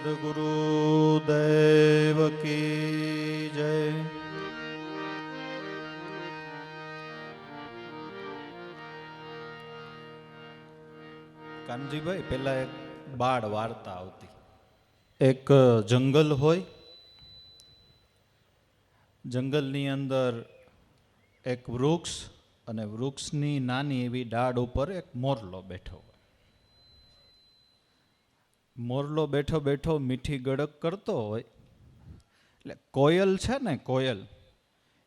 સદગુરુદેવ કી જય. કાનજીભાઈ, પેલા એક બાળ વાર્તા આવતી. એક જંગલ હોય, જંગલની અંદર એક વૃક્ષ, અને વૃક્ષની નાની એવી ડાળ ઉપર એક મોરલો બેઠો હોય. મોરલો બેઠો બેઠો મીઠી ગળક કરતો હોય. એટલે કોયલ છે ને, કોયલ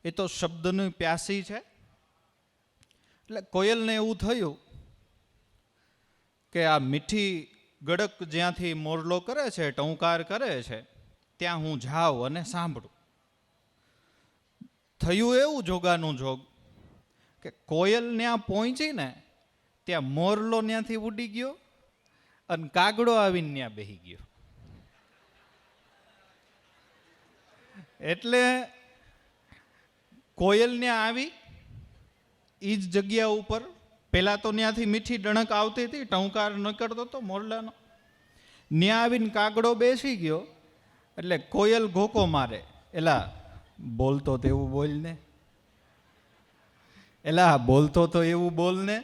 એ તો શબ્દની પ્યાસી છે. એટલે કોયલને એવું થયું કે આ મીઠી ગળક જ્યાંથી મોરલો કરે છે, ટહુકાર કરે છે, ત્યાં હું જાઉં અને સાંભળું. થયું એવું જોગાનું જોગ કે કોયલ ત્યાં પહોંચીને ત્યાં મોરલો ત્યાંથી ઉડી ગયો અને કાગડો આવીને ત્યાં બેસી ગયો. એટલે કોયલ ત્યાં આવી એ જ જગ્યા ઉપર. પેલા તો ત્યાંથી મીઠી ડણક આવતી હતી, ટહુકાર નીકળતો હતો મોરલાનો. ત્યાં આવીને કાગડો બેસી ગયો. એટલે કોયલ ઘોકો મારે, એલા બોલતો તો એવું બોલને, એલા બોલતો તો એવું બોલને.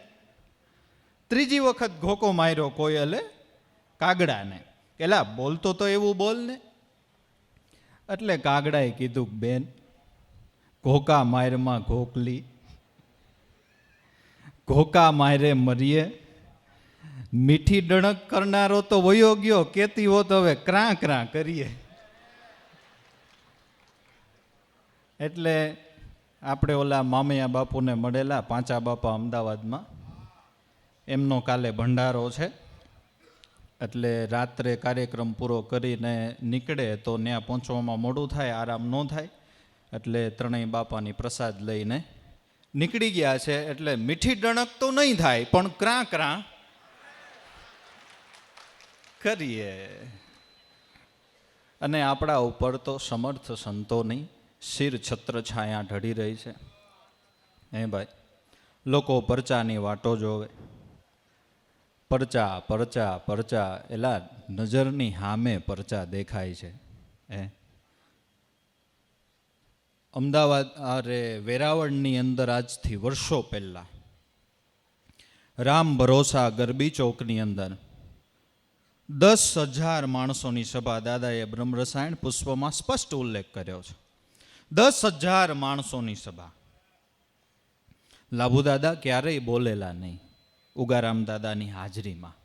ત્રીજી વખત ઘોકો માર્યો કોયલે કાગડાને, એલા બોલતો તો એવું બોલને. એટલે કાગડાએ કીધું, બેન ઘોકા મારમાં ઘોકલી, ઘોકા મારે મરીએ. મીઠી ડણક કરનારો તો વયો ગયો, કેતી હો તો હવે ક્રાં ક્રાં કરીએ. એટલે આપણે ઓલા મામૈયા બાપુને મળેલા, પાંચા બાપા અમદાવાદમાં, એમનો કાલે ભંડારો છે. એટલે રાત્રે કાર્યક્રમ પૂરો કરીને નીકળે તો ત્યાં પહોંચવામાં મોડું થાય, આરામ ન થાય. એટલે ત્રણેય બાપાની પ્રસાદ લઈને નીકળી ગયા છે. એટલે મીઠી ડણક તો નહીં થાય, પણ ક્રાં ક્રાં કરીએ. અને આપણા ઉપર તો સમર્થ સંતોની શિર છત્ર છાયા ઢળી રહી છે. હે ભાઈ, લોકો પરચાની વાટો જોવે. પરચા પરચા પરચા, એલા નજરની સામે પરચા દેખાય છે. અમદાવાદ વેરાવળની અંદર આજથી વર્ષો પહેલા રામ ભરોસા ગરબી ચોકની અંદર 10,000 માણસોની સભા, દાદાએ બ્રહ્મરસાયણ પુષ્પમાં સ્પષ્ટ ઉલ્લેખ કર્યો છે. 10,000 માણસોની સભા. લાભુ દાદા ક્યારેય બોલેલા નહીં ઉગારામ દાદાની હાજરીમાં.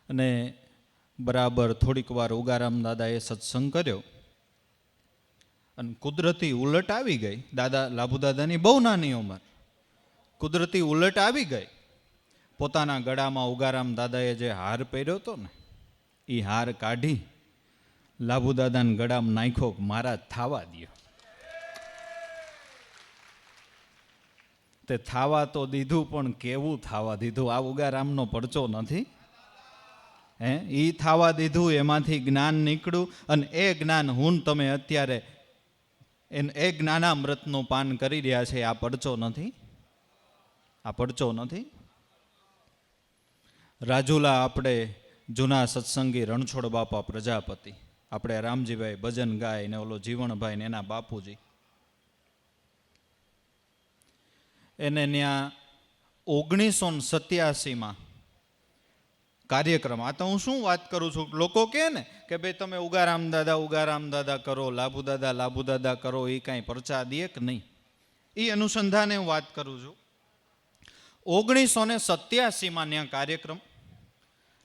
અને બરાબર થોડીક વાર ઉગારામ દાદાએ સત્સંગ કર્યો અને કુદરતી ઉલટ આવી ગઈ. દાદા લાભુ દાદાની બહુ નાની ઉંમર, કુદરતી ઉલટ આવી ગઈ. પોતાના ગળામાં ઉગારામ દાદાએ જે હાર પહેર્યો હતો ને, એ હાર કાઢી લાભુ દાદાના ગળામાં નાખ્યો, મારા થાવા દ્યો. તે થાવા તો દીધું, પણ કેવું થાવા દીધું? આ ઉગારામનો પરચો નથી. એ થાવા દીધું, એમાંથી જ્ઞાન નીકળ્યું. અને એ જ્ઞાન હું તમે અત્યારે એ જ્ઞાનામૃતનું પાન કરી રહ્યા છે. આ પરચો નથી, આ પરચો નથી. રાજુલા આપણે જૂના સત્સંગી રણછોડ બાપા પ્રજાપતિ, આપણે રામજીભાઈ ભજન ગાય ને ઓલો જીવણભાઈ ને એના બાપુજી, એને ત્યાં 1987માં કાર્યક્રમ. આ તો હું શું વાત કરું છું, લોકો કહે ને કે ભાઈ તમે ઉગારામ દાદા કરો, લાભુ દાદા કરો, એ કાંઈ પરચા દે કે નહીં. એ અનુસંધાને હું વાત કરું છું. 1987માં ત્યાં કાર્યક્રમ.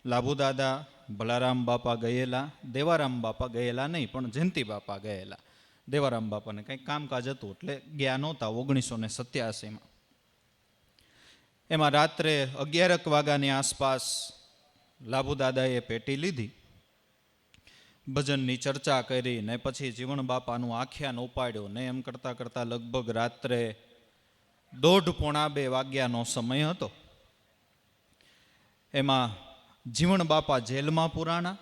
લાભુ દાદા, ભલારામ બાપા ગયેલા, દેવારામ બાપા ગયેલા નહીં, પણ જયંતિ બાપા ગયેલા. દેવારામ બાપાને કંઈક કામકાજ હતું એટલે ગયા નહોતા. 1987માં એમાં રાત્રે 11 વાગ્યાની આસપાસ લાભુ દાદાએ પેટી લીધી, ભજનની ચર્ચા કરી ને પછી જીવણ બાપાનું આખ્યાન ઉપાડ્યું ને એમ કરતાં કરતાં લગભગ રાત્રે 1:30-2 વાગ્યાનો સમય હતો. એમાં જીવણ બાપા જેલમાં પુરાણા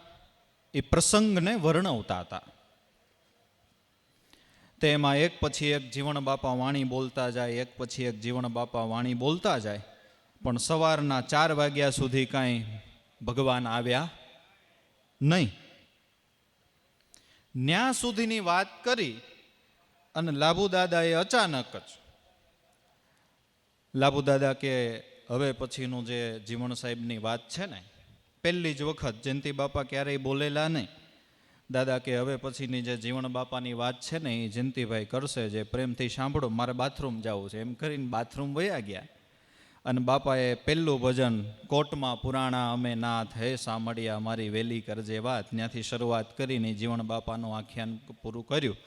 એ પ્રસંગને વર્ણવતા હતા. તેમાં એક પછી એક જીવણ બાપા વાણી બોલતા જાય, એક પછી એક જીવણ બાપા વાણી બોલતા જાય. પણ સવારના 4 વાગ્યા સુધી કાંઈ ભગવાન આવ્યા નહીં. ન્યા સુધીની વાત કરી અને લાભુદાદાએ અચાનક જ લાભુદાદા કે હવે પછીનું જે જીવણ સાહેબની વાત છે ને, પહેલી જ વખત જયંતિ બાપા ક્યારેય બોલેલા નહીં. દાદા કે હવે પછીની જે જીવણ બાપાની વાત છે ને એ જયંતિભાઈ કરશે, જે પ્રેમથી સાંભળો, મારે બાથરૂમ જવું છે. એમ કરીને બાથરૂમ વયા ગયા અને બાપાએ પહેલું ભજન કોટમાં પુરાણા અમે નાથ હે સાંભળ્યા મારી વેલી કરજે વાત, ત્યાંથી શરૂઆત કરીને જીવણ બાપાનું આખ્યાન પૂરું કર્યું.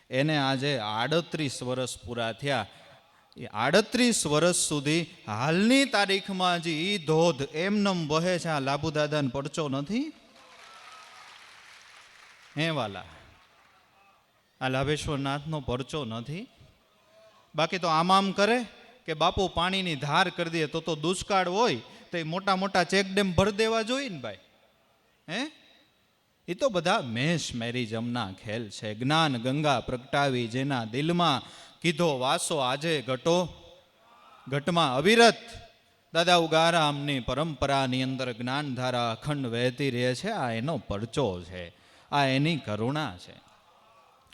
એને આજે 38 વર્ષ પૂરા થયા. એ 38 વર્ષ સુધી હાલની તારીખમાં જે ઈ ધોધ એમનેમ વહે છે. આ લાભુદાદાને પડચો નથી હે વાલા, આ લાભેશ્વરનાથનો પરચો નથી. બાકી તો આમ કરે કે બાપુ પાણીની ધાર કરી દે તો દુષ્કાળ હોય તો એ મોટા મોટા ચેકડેમ ભરી દેવા જોઈએ ને ભાઈ. હે એ તો બધા મેષ મેરી જમના ખેલ છે. જ્ઞાન ગંગા પ્રગટાવી જેના દિલમાં, કીધો વાસો આજે ઘટો ઘટમાં અવિરત. દાદા ઉગારામની પરંપરાની અંદર જ્ઞાનધારા અખંડ વહેતી રહે છે. આ એનો પરચો છે, આ એની કરુણા છે.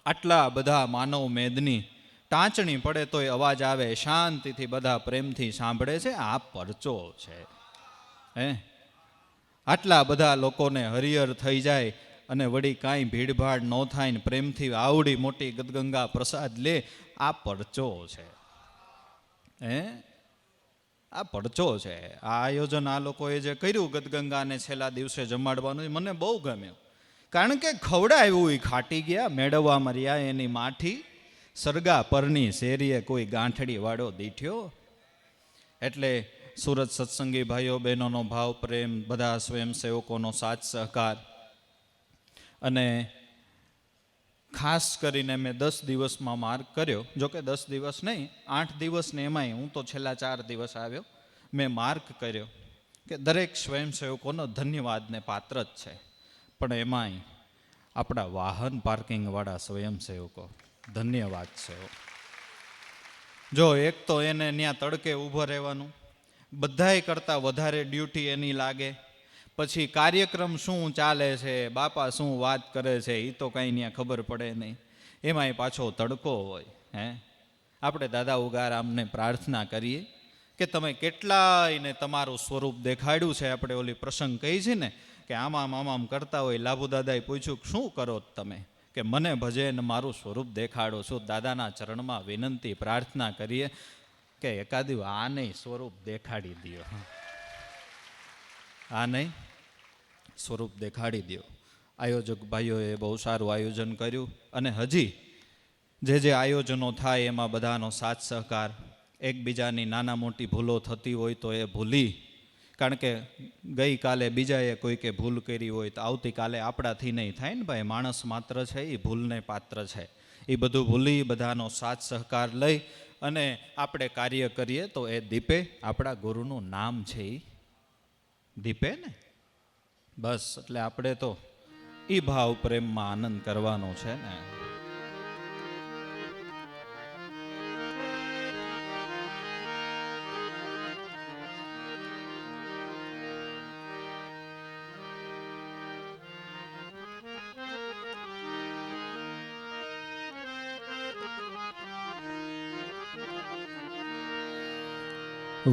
આટલા બધા માનવ મેદની ટાંચણી પડે તોય અવાજ આવે, શાંતિથી બધા પ્રેમથી સાંભળે છે. આ પરચો છે. હે આટલા બધા લોકોને હરિહર થઈ જાય અને વળી કાંઈ ભીડભાડ ન થાય ને પ્રેમથી આવડી મોટી ગદગંગા પ્રસાદ લે, આ પરચો છે. હે આ પડચો છે. આ આયોજન આ લોકોએ જે કર્યું ગદગંગાને છેલ્લા દિવસે જમાડવાનું, મને બહુ ગમ્યું. કારણ કે ખવડાવ્યું એ ખાટી ગયા, મેળવવા મર્યા એની માઠી, સરગા પરની શેરીએ કોઈ ગાંઠડી વાળો દીઠ્યો. એટલે સુરત સત્સંગી ભાઈઓ બહેનોનો ભાવ પ્રેમ, બધા સ્વયંસેવકોનો સાથ સહકાર, અને ખાસ કરીને મેં 10 દિવસમાં માર્ક કર્યો, જોકે 10 દિવસ નહીં 8 દિવસ ને એમાંય હું તો છેલ્લા 4 દિવસ આવ્યો, મેં માર્ક કર્યો કે દરેક સ્વયંસેવકોનો ધન્યવાદને પાત્ર જ છે. પણ એમાંય આપણા વાહન પાર્કિંગવાળા સ્વયંસેવકો ધન્યવાદ છે. જો એક તો એને ત્યાં તડકે ઊભો રહેવાનું, બધાય કરતાં વધારે ડ્યુટી એની લાગે. પછી કાર્યક્રમ શું ચાલે છે, બાપા શું વાત કરે છે, એ તો કાંઈ ત્યાં ખબર પડે નહીં. એમાંય પાછો તડકો હોય. હે આપણે દાદા ઉગારામને પ્રાર્થના કરીએ કે તમે કેટલાયને તમારું સ્વરૂપ દેખાડ્યું છે. આપણે ઓલી પ્રસંગ કહી છે ને કે આમામ કરતા હોય, લાભુ દાદાએ પૂછ્યું શું કરો તમે, કે મને ભજે ને મારું સ્વરૂપ દેખાડો છું. દાદાના ચરણમાં વિનંતી પ્રાર્થના કરીએ કે એકાદી આ નહીં સ્વરૂપ દેખાડી દો, આ નહીં સ્વરૂપ દેખાડી દો. આયોજક ભાઈઓએ બહુ સારું આયોજન કર્યું, અને હજી જે આયોજનો થાય એમાં બધાનો સાથ સહકાર, એકબીજાની નાના મોટી ભૂલો થતી હોય તો એ ભૂલી, કારણ કે ગઈકાલે બીજાએ કોઈકે ભૂલ કરી હોય તો આવતીકાલે આપણાથી નહીં થાય ને ભાઈ. માણસ માત્ર છે એ ભૂલને પાત્ર છે. એ બધું ભૂલી બધાનો સાથ સહકાર લઈ અને આપણે કાર્ય કરીએ તો એ દીપે. આપણા ગુરુનું નામ છે એ દીપે ને, બસ. એટલે આપણે તો એ ભાવ પ્રેમમાં આનંદ કરવાનો છે ને.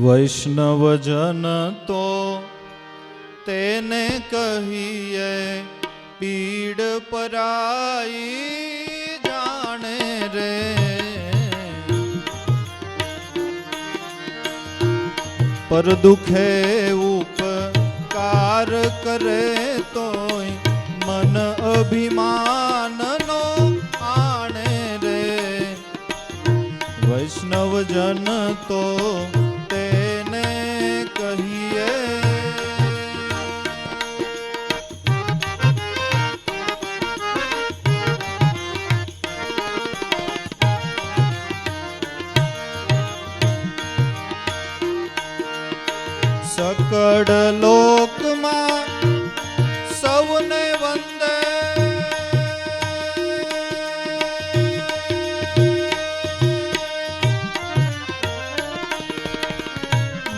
વૈષ્ણવજન તો તેને કહીએ પીડ પરાઈ જાણે રે. પર દુખે ઉપકાર કરે તોય મન અભિમાનનો આણે રે. વૈષ્ણવજન તો સકળ લોકમાં સૌને વંદે.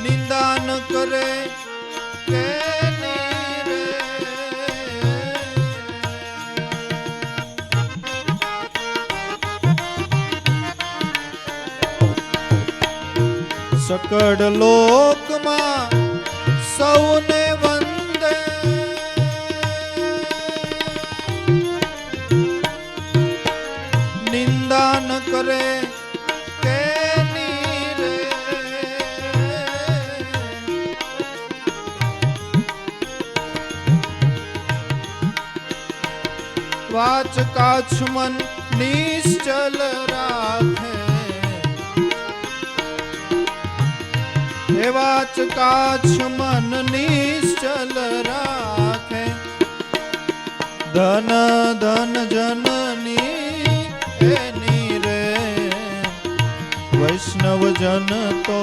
નિંદા ન કરે કે નીરે. સકળ લોકમાં સૌને વંદે, નિંદા ન કરે કેની રે, વાચ કાછ મન નિશ્ચલ રાખે, હે વાચ કાછ મન નિશ્ચલ રાખે, ધન ધન જનની એની રે, વૈષ્ણવ જન તો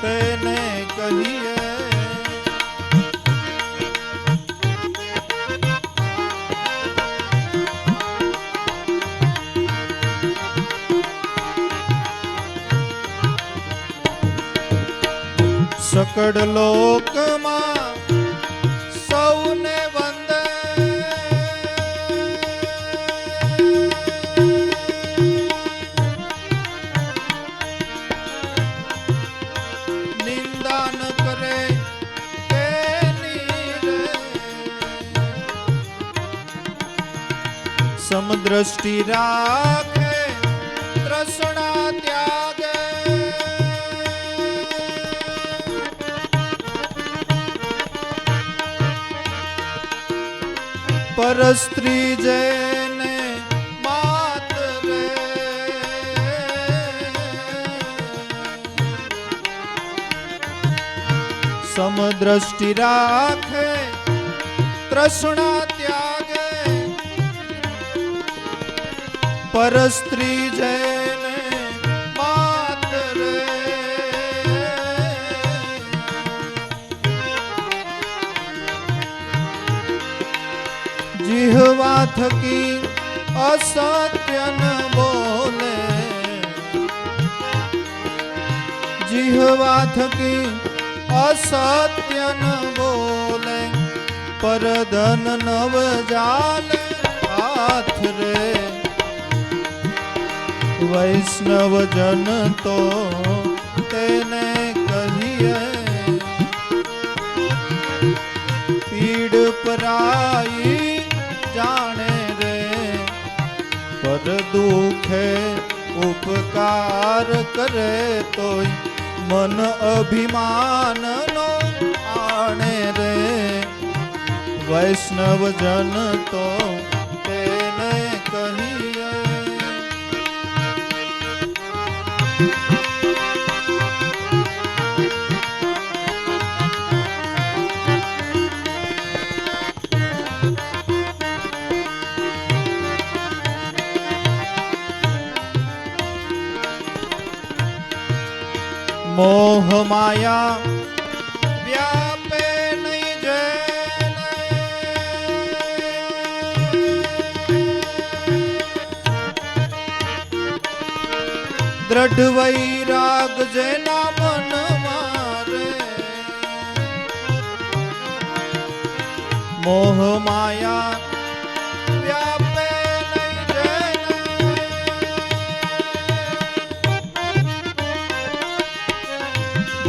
તેને કહીએ. સકળ લોકમાં સૌને વંદે, નિંદા ન કરે તેની રે, સમદ્રષ્ટિ રાખે તૃષ્ણા ત્યાગે, પરસ્ત્રી જેને માત રે, સમદ્રષ્ટિ રાખે તૃષ્ણા ત્યાગે, પરસ્ત્રી જેને માત રે, જીહવા થકી અસત્ય ન બોલે, જીહવા થકી અસત્ય ન બોલે, પરધન નવ જાલે હાથ રે, વૈષ્ણવ જન તો તેને કહીએ. પીડ પરાઈ જાણે રે, પર દુખે ઉપકાર કરે તોય મન અભિમાન નો આણે રે, વૈષ્ણવ જન તો તેને કહીએ. મોહ માયા વ્યાપે નહીં જેને, દ્રઢ વૈરાગ જેના મન મારે, મોહ માયા વ્યાપે નહીં જેને,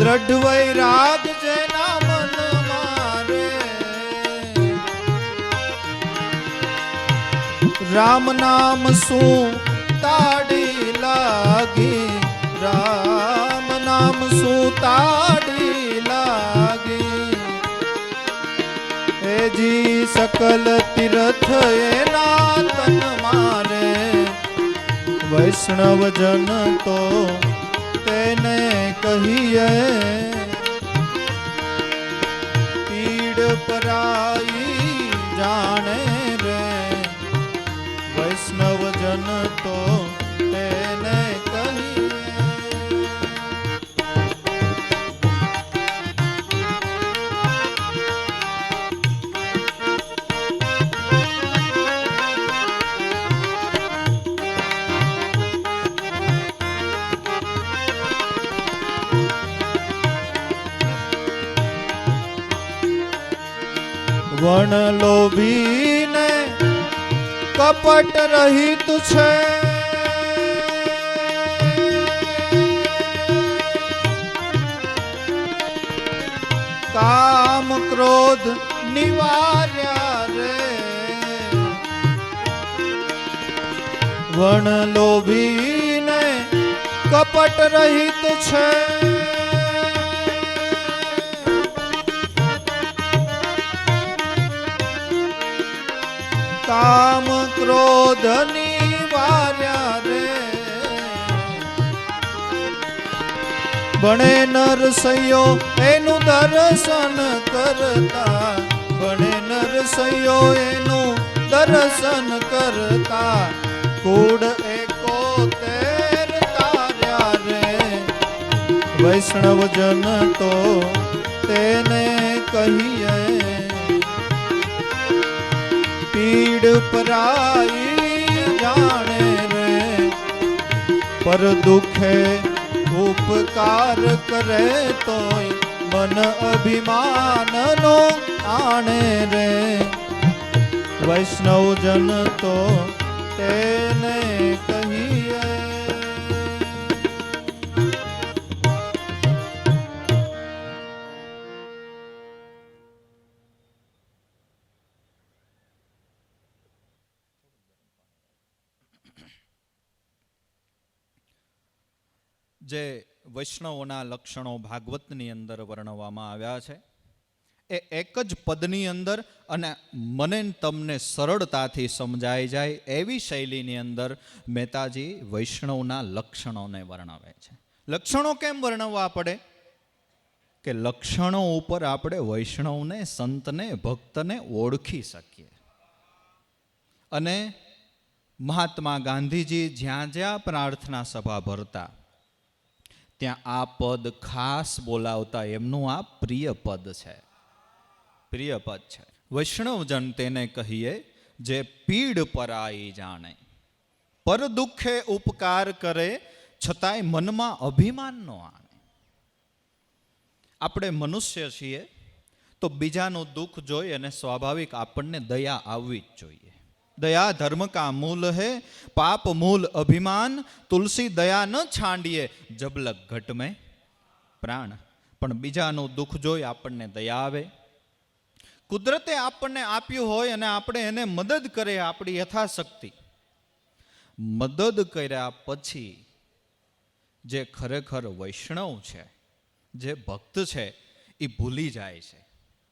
દ્રઢ વૈરાગ જેના મન મારે, રામ નામ શું તાડી લાગી, રામ નામ શું તાડી લાગી, હેજી સકલ તીર્થ એના તન મારે, વૈષ્ણવ જન તો તેને કહીએ. પીડ પરાઈ જાણે રે, વૈષ્ણવ જન તો તેને કહીએ. વણ લોભીને કપટ રહિત છે, કામ ક્રોધ નિવાર્યા રે, વણ લોભીને કપટ રહિત છે, કામ ક્રોધ નિવાર્યા રે, બણે નરસૈયો એનું દર્શન કરતા, બણે નરસૈયો એનું દર્શન કરતા, કુળ 71 તાર્યા રે, વૈષ્ણવ જન તો તેને કહીએ, પીડ પરાઈ જાણે રે, પર દુખે ઉપકાર કરે તોય મન અભિમાનનો આણે રે, વૈષ્ણવ જન તો તેને કહીએ. જે વૈષ્ણવોના લક્ષણો ભાગવતની અંદર વર્ણવવામાં આવ્યા છે એ એક જ પદની અંદર અને મને તમને સરળતાથી સમજાઈ જાય એવી શૈલીની અંદર મહેતાજી વૈષ્ણવના લક્ષણોને વર્ણવે છે. લક્ષણો કેમ વર્ણવવા પડે? કે લક્ષણો ઉપર આપણે વૈષ્ણવને, સંતને, ભક્તને ઓળખી શકીએ. અને મહાત્મા ગાંધીજી જ્યાં જ્યાં પ્રાર્થના સભા ભરતા ત્યાં આ પદ ખાસ બોલાવતા. એમનું આ પ્રિય પદ છે, પ્રિય પદ છે. વૈષ્ણવજન તેને કહીએ જે પીડ પરાઈ જાણે, પર દુઃખે ઉપકાર કરે છતાંય મનમાં અભિમાન ન આણે. આપણે મનુષ્ય છીએ તો બીજાનું દુઃખ જોઈ અને સ્વાભાવિક આપણને દયા આવવી જ જોઈએ. દયા ધર્મ કા મૂલ હે, પાપ મૂલ અભિમાન, તુલસી દયા ન છાંડીએ, જબલક ઘટ મેં પ્રાણ. પણ બીજાનું દુઃખ જોઈ આપણને દયા આવે. કુદરતે આપણને આપ્યું હોય અને આપણે એને મદદ કરે આપણી યથાશક્તિ. મદદ કર્યા પછી જે ખરેખર વૈષ્ણવ છે, જે ભક્ત છે, એ ભૂલી જાય છે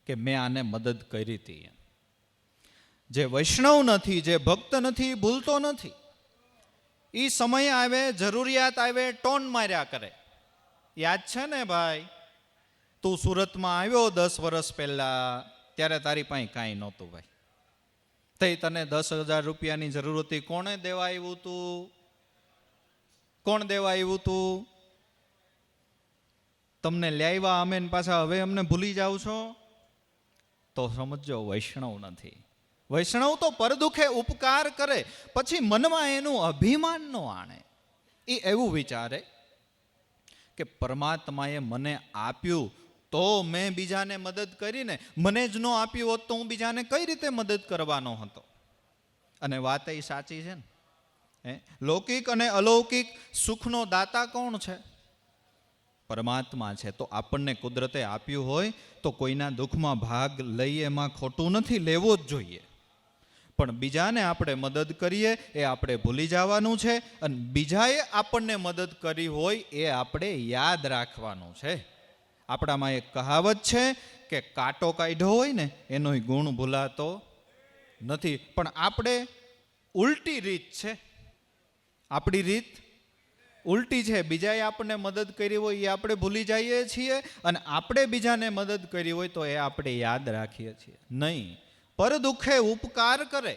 કે મેં આને મદદ કરી હતી. જે વૈષ્ણવ નથી, જે ભક્ત નથી, ભૂલતો નથી. એ સમય આવે, જરૂરિયાત આવે, ટોન માર્યા કરે. યાદ છે ને ભાઈ, તું સુરતમાં આવ્યો 10 વર્ષ પહેલા, ત્યારે તારી પાસે કાંઈ નહોતું ભાઈ. તે તને 10,000 રૂપિયાની જરૂર હતી, કોણે દેવા આવ્યું તું? કોણ દેવા આવ્યું તું? તમને લાવ્યા અમે પાછા હવે અમને ભૂલી જાવ છો? તો સમજો વૈષ્ણવ નથી. વૈષ્ણવ તો પરદુખે ઉપકાર કરે, પછી મનમાં એનું અભિમાન ન આણે. એ એવું વિચારે કે પરમાત્માએ મને આપ્યું તો મેં બીજાને મદદ કરીને, મને જ ન આપ્યું હોત તો હું બીજાને કઈ રીતે મદદ કરવાનો હતો. અને વાત એ સાચી છે ને. લૌકિક અને અલૌકિક સુખનો દાતા કોણ છે? પરમાત્મા છે. તો આપણને કુદરતે આપ્યું હોય તો કોઈના દુઃખમાં ભાગ લઈએ એમાં ખોટું નથી, લેવો જ જોઈએ. પણ બીજાને આપણે મદદ કરીએ એ આપણે ભૂલી જવાનું છે. અને બીજાએ આપણને મદદ કરી હોય એ આપણે યાદ રાખવાનું છે. આપણામાં એક કહાવત છે કે કાંટો કાઢ્યો હોય ને એનો ગુણ ભૂલાતો નથી. પણ આપણે ઉલટી રીત છે, આપણી રીત ઉલટી છે. બીજાએ આપણને મદદ કરી હોય એ આપણે ભૂલી જઈએ છીએ, અને આપણે બીજાને મદદ કરી હોય તો એ આપણે યાદ રાખીએ છીએ નહીં. પર દુઃખે ઉપકાર કરે,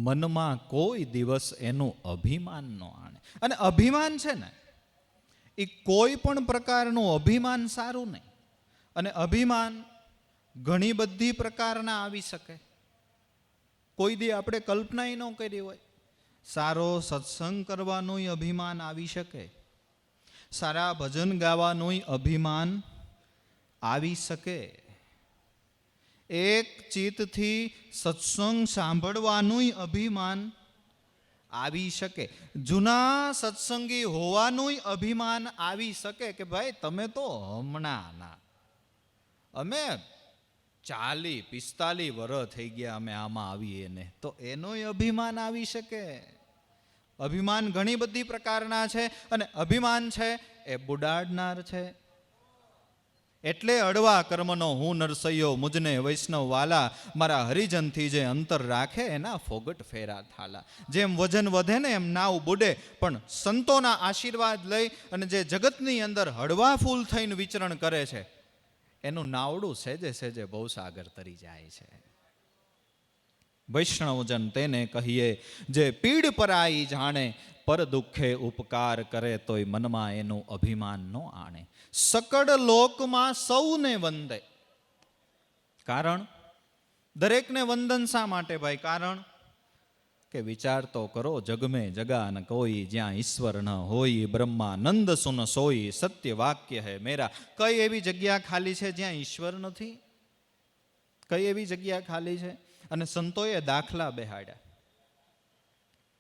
મનમાં કોઈ દિવસ એનું અભિમાન ન આણે. અને અભિમાન છે ને, એ કોઈ પણ પ્રકારનું અભિમાન સારું નહીં. અને અભિમાન ઘણી બધી પ્રકારના આવી શકે. કોઈ દી આપણે કલ્પના ન કરી હોય. સારો સત્સંગ કરવાનું અભિમાન આવી શકે, સારા ભજન ગાવાનું અભિમાન આવી શકે, એક ચિત્તથી સત્સંગ સાંભળવાનું અભિમાન આવી શકે, જૂના સત્સંગી હોવાનું અભિમાન આવી શકે કે ભાઈ તમે તો હમણાં ના, અમે 40-45 વર્ષ થઈ ગયા અમે આમાં આવીએ ને, તો એનોય અભિમાન આવી શકે? અભિમાન ઘણી બધી પ્રકારના છે, અને અભિમાન છે એ બુડાડનાર છે. એટલે અડવા કર્મનો હું નરસૈયો, મુજને વૈષ્ણવ વાલા, મારા હરિજનથી જે અંતર રાખે એના ફોગટ ફેરા થાલા. જેમ વજન વધે ને એમ નાવ બુડે, પણ સંતોના આશીર્વાદ લઈ અને જે જગતની અંદર હળવા ફૂલ થઈને વિચરણ કરે છે એનું નાવડું સેજે સેજે બહુ સાગર તરી જાય છે. વૈષ્ણવજન તેને કહીએ, જે પીડ પરાઈ જાણે, પર દુઃખે ઉપકાર કરે તોય મનમાં એનું અભિમાન ન આણે. સકળ લોકમાં સૌને વંદે. કારણ દરેકને વંદન શા માટે ભાઈ? કારણ કે વિચાર તો કરો, જગમે જગા ન કોઈ, જ્યાં ઈશ્વર ન હોય, બ્રહ્માનંદ સુન સોઈ, સત્ય વાક્ય હે મેરા. કઈ એવી જગ્યા ખાલી છે જ્યાં ઈશ્વર નથી? કઈ એવી જગ્યા ખાલી છે? અને સંતોએ દાખલા બેહાડ્યા.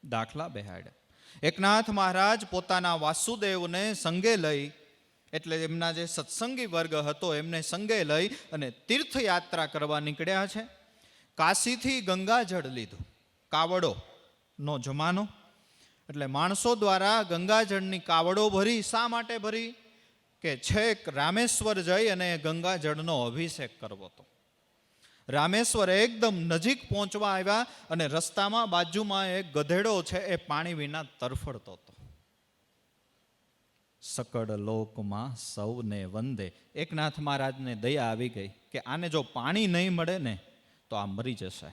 દાખલા બેહાડ્યા. એકનાથ મહારાજ પોતાના વાસુદેવને સંગે લઈ, એટલે એમના જે સત્સંગી વર્ગ હતો એમને સંગે લઈ અને તીર્થયાત્રા કરવા નીકળ્યા છે. કાશીથી ગંગાજળ લીધું. કાવડો નો જમાનો, એટલે માણસો દ્વારા ગંગાજળની કાવડો ભરી. શા માટે ભરી? કે છેક રામેશ્વર જઈ અને ગંગાજળનો અભિષેક કરવો હતો. રામેશ્વર એકદમ નજીક પહોંચવા આવ્યા અને રસ્તામાં બાજુમાં એક ગધેડો છે એ પાણી વિના તરફડતો હતો. સકળ લોકમાં સૌને વંદે. એકનાથ મહારાજને દયા આવી ગઈ કે આને જો પાણી નહીં મળે ને તો આ મરી જશે.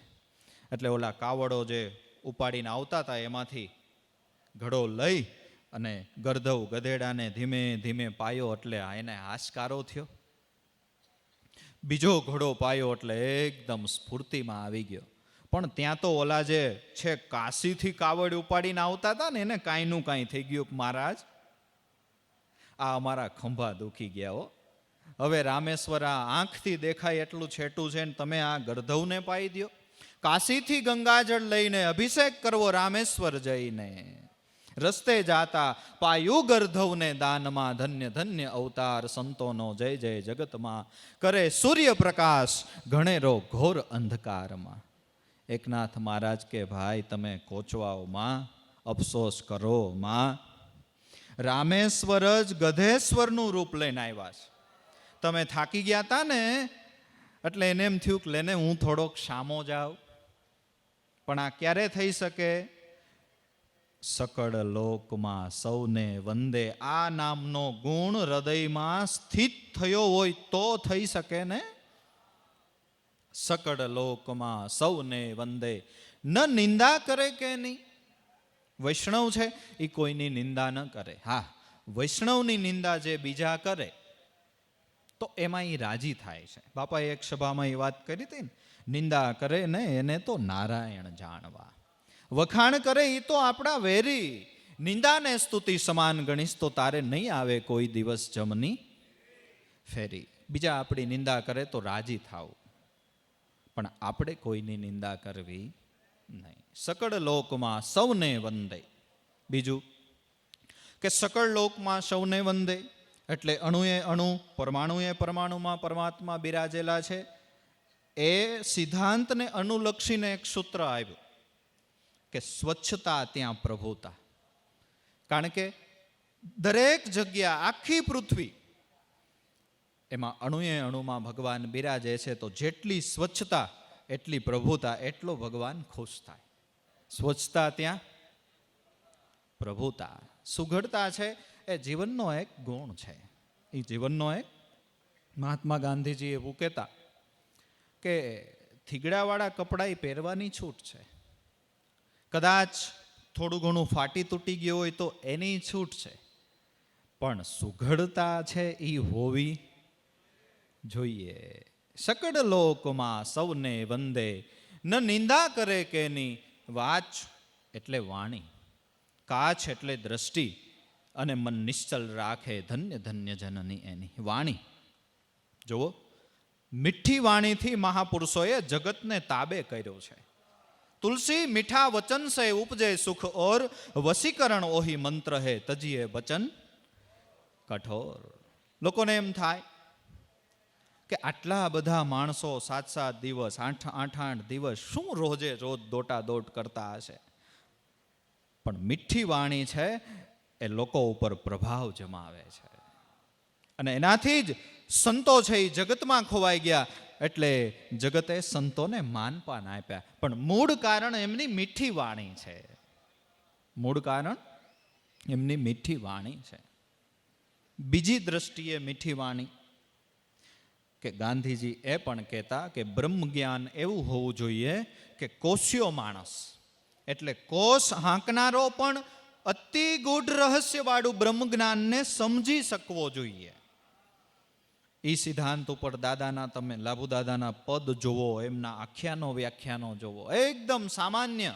એટલે ઓલા કાવડો જે ઉપાડીને આવતા હતા એમાંથી ઘડો લઈ અને ગર્ધવ ગધેડાને ધીમે ધીમે પાયો, એટલે એને હાશકારો થયો. બીજો ઘોડો પાયો એટલે એકદમ સ્ફૂર્તિમાં આવી ગયો. પણ ત્યાં તો ઓલા જે છે કાશીથી કાવડ ઉપાડીને આવતા હતા ને એને કાંઈનું કાંઈ થઈ ગયું. મહારાજ, આ અમારા ખંભા દુખી ગયા હો. હવે રામેશ્વર આ આંખથી દેખાય એટલું છેટું છે ને તમે આ ગર્ધવને પાઈ દો. કાશીથી ગંગાજળ લઈને અભિષેક કરવો રામેશ્વર જઈને. રસ્તે જાતા પાયું ગર્ધવને દાનમાં, ધન્ય ધન્ય અવતાર સંતોનો જય જય જગતમાં, કરે સૂર્યપ્રકાશ ઘણેરો ઘોર અંધકારમાં. એકનાથ મહારાજ કે ભાઈ તમે કોચવાઓ માં, અફસોસ કરો માં. રામેશ્વર જ ગધેશ્વરનું રૂપ લઈને આવ્યા છે. તમે થાકી ગયા હતા ને એટલે એને એમ થયું કે લેને હું થોડોક શામો જાઉં. પણ આ ક્યારે થઈ શકે? સકળ લોકમાં સૌને વંદે. આ નામનો ગુણ હૃદયમાં સ્થિત થયો હોય તો થઈ શકે ને. સકળ લોકમાં સૌને વંદે. ન નિંદા કરે કે નહીં. વૈષ્ણવ છે એ કોઈની નિંદા ન કરે. હા, વૈષ્ણવની નિંદા જે બીજા કરે તો એમાં એ રાજી થાય છે. બાપાએ એક સભામાં એ વાત કરી હતી ને, નિંદા કરે ને એને તો નારાયણ જાણવા. વખાણ કરે એ તો આપણા વેરી. નિંદાને સ્તુતિ સમાન ગણીશ તો તારે નહીં આવે કોઈ દિવસ જમની ફેરી. બીજા આપણી નિંદા કરે તો રાજી થાવું, પણ આપણે કોઈની નિંદા કરવી નહીં. સકળ લોકમાં સૌને વંદે. બીજું કે સકળ લોકમાં સૌને વંદે એટલે અણુએ અણુ, પરમાણુએ પરમાણુમાં પરમાત્મા બિરાજેલા છે. એ સિદ્ધાંતને અનુલક્ષીને એક સૂત્ર આવ્યું કે સ્વચ્છતા ત્યાં પ્રભુતા. કારણ કે દરેક જગ્યા, આખી પૃથ્વી, એમાં અણુએ અણુમાં ભગવાન બિરાજે છે. તો જેટલી સ્વચ્છતા એટલી પ્રભુતા, એટલો ભગવાન ખુશ થાય. સ્વચ્છતા ત્યાં પ્રભુતા. સુઘડતા છે એ જીવનનો એક ગુણ છે. એ જીવનનો એક, મહાત્મા ગાંધીજી એવું કહેતા કે થીગડાવાળા કપડાં પહેરવાની છૂટ છે, કદાચ થોડું ઘણું ફાટી તૂટી ગયું હોય તો એની છૂટ છે, પણ સુઘડતા છે એ હોવી જોઈએ. સકળ લોકમાં સૌને વંદે. ન નિંદા કરે કે ની. વાચ એટલે વાણી, કાચ એટલે દ્રષ્ટિ, અને મન નિશ્ચલ રાખે ધન્ય ધન્ય જનની એની વાણી. જુઓ, મીઠી વાણીથી મહાપુરુષોએ જગતને તાબે કર્યો છે. તુલસી મીઠા વચન સે ઉપજે સુખ ઓર, વસીકરણ ઓહી મંત્ર હે તજીએ વચન કઠોર. લોકોને એમ થાય કે આટલા બધા માણસો 7-7 દિવસ 8-8 દિવસ શું રોજે રોજ દોટા દોટ કરતા હશે, પણ મીઠી વાણી છે એ લોકો ઉપર પ્રભાવ જમાવે છે. અને એનાથી જ સંતો છે એ જગતમાં ખોવાઈ ગયા, એટલે જગતે સંતોને માનપાન આપ્યા. પણ મૂળ કારણ એમની મીઠી વાણી છે. મૂળ કારણ એમની મીઠી વાણી છે. બીજી દ્રષ્ટિએ મીઠી વાણી કે ગાંધીજી એ પણ કહેતા કે બ્રહ્મ જ્ઞાન એવું હોવું જોઈએ કે કોસ્યો માણસ, એટલે કોષ હાંકનારો પણ અતિ ગૂઢ રહસ્યવાળું બ્રહ્મ જ્ઞાનને સમજી શકવો જોઈએ. એ સિદ્ધાંત ઉપર દાદાના, તમે લાભુ દાદાના પદ જોવો, એમના આખ્યાનો વ્યાખ્યાનો જોવો, એકદમ સામાન્ય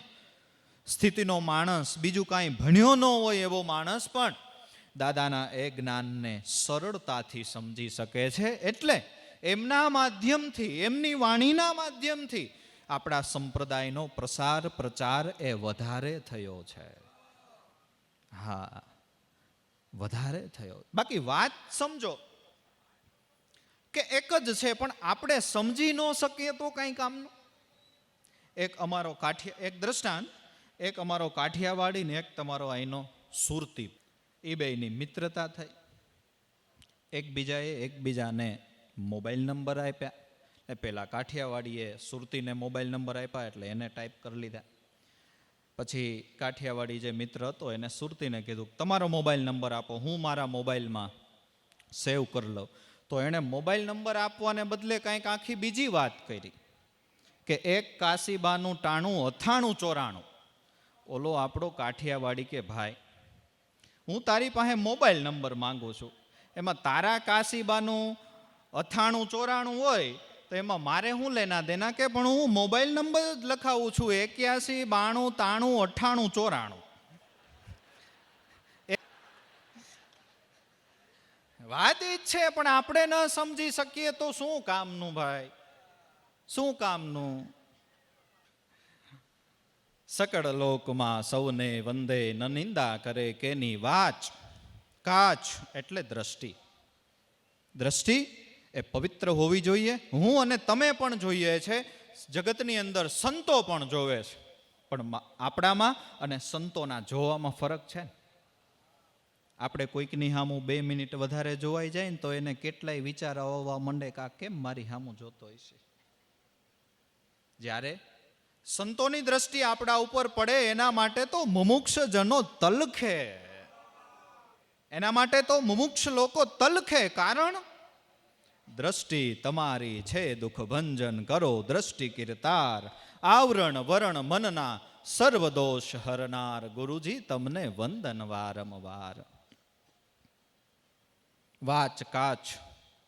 સ્થિતિનો માણસ, બીજું કાંઈ ભણ્યો ન હોય એવો માણસ પણ દાદાના એ જ્ઞાનને સરળતાથી સમજી શકે છે. એટલે એમના માધ્યમથી, એમની વાણીના માધ્યમથી આપણા સંપ્રદાયનો પ્રસાર પ્રચાર એ વધારે થયો છે. હા, વધારે થયો. બાકી વાત સમજો કે એક જ છે, પણ આપણે સમજી ન શકીએ તો કંઈ કામનું. એક દ્રષ્ટાંત, એક અમારો કાઠિયાવાડી ને એક તમારો અહીંનો સુરતી, એ બેયની મિત્રતા થઈ. એકબીજાને મોબાઈલ નંબર આપ્યા. પેલા કાઠિયાવાડીએ સુરતીને મોબાઈલ નંબર આપ્યા, એટલે એને ટાઈપ કરી લીધા. પછી કાઠિયાવાડી જે મિત્ર હતો એને સુરતીને કીધું તમારો મોબાઈલ નંબર આપો, હું મારા મોબાઈલમાં સેવ કરી લઉં. તો એણે મોબાઈલ નંબર આપવાને બદલે કંઈક આખી બીજી વાત કરી કે 1 કાશીબાનું ટાણું 9894. ઓલો આપણો કાઠિયાવાડી કે ભાઈ, હું તારી પાસે મોબાઈલ નંબર માંગુ છું, એમાં તારા કાશીબાનું 9894 હોય તો એમાં મારે શું લેના દેના, કે પણ હું મોબાઈલ નંબર જ લખાવું છું 8192939894. વાત એ જ છે, પણ આપણે ન સમજી શકીએ તો શું કામનું ભાઈ, શું કામનું. સકળ લોકમાં સૌને વંદે, ન નિંદા કરે કેની વાચ. કાચ એટલે દ્રષ્ટિ. દ્રષ્ટિ એ પવિત્ર હોવી જોઈએ. હું અને તમે પણ જોઈએ છે, જગતની અંદર સંતો પણ જોવે છે, પણ આપણામાં અને સંતોના જોવામાં ફરક છે. આપણે કોઈકની સામું 2 મિનિટ વધારે જોવાઈ જાય ને તો એને કેટલાય વિચાર આવવા માંડે કે આ કેમ મારી સામું જોતો હશે. જ્યારે સંતોની દ્રષ્ટિ આપણા ઉપર પડે એના માટે તો મુમુક્ષ જનો તલખે, એના માટે તો મુમુક્ષ લોકો તલખે. કારણ દ્રષ્ટિ તમારી છે દુઃખ ભંજન, કરો દ્રષ્ટિ કીર્તાર, આવરણ વરણ મનના સર્વદોષ હરનાર, ગુરુજી તમને વંદન વારંવાર. વાચ કાચ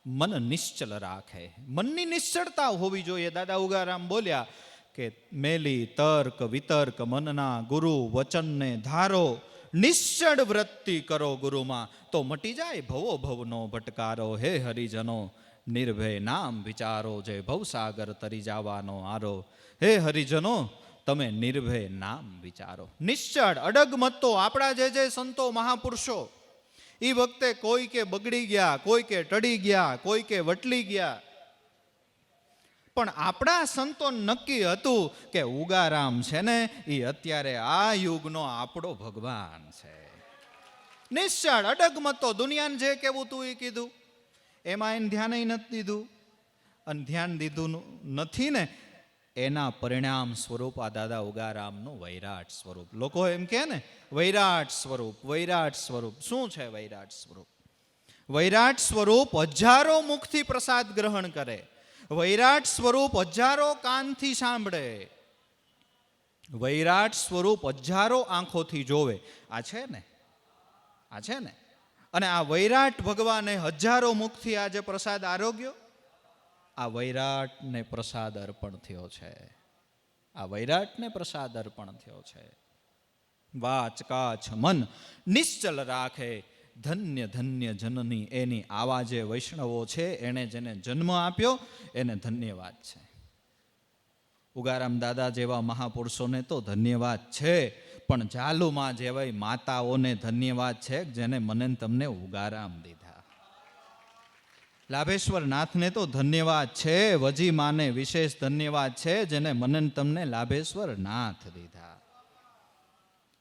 મન નિશ્ચલ રાખે, મનની નિશ્ચળતા હોવી જોઈએ. દાદા ઉગારામ બોલ્યા કે મેલી તર્ક વિતર્ક મનના ગુરુ વચનને ધારો, નિશ્ચળ વૃત્તિ કરો ગુરુમાં, તો મટી જાય ભવો ભવનો ભટકારો. હે હરિજનો નિર્ભય નામ વિચારો, જે ભવસાગર તરી જવાનો આરો. હે હરિજનો તમે નિર્ભય નામ વિચારો. નિશ્ચળ અડગ મત. તો આપણા જે સંતો મહાપુરુષો એ વખતે કોઈ કે બગડી ગયા, કોઈ કે ટળી ગયા, કોઈ કે વટલી ગયા, પણ આપણા સંતો નક્કી હતું કે ઉગારામ છે ને એ અત્યારે આ યુગનો આપણો ભગવાન છે. નિશ્ચળ અડગ મતો. દુનિયાને જે કેવું તું એ કીધું, એમાં એને ધ્યાન નથી દીધું, અને ધ્યાન દીધું નથી ને એના પરિણામ સ્વરૂપ આ દાદા ઉગારામનું વૈરાટ સ્વરૂપ. લોકો એમ કહે ને વૈરાટ સ્વરૂપ, વૈરાટ સ્વરૂપ. શું છે વૈરાટ સ્વરૂપ? વૈરાટ સ્વરૂપ હજારો મુખથી પ્રસાદ ગ્રહણ કરે, વૈરાટ સ્વરૂપ હજારો કાનથી સાંભળે, વૈરાટ સ્વરૂપ હજારો આંખોથી જોવે. આ છે ને, આ છે ને. અને આ વૈરાટ ભગવાને હજારો મુખથી આજે પ્રસાદ આરોગ્યો, આ વૈરાટને પ્રસાદ અર્પણ થયો છે. આ વૈરાટને પ્રસાદ અર્પણ થયો છે. વાચ કાચ મન નિશ્ચલ રાખે, ધન્ય ધન્ય જનની. એની આવા જે વૈષ્ણવો છે, એને જેને જન્મ આપ્યો એને ધન્યવાદ છે. ઉગારામ દાદા જેવા મહાપુરુષોને તો ધન્યવાદ છે, પણ ઝાલુમાં જેવા માતાઓને ધન્યવાદ છે જેને મને તમને ઉગારામ દીધા. લાભેશ્વર નાથને તો ધન્યવાદ છે, વજી માને વિશેષ ધન્યવાદ છે, જેને મને ને તમને લાભેશ્વર નાથ દીધા.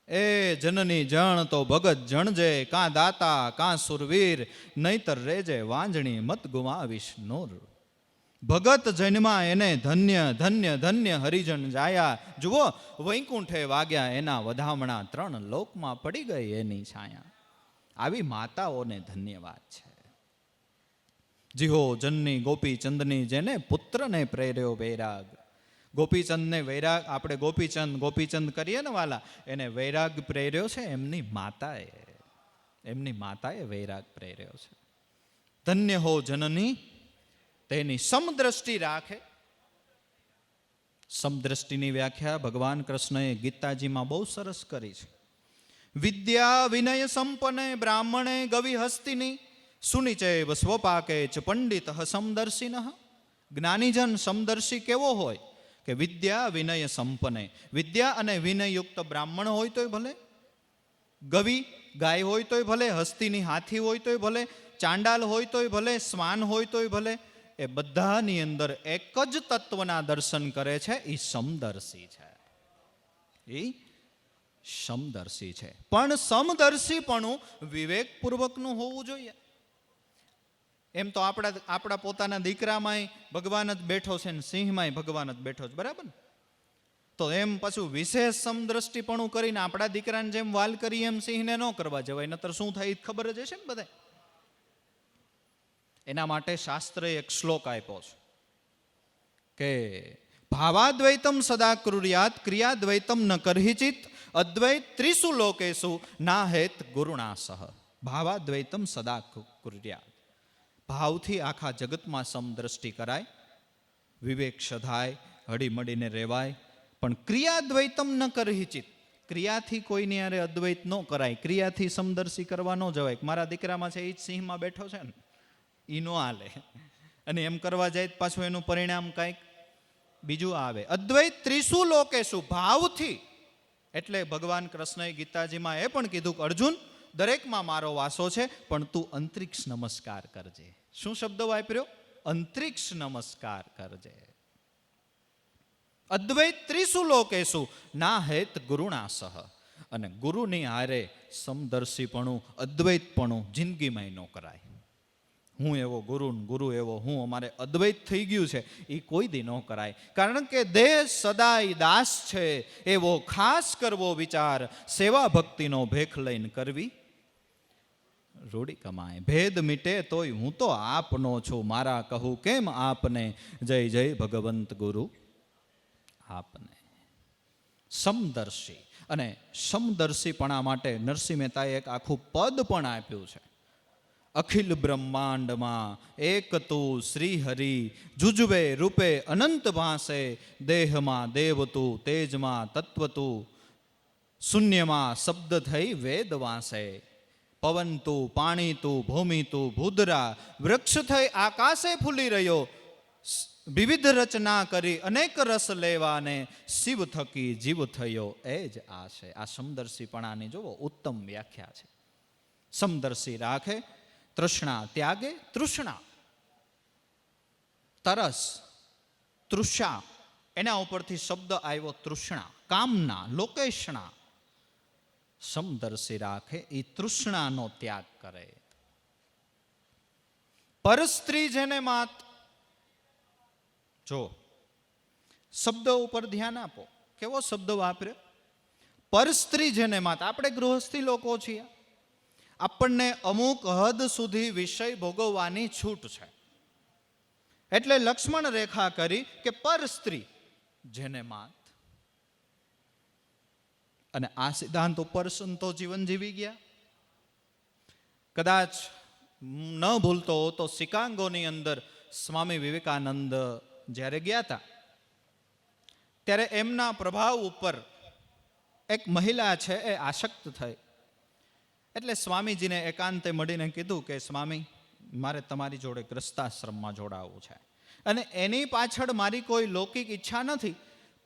એ જનની જણ તો ભગત જણજે, કાં દાતા કાં સુરવીર, નહીતર રેજે વાંજણી મત ગુમાવીશ નૂર. ભગત જન્મા એને ધન્ય ધન્ય ધન્ય હરિજન જાયા, જુઓ વૈકુંઠે વાગ્યા એના વધામણા, 3 લોકમાં પડી ગઈ એની છાયા. આવી માતાઓને ધન્યવાદ છે. જીહો જનની ગોપીચંદની, જેને પુત્રને પ્રેર્યો વૈરાગ. ગોપીચંદને વૈરાગ, આપણે ગોપીચંદ કરીએ ને વાલા, એને વૈરાગ પ્રેર્યો છે એમની માતાએ વૈરાગ પ્રેર્યો છે. ધન્ય હો જનની, તેની સમદ્રષ્ટિ રાખે. સમદ્રષ્ટિની વ્યાખ્યા ભગવાન કૃષ્ણએ ગીતાજીમાં બહુ સરસ કરી છે. વિદ્યા વિનય સંપન્ને બ્રાહ્મણે ગવિ હસ્તિની, સુનિચૈવ સ્વપાકે ચ પંડિત સમદર્શિન. જ્ઞાનીજન સમદર્શી કેવો હોય કે વિદ્યા વિનય સંપન્ને, વિદ્યા અને વિનયયુક્ત બ્રાહ્મણ હોય તોય ભલે, ગવિ ગાય હોય તોય ભલે, હસ્તીની હાથી હોય તોય ભલે, ચાંડાલ હોય તોય ભલે, શ્વાન હોય તોય ભલે, એ બધાની અંદર એક જ તત્વના દર્શન કરે છે. એ સમદર્શી છે. પણ સમદર્શીપણું વિવેકપૂર્વકનું હોવું જોઈએ. એમ તો આપણા પોતાના દીકરામાંય ભગવાન જ બેઠો છે ને સિંહમાંય ભગવાન જ બેઠો છે, બરાબર ને? તો એમ પાછું વિશેષ સમદ્રષ્ટિપણું કરીને આપણા દીકરાને જેમ વાલ કરી એમ સિંહને ન કરવા જવાય, નતર શું થાય ખબર જ હશે ને બધા. એના માટે શાસ્ત્રએ એક શ્લોક આપ્યો છે કે ભાવાદ્વૈતમ સદા કુર્યાત ક્રિયાદ્વૈતમ ન કરહિચિત, અદ્વૈત ત્રિષુ લોકેશુ ના હેત ગુરુણા સહ. ભાવાદ્વૈતમ સદા કુર્યાત, ભાવથી આખા જગતમાં સમદ્રષ્ટિ કરાય, વિવેક સધાય, હળીમળીને રહેવાય. પણ ક્રિયાદ્વૈતમ ન કરહિચિત, ક્રિયાથી કોઈની યારે અદ્વૈત ન કરાય, ક્રિયાથી સમદર્શી કરવા ન જવાય. મારા દીકરામાં છે એ જ સિંહમાં બેઠો છે ને, એ નો હાલે. અને એમ કરવા જાય પાછું એનું પરિણામ કંઈક બીજું આવે. અદ્વૈત ત્રિષુ લોકેશુ, ભાવથી. એટલે ભગવાન કૃષ્ણએ ગીતાજીમાં એ પણ કીધું કે અર્જુન, દરેકમાં મારો વાસો છે, પણ તું અંતરિક્ષ નમસ્કાર કરજે. શું શબ્દ વાપર્યો? અંતરિક્ષ નમસ્કાર કરજે. અદ્વૈત ત્રિષુ લોકેશુ ના હેત ગુરુણા સહ. અને ગુરુની હારે સમદર્શીપણું, અદ્વૈતપણું જિંદગીમાં ન કરાય. હું એવો ગુરુ, ગુરુ એવો હું, અમારે અદ્વૈત થઈ ગયું છે, એ કોઈ દી ન કરાય. કારણ કે દેહ સદાય દાસ છે, એવો ખાસ કરવો વિચાર, સેવા ભક્તિનો ભેખ લઈને કરવી રૂડી કમાય. ભેદ મીટે તોય હું તો આપનો છું, મારા કહું કેમ આપને, જય જય ભગવંત ગુરુ આપને. સમદર્શી, અને સમદર્શીપણા માટે નરસિંહ મહેતાએ એક આખું પદ પણ આપ્યું છે. અખિલ બ્રહ્માંડમાં એક તું શ્રી હરિ, જુજવે રૂપે અનંત ભાસે, દેહમાં દેવ તું, તેજમાં તત્વ તું, શૂન્યમાં શબ્દ થઈ વેદ વાસે. પવન તું, પાણી તું, ભૂમિ તું, ભૂદરા, વૃક્ષ થઈ આકાશે ફૂલી રહ્યો, વિવિધ રચના કરી અનેક રસ લેવાને, શિવ થકી જીવ થયો એ જ આ છે. આ સમદર્શીપણાની જુઓ ઉત્તમ વ્યાખ્યા છે. સમદર્શી રાખે, તૃષ્ણા ત્યાગે. તૃષ્ણા તરસ, તૃષા, એના ઉપરથી શબ્દ આવ્યો તૃષ્ણા, કામના, લોકેશણા. સમદર્શી રાખે, એ તૃષ્ણાનો ત્યાગ કરે. પરસ્ત્રી જેને માત, જો શબ્દ ઉપર ધ્યાન આપો, કેવો શબ્દ વાપર્યો? પરસ્ત્રી જેને માત. આપણે ગૃહસ્થી લોકો છીએ, આપણને અમુક હદ સુધી વિષય ભોગવવાની છૂટ છે. એટલે લક્ષ્મણ રેખા કરી કે પર સ્ત્રી જેને માત. અને આ સિદ્ધાંત ઉપર સંતો જીવન જીવી ગયા. કદાચ ન ભૂલતો તો શિકાગોની અંદર સ્વામી વિવેકાનંદ જ્યારે ગયા હતા, ત્યારે એમના પ્રભાવ ઉપર એક મહિલા છે એ આસક્ત થઈ. એટલે સ્વામીજીને એકાંતે મળીને કીધું કે સ્વામી, મારે તમારી જોડે ગ્રસ્તાશ્રમમાં જોડાવવું છે, અને એની પાછળ મારી કોઈ લૌકિક ઈચ્છા નથી,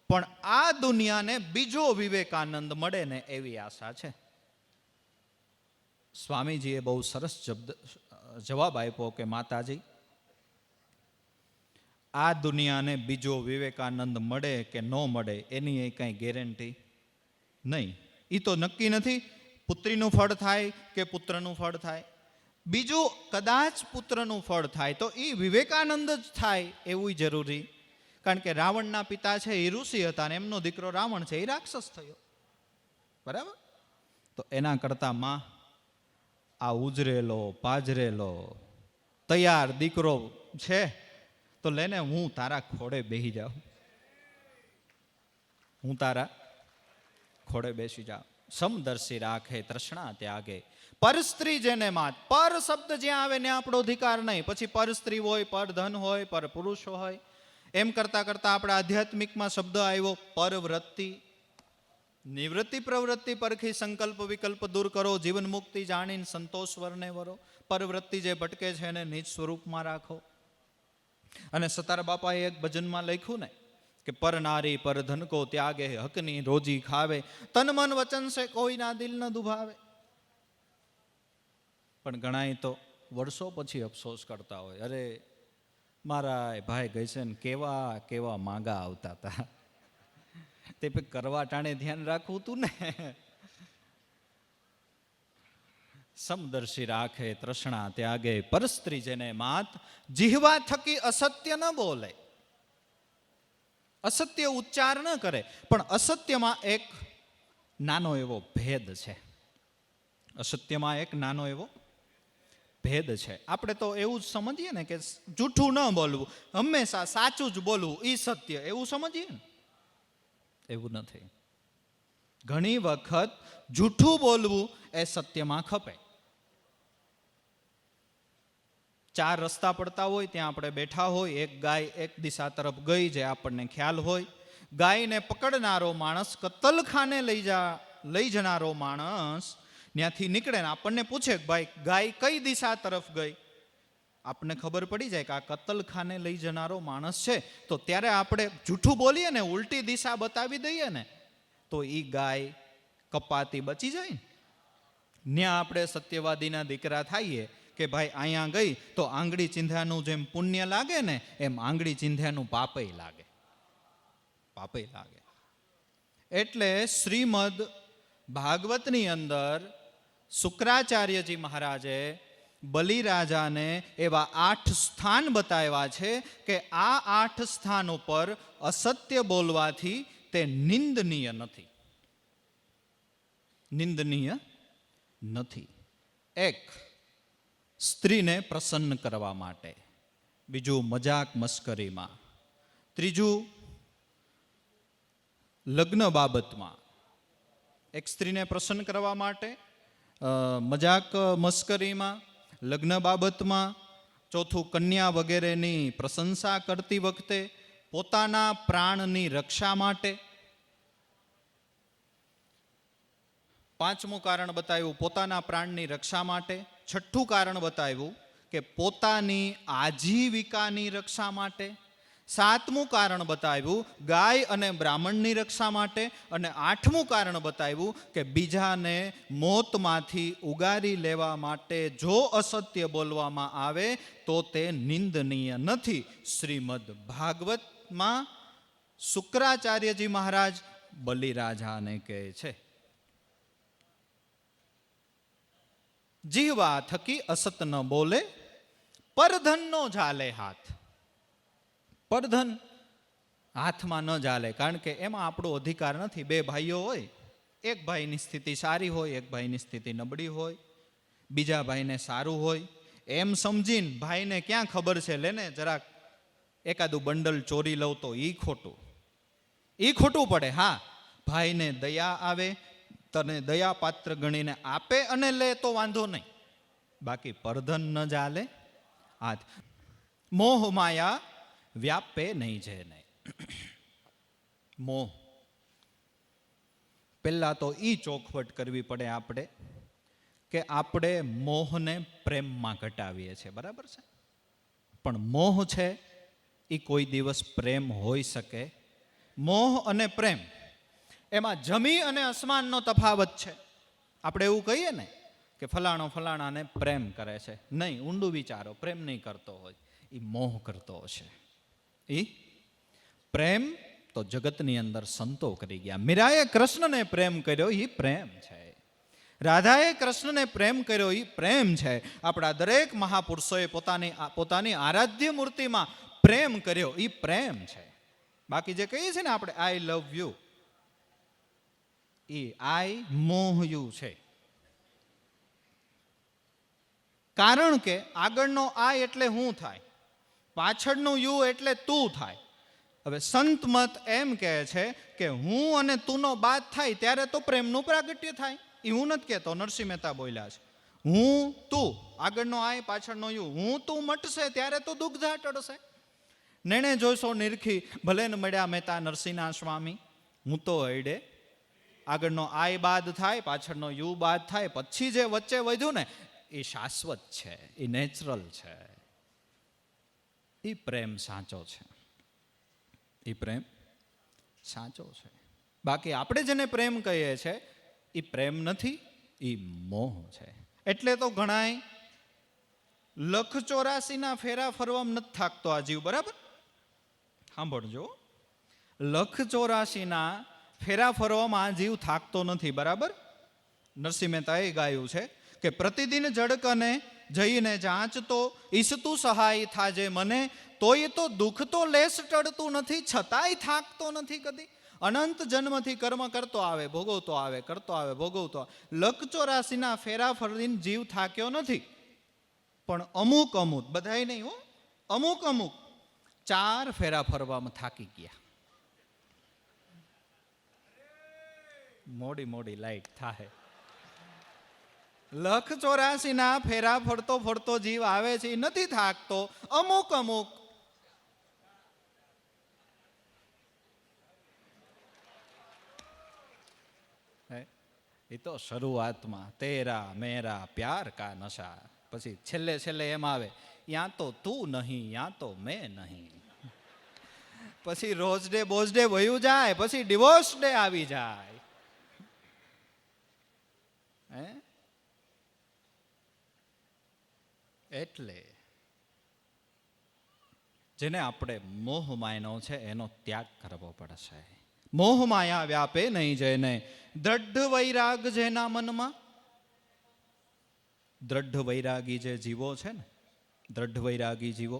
પણ આ દુનિયાને બીજો વિવેકાનંદ મળે ને એવી આશા છે. સ્વામીજીએ બહુ સરસ જવાબ આપ્યો કે માતાજી, આ દુનિયાને બીજો વિવેકાનંદ મળે કે ન મળે એની એ કાંઈ ગેરંટી નહીં. એ તો નક્કી નથી પુત્રીનું ફળ થાય કે પુત્રનું ફળ થાય. બીજું કદાચ પુત્રનું ફળ થાય તો એ વિવેકાનંદ જ થાય એવું જરૂરી. કારણ કે રાવણના પિતા છે એ ઋષિ હતા અને એમનો દીકરો રાવણ છે એ રાક્ષસ થયો. બરાબર? તો એના કરતાં માં આ ઉજરેલો પાજરેલો તૈયાર દીકરો છે તો લેને, હું તારા ખોડે બેસી જાઉં, હું તારા ખોડે બેસી જાઉં. સમદર્શી રાખે તૃષ્ણા ત્યાગે, પર સ્ત્રી જેને માત. પર શબ્દ જ્યાં આવે ને આપણો અધિકાર નહીં. પછી પર સ્ત્રી હોય, પર ધન હોય, પર પુરુષ હોય. એમ કરતા કરતા આપણા આધ્યાત્મિકમાં શબ્દ આવ્યો પરવૃત્તિ. નિવૃત્તિ પ્રવૃત્તિ પરખી સંકલ્પ વિકલ્પ દૂર કરો, જીવન મુક્તિ જાણીને સંતોષ વરને વરો. પરવૃત્તિ જે ભટકે છે એને નિજ સ્વરૂપમાં રાખો. અને સતાર બાપાએ એક ભજનમાં લખ્યું ને કે પર નારી પર ધન કો ત્યાગે, હકની રોજી ખાવે, તન મન વચન સે કોઈ ના દિલ ન દુભાવે. પણ ઘણાય તો વર્ષો પછી અફસોસ કરતા હોય, અરે મારા ભાઈ ગઈ છે ને કેવા કેવા માગા આવતા હતા, તે કરવા ટાણે ધ્યાન રાખવું તું ને. સમદર્શી રાખે તૃષ્ણા ત્યાગે, પરસ્ત્રી જેને માત. જીહવા થકી અસત્ય ન બોલે, અસત્ય ઉચ્ચાર ન કરે. પણ અસત્યમાં એક નાનો એવો ભેદ છે. અસત્યમાં એક નાનો એવો ભેદ છે. આપણે તો એવું જ સમજીએ ને કે જૂઠું ન બોલવું, હંમેશા સાચું જ બોલવું એ સત્ય, એવું સમજીએ ને. એવું નથી. ઘણી વખત જૂઠું બોલવું એ સત્યમાં ખપે. ચાર રસ્તા પડતા હોય ત્યાં આપણે બેઠા હોય, એક ગાય એક દિશા તરફ ગઈ જે આપણને ખ્યાલ હોય. ગાયને પકડનારો માણસ, કતલખાને લઈ જનારો માણસ ત્યાંથી નીકળે ને આપણને પૂછે કે ભાઈ ગાય કઈ દિશા તરફ ગઈ, આપણને ખબર પડી જાય કે આ કતલખાને લઈ જનારો માણસ છે. તો ત્યારે આપણે જૂઠું બોલીએ ને, ઉલટી દિશા બતાવી દઈએ ને, તો એ ગાય કપાતી બચી જાય. ત્યાં આપણે સત્યવાદીના દીકરા થઈએ કે ભાઈ અહીંયા ગઈ તો આંગળી ચીંધ્યાનું જેમ પુણ્ય લાગે ને, એમ આંગળી ચીંધ્યાનું પાપય લાગે, પાપય લાગે. એટલે શ્રીમદ ભાગવતની અંદર શુક્રાચાર્યજી મહારાજે બલિરાજાને એવા 8 સ્થાન બતાવ્યા છે કે આ 8 સ્થાન ઉપર અસત્ય બોલવાથી તે નિંદનીય નથી, નિંદનીય નથી. એક, સ્ત્રીને પ્રસન્ન કરવા માટે. બીજું, મજાક મસ્કરીમાં. ત્રીજું, લગ્ન બાબતમાં. એક સ્ત્રીને પ્રસન્ન કરવા માટે, મજાક મસ્કરીમાં, લગ્ન બાબતમાં. ચોથું, કન્યા વગેરેની પ્રશંસા કરતી વખતે, પોતાના પ્રાણની રક્ષા માટે. પાંચમું કારણ બતાવ્યું પોતાના પ્રાણની રક્ષા માટે. છઠ્ઠું કારણ બતાવ્યું કે પોતાની આજીવિકાની રક્ષા માટે. સાતમું કારણ બતાવ્યું ગાય અને બ્રાહ્મણની રક્ષા માટે. અને આઠમું કારણ બતાવ્યું કે બીજાને મોતમાંથી ઉગારી લેવા માટે જો અસત્ય બોલવામાં આવે તો તે નિંદનીય નથી. શ્રીમદ ભાગવતમાં શુક્રાચાર્યજી મહારાજ બલિરાજાને કહે છે, જીહવા થકી અસત ન બોલે, પરધન નો ઝાલે હાથ. પરધન હાથમાં ન ઝાલે, કારણ કે એમાં આપણો અધિકાર નથી. બે ભાઈઓ હોય, એક ભાઈની સ્થિતિ સારી હોય, એક ભાઈની સ્થિતિ નબળી હોય, બીજા ભાઈને સારું હોય એમ સમજીને ભાઈને ક્યાં ખબર છે, લેને જરાક એકાદું બંડલ ચોરી લઉં તો એ ખોટું પડે. હા, ભાઈને દયા આવે, તને દયા પાત્ર ગણીને આપે અને લે તો વાંધો નહીં, બાકી પરધન ન ચાલે હાથ. મોહ માયા વ્યાપે નહીં છે નહીં. મોહ, પહેલા તો ઈ ચોખવટ કરવી પડે આપણે કે આપણે મોહને પ્રેમમાં ઘટાવીએ છીએ, બરાબર છે? પણ મોહ છે એ કોઈ દિવસ પ્રેમ હોઈ શકે? મોહ અને પ્રેમ એમાં જમી અને અસમાનનો તફાવત છે. આપણે એવું કહીએ ને કે ફલાણો ફલાણાને પ્રેમ કરે છે, નહીં, ઊંડું વિચારો, પ્રેમ નહીં કરતો હોય, એ મોહ કરતો હશે. એ પ્રેમ તો જગતની અંદર સંતો કરી ગયા. મીરાએ કૃષ્ણને પ્રેમ કર્યો, એ પ્રેમ છે. રાધાએ કૃષ્ણને પ્રેમ કર્યો, એ પ્રેમ છે. આપણા દરેક મહાપુરુષોએ પોતાની આરાધ્ય મૂર્તિમાં પ્રેમ કર્યો, એ પ્રેમ છે. બાકી જે કહીએ છીએ ને આપણે આઈ લવ યુ, એ આઈ મોહ યુ છે. કારણ કે આગળનો આ એટલે હું થાય, પાછળનું યુ એટલે તું થાય. હવે સંત મત એમ કહે છે કે હું અને તુંનો બાદ થાય ત્યારે તો પ્રેમનું પ્રાગટ્ય થાય. એ હું નથી કહેતો, નરસિંહ મહેતા બોલ્યા છે. હું તું, આગળનો આય પાછળનો યુ, હું તું મટશે ત્યારે તો દુગ્ધા ટળશે. નેણે જોઈશો નિરખી ભલે ને મળ્યા મહેતા નરસિંહના સ્વામી. હું તો અડે, આગળનો આય બાદ થાય, પાછળનો યુ બાદ થાય, પછી જે વચ્ચે વધ્યું ને એ શાશ્વત છે, એ નેચરલ છે. એ પ્રેમ સાચો છે, એ પ્રેમ સાચો છે. બાકી આપણે જેને પ્રેમ કહીએ છીએ એ પ્રેમ નથી, એ મોહ છે. એટલે તો ઘણાય 184 ફેરા ફરવામાં નથી થાકતો આ જીવ. બરાબર સાંભળજો, 184 ફેરા ફરવામાં આ જીવ થાકતો નથી. બરાબર, નરસિંહ મહેતાએ ગાયું છે કે પ્રતિદિન જડકને જઈને જાંચતો ઈસતું સહાય થાજે મને, તોય તો દુઃખ તો લેસ ટળતું નથી, છતાંય થાકતો નથી કદી. અનંત જન્મથી કર્મ કરતો આવે, ભોગવતો આવે, કરતો આવે, ભોગવતો આવે. 184 ફેરા ફરીને જીવ થાક્યો નથી. પણ અમુક અમુક, બધાય નહીં હો, અમુક અમુક 4 ફેરા ફરવામાં થાકી ગયા. મોડી મોડી લાઈટ થાય. 184 ફેરા ફરતો ફરતો જીવ આવે છે, એ નથી થાકતો. અમુક અમુક એ તો શરૂઆતમાં તેરા મેરા પ્યાર કા નશા, પછી છેલ્લે છેલ્લે એમ આવે યાં તો તું નહીં, યાં તો મેં નહીં. પછી રોજ ડે બોઝ ડે વયું જાય, પછી ડિવોર્સ ડે આવી જાય. એટલે જેને આપણે મોહ માયનો છે એનો ત્યાગ કરવો પડશે. મોહ માયા વ્યાપે નહીં જેને, દ્રઢ વૈરાગ જેના મનમાં. દ્રઢ વૈરાગી જે જીવો છે ને, દ્રઢ વૈરાગી જીવો,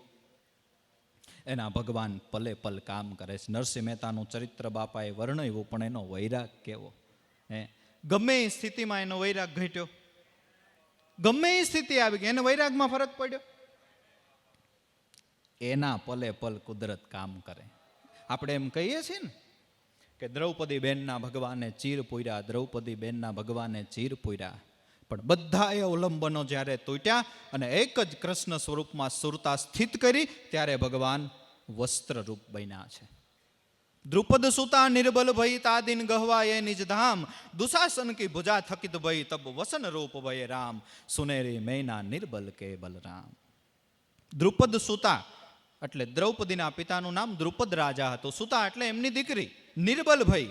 એના ભગવાન પલે પલ કામ કરે છે. નરસિંહ મહેતાનું ચરિત્ર બાપાએ વર્ણવ્યું, પણ એનો વૈરાગ કેવો. ગમે એ સ્થિતિમાં એનો વૈરાગ ઘટ્યો, ગમે એ સ્થિતિ આવી ગઈ, એને વૈરાગમાં ફરક પડ્યો. એના પલે પલ કુદરત કામ કરે. આપણે એમ કહીએ છીએ ને કે દ્રૌપદી બેનના ભગવાને ચીર પૂર્યા, દ્રૌપદી બેનના ભગવાને ચીર પૂર્યા. પણ બધા એ અવલંબનો જ્યારે તૂટ્યા અને એક જ કૃષ્ણ સ્વરૂપમાં સુરતા સ્થિત કરી, ત્યારે ભગવાન વસ્ત્ર રૂપ બન્યા છે. દ્રુપદ સુતા નિર્બલ ભઈ તાદિન ગહવાય નિજ ધામ, દુશાસન કી ભુજા થકિત ભઈ તબ વસન રૂપ ભય રામ, સુનેરી મૈના નિર્બલ કે બલરામ. દ્રુપદ સુતા એટલે દ્રૌપદીના પિતાનું નામ દ્રુપદ રાજા હતું. સુતા એટલે એમની દીકરી. નિર્બલ ભઈ,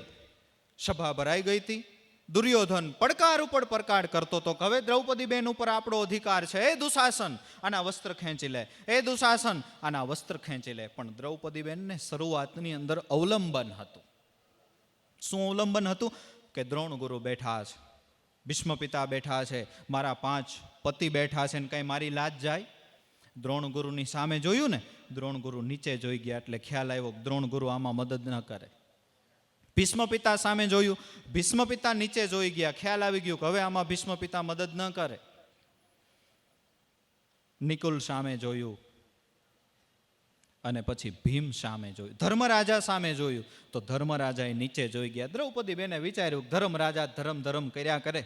સભા ભરાઈ ગઈ હતી. દુર્યોધન પડકાર ઉપર પડકાર કરતો તો હવે દ્રૌપદી બેન ઉપર આપણો અધિકાર છે, એ દુશાસન આના વસ્ત્ર ખેંચી લે, એ દુશાસન આના વસ્ત્ર ખેંચી લે. પણ દ્રૌપદી બેનને શરૂઆતની અંદર અવલંબન હતું. શું અવલંબન હતું? કે દ્રોણ ગુરુ બેઠા છે, ભીષ્મ પિતા બેઠા છે, મારા 5 પતિ બેઠા છે, ને કઈ મારી લાજ જાય? દ્રોણ ગુરુની સામે જોયું ને, દ્રોણ ગુરુ નીચે જોઈ ગયા એટલે ખ્યાલ આવ્યો દ્રોણ ગુરુ આમાં મદદ ન કરે. ભીષ્મ પિતા સામે જોયું, ભીષ્મ પિતા નીચે જોઈ ગયા, ખ્યાલ આવી ગયું કે હવે આમાં ભીષ્મ પિતા મદદ ન કરે. નિકુલ સામે જોયું અને પછી ભીમ સામે જોયું, ધર્મરાજા સામે જોયું તો ધર્મરાજાએ નીચે જોઈ ગયા. દ્રૌપદી બેને વિચાર્યું ધર્મરાજા ધર્મ કર્યા કરે,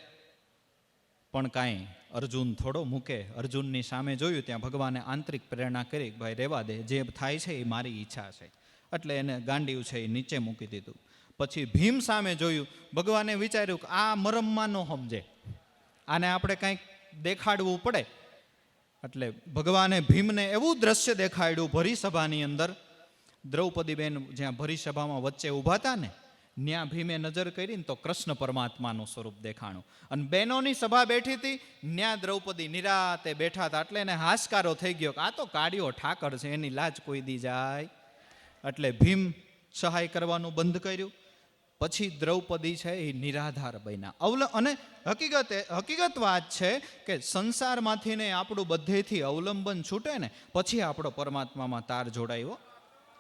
પણ કાંઈ અર્જુન થોડો મૂકે. અર્જુનની સામે જોયું, ત્યાં ભગવાને આંતરિક પ્રેરણા કરી, ભાઈ રહેવા દે, જે થાય છે એ મારી ઈચ્છા છે. એટલે એને ગાંડિયું છે એ નીચે મૂકી દીધું. પછી ભીમ સામે જોયું, ભગવાને વિચાર્યું કે આ મરમમાં ન સમજે, આને આપણે કંઈક દેખાડવું પડે. એટલે ભગવાને ભીમને એવું દ્રશ્ય દેખાડ્યું ભરી સભાની અંદર. દ્રૌપદી બેન જ્યાં ભરી સભામાં વચ્ચે ઊભા હતા ને, ત્યાં ભીમે નજર કરીને તો કૃષ્ણ પરમાત્માનું સ્વરૂપ દેખાણું. અને બહેનોની સભા બેઠી હતી, ત્યાં દ્રૌપદી નિરાતે બેઠા હતા. એટલે એને હાશકારો થઈ ગયો કે આ તો કાળિયો ઠાકર છે, એની લાજ કોઈ દી જાય એટલે ભીમ સહાય કરવાનું બંધ કર્યું. પછી દ્રૌપદી છે એ નિરાધાર બન્યા. અને હકીકત વાત છે કે સંસારમાંથી ને આપણું બધેથી અવલંબન છૂટે ને પછી આપણો પરમાત્મામાં તાર જોડાયો.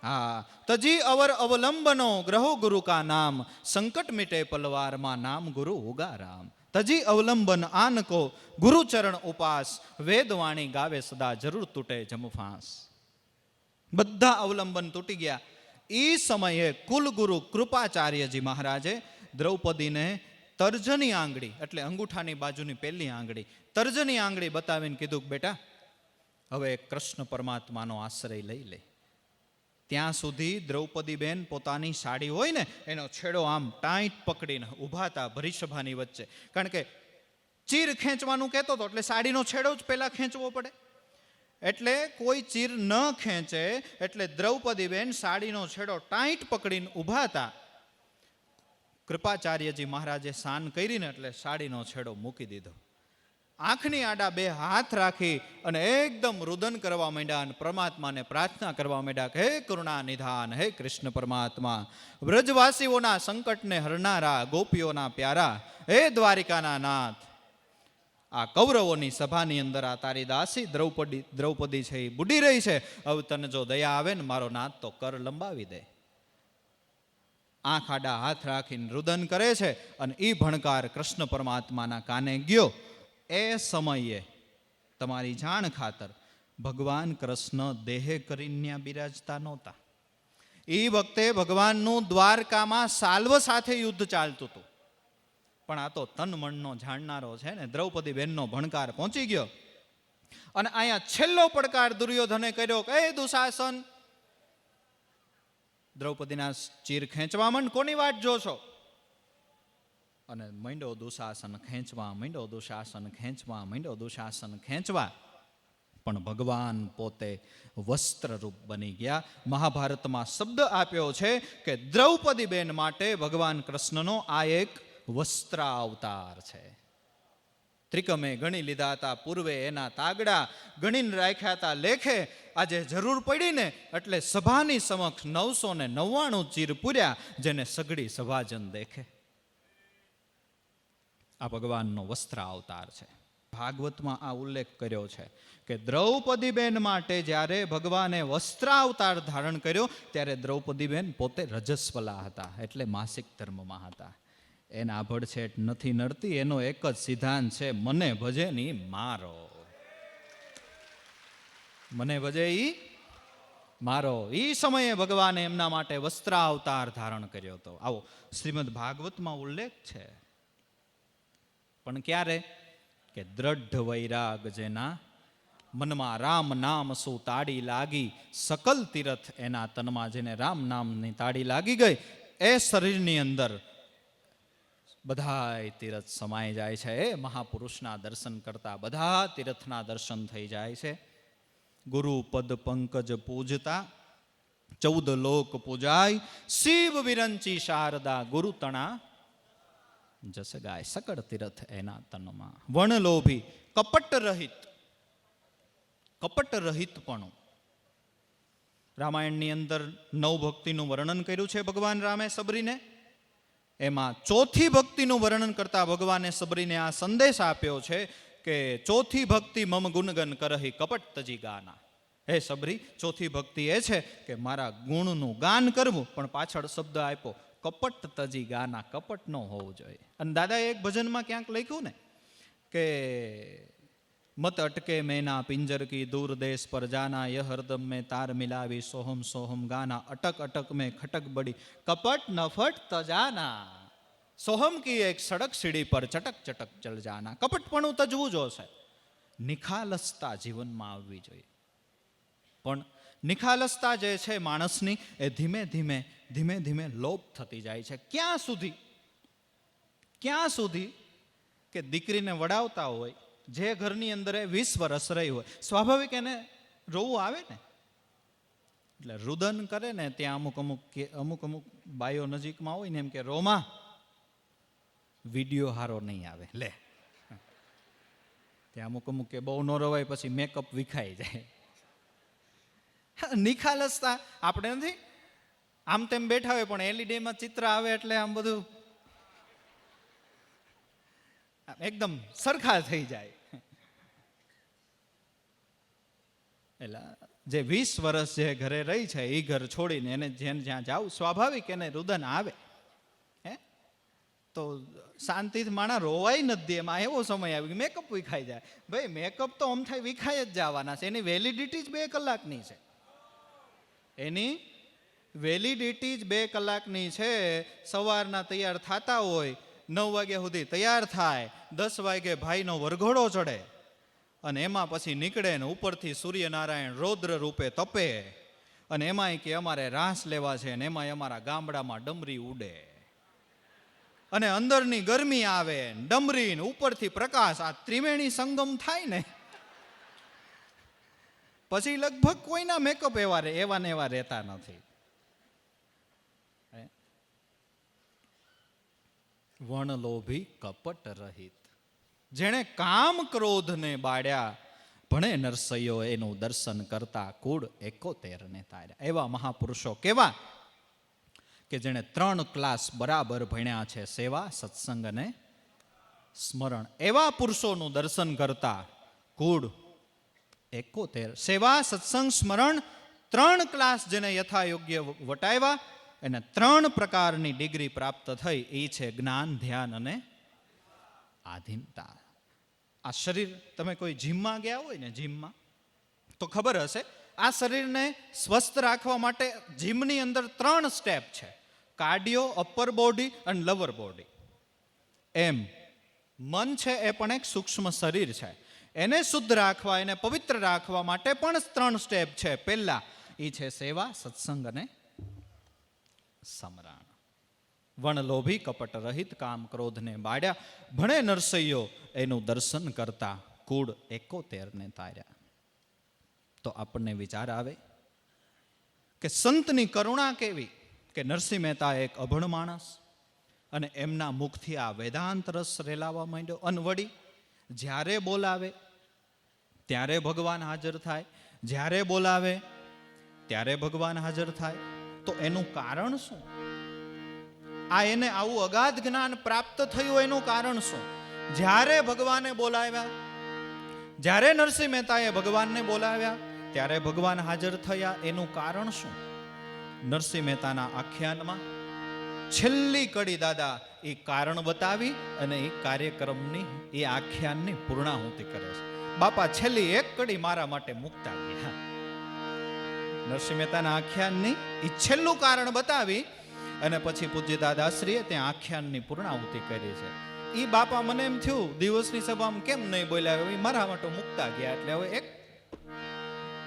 હા, તજી અવર અવલંબનો ગ્રહો ગુરુ કા નામ, સંકટ મિટે પલવારમાં નામ ગુરુ ઉગા રામ. તજી અવલંબન આન કો ગુરુ ચરણ ઉપાસ, વેદવાણી ગાવે સદા જરૂર તૂટે જમફાંસ. બધા અવલંબન તૂટી ગયા. એ સમયે કુલગુરુ કૃપાચાર્યજી મહારાજે દ્રૌપદીને તર્જની આંગળી, એટલે અંગૂઠાની બાજુની પહેલી આંગળી, તર્જની આંગળી બતાવીને કીધું કે બેટા હવે કૃષ્ણ પરમાત્માનો આશ્રય લઈ લે. ત્યાં સુધી દ્રૌપદી બેન પોતાની સાડી હોય ને એનો છેડો આમ ટાઈટ પકડીને ઊભા હતા ભરીસભાની વચ્ચે. કારણ કે ચીર ખેંચવાનું કહેતો હતો એટલે સાડીનો છેડો જ પહેલા ખેંચવો પડે. એટલે કોઈ ચીર ન ખેંચે એટલે દ્રૌપદી બેન સાડીનો છેડો ટાઈટ પકડીને ઊભા હતા. કૃપાચાર્યજી મહારાજે શાન કરીને એટલે સાડીનો છેડો મૂકી દીધો. આંખની આડા બે હાથ રાખી અને એકદમ રુદન કરવા માંડ્યા અને પરમાત્માને પ્રાર્થના કરવા માંડ્યા કે હે કરુણા નિધાન, હે કૃષ્ણ પરમાત્મા, વ્રજવાસીઓના સંકટને હરનારા, ગોપીઓના પ્યારા, હે દ્વારિકાના નાથ, આ કૌરવોની સભાની અંદર આ તારી દાસી દ્રૌપદી છે એ બુડી રહી છે. હવે તને જો દયા આવે ને મારો નાથ તો કર લંબાવી દે. આંખ આડા હાથ રાખીને રુદન કરે છે અને એ ભણકાર કૃષ્ણ પરમાત્માના કાને ગયો. એ સમયે તમારી જાણ ખાતર ભગવાન કૃષ્ણ દેહે કરીને બિરાજતા નહોતા. એ વખતે ભગવાનનું દ્વારકામાં સાલ્વ સાથે યુદ્ધ ચાલતું હતું. પણ આ તો તન મનનો જાણનારો છે ને, દ્રૌપદી બહેનનો ભણકાર પહોંચી ગયો. અને અહીંયા છેલ્લો પડકાર દુર્યોધને કર્યો કે એ દુશાસન, દ્રૌપદીના ચીર ખેંચવા માંડ, કોની વાટ જોશો? અને માંડ્યો દુશાસન ખેંચવા, માંડ્યો દુશાસન ખેંચવા, માંડ્યો દુશાસન ખેંચવા. પણ ભગવાન પોતે વસ્ત્રરૂપ બની ગયા. મહાભારતમાં શબ્દ આપ્યો છે કે દ્રૌપદી બેન માટે ભગવાન કૃષ્ણનો આ એક વસ્ત્ર અવતાર છે. ત્રિકમે ગણી લીધા હતા પૂર્વે એના તાગડા, ગણીને રાખ્યા હતા લેખે. આજે જરૂર પડી ને એટલે સભાની સમક્ષ 999 ચીર પૂર્યા, જેને સગડી સભાજન દેખે. આ ભગવાનનો વસ્ત્ર અવતાર છે. ભાગવતમાં આ ઉલ્લેખ કર્યો છે કે દ્રૌપદીબેન માટે જ્યારે ભગવાને વસ્ત્ર અવતાર ધારણ કર્યો ત્યારે દ્રૌપદીબેન પોતે રજસ્વલા હતા, એટલે માસિક ધર્મમાં હતા. એના આભડછેટ નથી નડતી, એનો એક જ સિદ્ધાંત છે, મને ભજે ની મારો, મને ભજે ઈ મારો. એ સમયે ભગવાને એમના માટે વસ્ત્ર અવતાર ધારણ કર્યો હતો. આવો શ્રીમદ ભાગવતમાં ઉલ્લેખ છે. પણ ક્યારે? કે દ્રઢ વૈરાગ જેના મનમાં રામ નામ શું તાળી લાગી, સકલ તીરથ એના તનમાં, જેને રામ નામની તાળી લાગી ગઈ એ શરીરની અંદર બધાય તીરથ સમાઈ જાય છે. એ મહાપુરુષના દર્શન કરતા બધા તીરથના દર્શન થઈ જાય છે. ગુરુ પદ પંકજ પૂજતા 14 લોક પૂજાય, શિવ વિરંચી શારદા ગુરુ તણા જસ ગાય, સકળ તીરથ એના તનમાં. વણલોભી કપટ રહિતપણું. રામાયણની અંદર 9 ભક્તિનું વર્ણન કર્યું છે ભગવાન રામે સબરીને. એમાં ચોથી ભક્તિનું વર્ણન કરતા ભગવાને સબરીને આ સંદેશ આપ્યો છે કે ચોથી ભક્તિ મમ ગુણગન કરહી કપટ તજી ગાના. હે સબરી, ચોથી ભક્તિ એ છે કે મારા ગુણનું ગાન કરવું, પણ પાછળ શબ્દ આપ્યો કપટ તજી ગાના, કપટ ન હોવું જોઈએ. અને દાદાએ એક ભજનમાં ક્યાંક લખ્યું ને કે મત અટકે મેના પિંજર કી દૂર દેશ પર જાના, યહ હરદમ મેં તાર મિલાવી સોહમ સોહમ ગાના, અટક અટક મેં ખટક બડી કપટ નફટ તજાના, સોહમ કી એક સડક સીડી પર ચટક ચટક ચલ જાના. કપટપણું તજવું જોશે, નિખાલસતા જીવનમાં આવવી જોઈએ. પણ નિખાલસતા જે છે માણસની એ ધીમે ધીમે લોપ થતી જાય છે. ક્યાં સુધી કે દીકરીને વડાવતા હોય, જે ઘરની અંદર 20 વર્ષ રહી હોય, સ્વાભાવિક એને રોવું આવે ને, એટલે રુદન કરે ને ત્યાં અમુક બાયો નજીકમાં હોય ને એમ કે રોમા વિડીયો હારો નહીં આવે લે. ત્યાં અમુક કે બહુ ન રવાય, પછી મેકઅપ વિખાઈ જાય. નિખાલસતા આપણે નથી આમ તેમ બેઠા હોય પણ એલઈડીમાં ચિત્ર આવે એટલે આમ બધું એકદમ સરખા થઈ જાય. એટલે જે 20 વર્ષ જે ઘરે રહી છે એ ઘર છોડીને એને જ્યાં જાવું સ્વાભાવિક એને રુદન આવે. હે તો શાંતિથી માણા રોવાય નથી. એમાં એવો સમય આવે કે મેકઅપ વિખાઈ જાય. ભાઈ મેકઅપ તો આમ થાય વિખાઈ જ જવાના છે. એની વેલિડિટી જ 2 કલાકની છે. એની વેલિડિટી જ 2 કલાકની છે. સવારના તૈયાર થતા હોય, 9 વાગ્યા સુધી તૈયાર થાય, 10 વાગે ભાઈનો વરઘોડો ચડે અને એમાં પછી નીકળે ને ઉપરથી સૂર્યનારાયણ રૌદ્ર રૂપે તપે અને એમાંય કે અમારે રાસ લેવા છે ને એમાંય અમારા ગામડામાં ડમરી ઉડે અને અંદરની ગરમી આવે, ડમરી ને ઉપરથી પ્રકાશ, આ ત્રિવેણી સંગમ થાય ને પછી લગભગ કોઈના મેકઅપ એવા ને એવા રહેતા નથી. વણલોભી કપટ રહિત, જેણે કામ ક્રોધને બાળ્યા, ભણે નરસૈયો એનું દર્શન કરતા કુળ 71 ને તાર્યા. એવા મહાપુરુષો કેવા કે જેણે 3 ક્લાસ બરાબર ભણ્યા છે, સેવા, સત્સંગ અને સ્મરણ. એવા પુરુષોનું દર્શન કરતા કુળ 71. સેવા, સત્સંગ, સ્મરણ 3 ક્લાસ જેને યથાયોગ્ય વટાવ્યા એને 3 પ્રકારની ડિગ્રી પ્રાપ્ત થઈ. એ છે જ્ઞાન, ધ્યાન અને આધીનતા. આ શરીર, તમે કોઈ જીમમાં ગયા હોય ને, જીમમાં તો ખબર હશે, આ શરીરને સ્વસ્થ રાખવા માટે જીમની અંદર 3 સ્ટેપ છે: કાર્ડિયો, અપર બોડી અને લોઅર બોડી. એમ મન છે એ પણ એક સૂક્ષ્મ શરીર છે. એને શુદ્ધ રાખવા, એને પવિત્ર રાખવા માટે પણ 3 સ્ટેપ છે. પહેલા એ છે સેવા, સત્સંગ અને સમરણ. વણલોભી કપટ રહિત, કામ ક્રોધને બાળ્યા, ભણે નરસૈયો એનું દર્શન કરતા કુળ 71 ને તાર્યા. તો આપણને વિચાર આવે કે સંતની કરુણા કેવી, કે નરસિંહ મહેતા એક અભણ માણસ અને એમના મુખથી આ વેદાંત રસ રેલાવા માંડ્યો. અનવડી જ્યારે બોલાવે ત્યારે ભગવાન હાજર થાય, જ્યારે બોલાવે ત્યારે ભગવાન હાજર થાય. તો એનું કારણ શું? આ એને આવું અગાધ જ્ઞાન પ્રાપ્ત થયું એનું કારણ શું? જ્યારે ભગવાને બોલાવ્યા, જ્યારે નરસિંહ મહેતાએ ભગવાનને બોલાવ્યા ત્યારે ભગવાન હાજર થયા. એનું કારણ શું? નરસિંહ મહેતાના આખ્યાનમાં છેલ્લી કડી દાદા એ કારણ બતાવી અને એ કાર્યક્રમની, એ આખ્યાનની પૂર્ણાહુતિ કરે છે. બાપા છેલ્લી 1 કડી મારા માટે મૂકતા ગયા. નરસિંહ મહેતાના આખ્યાનની એ છેલ્લું કારણ બતાવી અને પછી પૂજ્ય દાદાશ્રીએ ત્યાં આખ્યાનની પૂર્ણાહુતિ કરી છે. એ બાપા મને એમ થયું દિવસની સભામાં કેમ નહીં બોલ્યા, એ મારા માટે મૂકતા ગયા એટલે હવે એક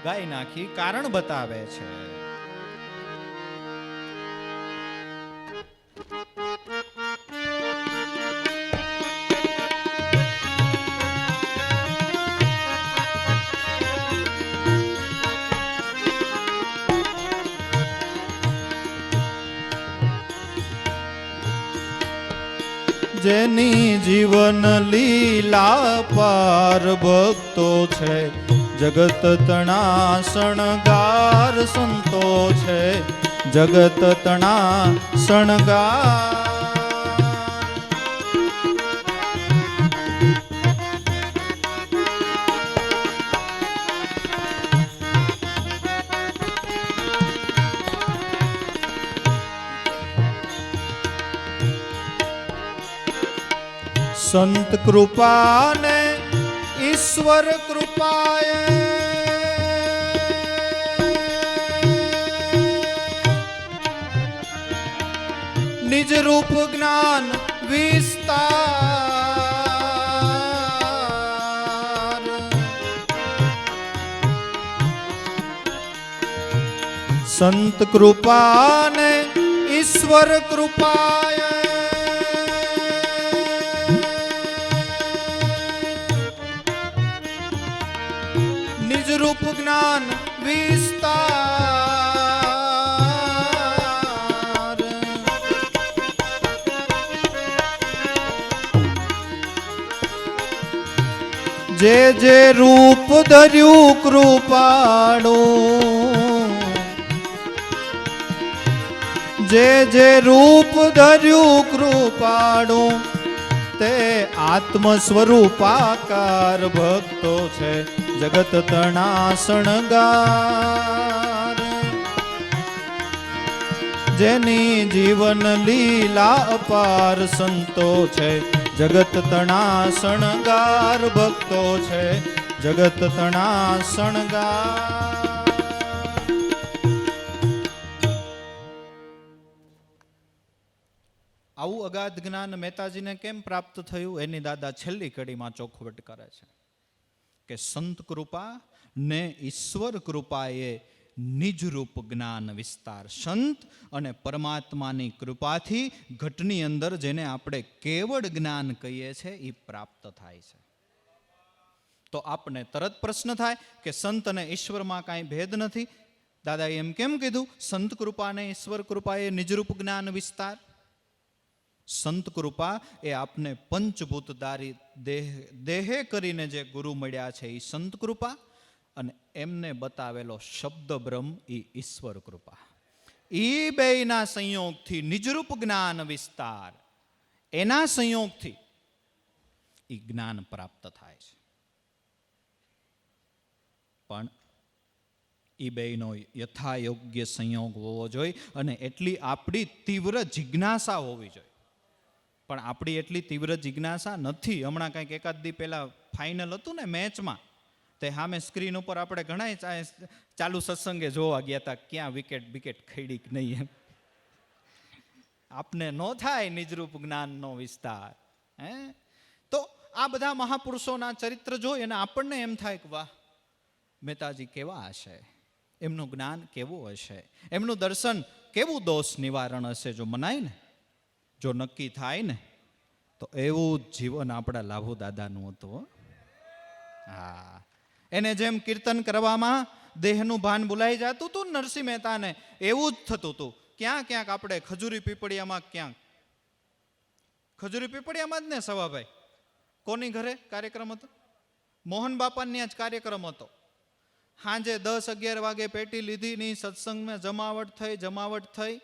ગાય નાખી કારણ બતાવે છે. જેની જીવન લીલા પાર ભક્તો છે, જગત તણા શણગાર સંતો છે, જગત તણા શણગાર. સંત કૃપાને ઈશ્વર કૃપાએ, નિજ રૂપ જ્ઞાન વિસ્તાર. સંત કૃપાને ઈશ્વર કૃપાએ, રૂપ જ્ઞાન વિસ્તાર. જે જે રૂપ ધર્યું કૃપાળું, જે જે રૂપ ધર્યું કૃપાળું તે આત્મ સ્વરૂપાકાર ભક્તો છે જગત તણા શણગાર. જેની જીવન લીલા અપાર સંતો છે જગત તણા શણગાર ભક્તો છે જગત તણા શણગાર. આવું અગાધ જ્ઞાન મહેતાજીને કેમ પ્રાપ્ત થયું એની દાદા છેલ્લી કડીમાં ચોખવટ કરે છે કે સંત કૃપા ને ઈશ્વર કૃપાએ નિજરૂપ જ્ઞાન વિસ્તાર. સંત અને પરમાત્માની કૃપાથી ઘટની અંદર જેને આપણે કેવળ જ્ઞાન કહીએ છીએ એ પ્રાપ્ત થાય છે. તો આપને તરત પ્રશ્ન થાય કે સંત અને ઈશ્વરમાં કાંઈ ભેદ નથી. દાદાએ એમ કેમ કીધું સંત કૃપા ને ઈશ્વર કૃપાએ નિજરૂપ જ્ઞાન વિસ્તાર? સંત કૃપા એ આપને પંચભૂતધારી દેહે કરીને જે ગુરુ મળ્યા છે એ સંત કૃપા, અને એમને બતાવેલો શબ્દ બ્રહ્મ એ ઈશ્વર કૃપા. એ બેયના સંયોગથી નિજરૂપ જ્ઞાન વિસ્તાર, એના સંયોગથી એ જ્ઞાન પ્રાપ્ત થાય છે. પણ એ બેયનો યથાયોગ્ય સંયોગ હોવો જોઈએ અને એટલી આપણી તીવ્ર જિજ્ઞાસા હોવી જોઈએ. પણ આપણી એટલી તીવ્ર જિજ્ઞાસા નથી. હમણાં કંઈક એકાદ દી પહેલા ફાઇનલ હતું ને મેચમાં, તે સામે સ્ક્રીન ઉપર આપણે ઘણા ચાલુ સત્સંગે જોવા ગયા હતા ક્યાં વિકેટ ખડી કે નહીં. એમ આપને ન થાય નિજરૂપ જ્ઞાનનો વિસ્તાર. તો આ બધા મહાપુરુષોના ચરિત્ર જોઈ અને આપણને એમ થાય કે વાહ, મહેતાજી કેવા હશે, એમનું જ્ઞાન કેવું હશે, એમનું દર્શન કેવું દોષ નિવારણ હશે. જો મનાય ને, જો નક્કી થાય ને, તો એવું જ જીવન આપણા લાભુ દાદાનું હતું. હા, એને જેમ કીર્તન કરવામાં દેહનું ભાન ભૂલાઈ જતું હતું નરસિંહ મહેતાને, એવું જ થતું હતું. ક્યાંક આપણે ખજૂરી પીપળિયામાં, ખજૂરી પીપળિયામાં જ ને સવાભાઈ, કોની ઘરે કાર્યક્રમ હતો? મોહન બાપાની જ કાર્યક્રમ હતો. સાંજે 10-11 વાગે પેટી લીધી ની સત્સંગમાં જમાવટ થઈ.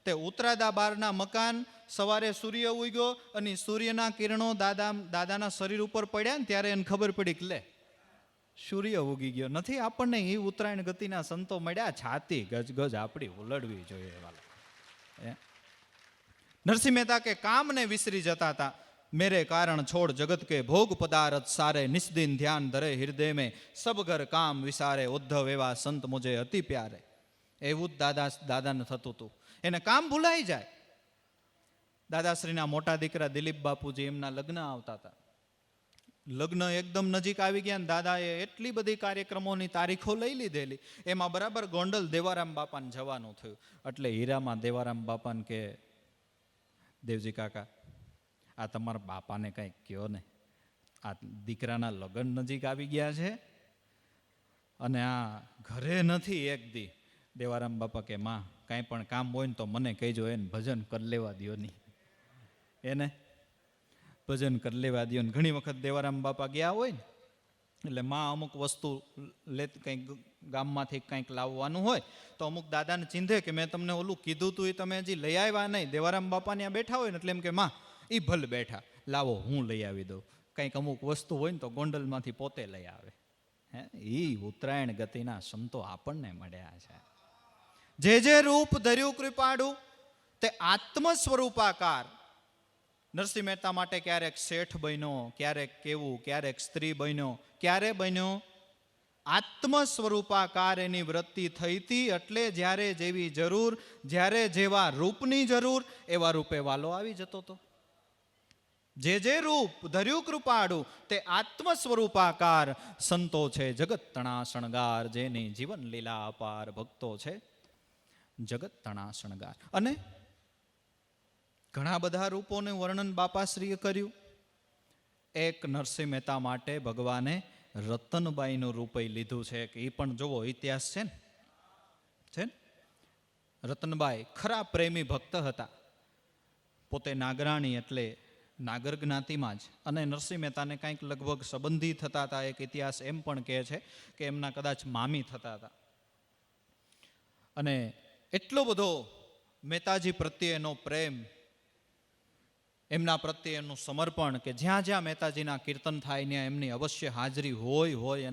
તે ઉતરાદા બારના મકાન, સવારે સૂર્ય ઉગ્યો અને સૂર્યના કિરણો દાદાના શરીર ઉપર પડ્યા ને ત્યારે એને ખબર પડી કે લે સૂર્ય ઉગી ગયો. નથી આપણને એ ઉત્તરાયણ ગતિના સંતો મળ્યા, છાતી ગજ આપણી ઉલડવી જોઈએ. નરસિંહ મહેતા કે કામને વિસરી જતા હતા. મેરે કારણ છોડ જગત કે ભોગ પદાર્થ સારે, નિસ્દિન ધ્યાન ધરે હૃદય में सब घर काम विसारे, ઉદ્ધવ એવા સંત મુજે અતિ પ્યારે. એવું જ દાદાને થતું હતું. એને કામ ભૂલાઈ જાય. દાદાશ્રીના મોટા દીકરા દિલીપ બાપુજી, એમના લગ્ન આવતા હતા. લગ્ન એકદમ નજીક આવી ગયા ને દાદાએ એટલી બધી કાર્યક્રમોની તારીખો લઈ લીધેલી. એમાં બરાબર ગોંડલ દેવારામ બાપાને જવાનું થયું. એટલે હીરામાં દેવારામ બાપાને કે દેવજી કાકા, આ તમારા બાપાને કંઈક કહો ને, આ દીકરાના લગ્ન નજીક આવી ગયા છે અને આ ઘરે નથી એક દી. દેવારામ બાપા કે માં, કાંઈ પણ કામ હોય ને તો મને કહેજો, એને ભજન કરી લેવા દો નહીં, એને ભજન કરી લેવા દો. ઘણી વખત દેવારામ બાપા ગયા હોય ને એટલે માં અમુક વસ્તુ કંઈક ગામમાંથી કંઈક લાવવાનું હોય તો અમુક દાદાને ચીંધે કે મેં તમને ઓલું કીધું તું એ તમે હજી લઈ આવ્યા નહીં. દેવારામ બાપા ત્યાં બેઠા હોય ને એટલે એમ કે માં એ ભલે બેઠા, લાવો હું લઈ આવી દઉં. કંઈક અમુક વસ્તુ હોય ને તો ગોંડલમાંથી પોતે લઈ આવે. એ ઉત્તરાયણ ગતિના સંતો આપણને મળ્યા છે. જે રૂપ ધર્યું કૃપાળું તે આત્મ સ્વરૂપાકાર. નરસિંહ મહેતા માટે ક્યારેક શેઠ બન્યો, ક્યારેક કેવું, ક્યારેક સ્ત્રી બન્યો. ક્યારે બન્યો? આત્મ સ્વરૂપાકાર એની વૃત્તિ થઈ હતી. એટલે જ્યારે જેવી જરૂર, જ્યારે જેવા રૂપની જરૂર, એવા રૂપે વાલો આવી જતો હતો. જે રૂપ ધર્યું કૃપાળું તે આત્મ સ્વરૂપાકાર સંતો છે જગત તણા શણગાર. જેની જીવન લીલા અપાર ભક્તો છે જગત તણા શણગાર. અને ઘણા બધા રૂપોનું વર્ણન બાપાશ્રીએ કર્યું. એક નરસિંહ મહેતા માટે ભગવાને રતનબાઈનું રૂપ લીધું છે. કે એ પણ જોવો, ઇતિહાસ છે ને. રતનબાઈ ખરા પ્રેમી ભક્ત હતા. પોતે નાગરાણી એટલે નાગર જ્ઞાતિમાં જ, અને નરસિંહ મહેતાને કંઈક લગભગ સંબંધી થતા હતા. એક ઇતિહાસ એમ પણ કહે છે કે એમના કદાચ મામી થતા હતા. અને એટલો બધો મહેતાજી પ્રત્યેનો પ્રેમ, એમના પ્રત્યે એનું સમર્પણ, કે જ્યાં જ્યાં મહેતાજીના કીર્તન થાય ત્યાં એમની અવશ્ય હાજરી હોય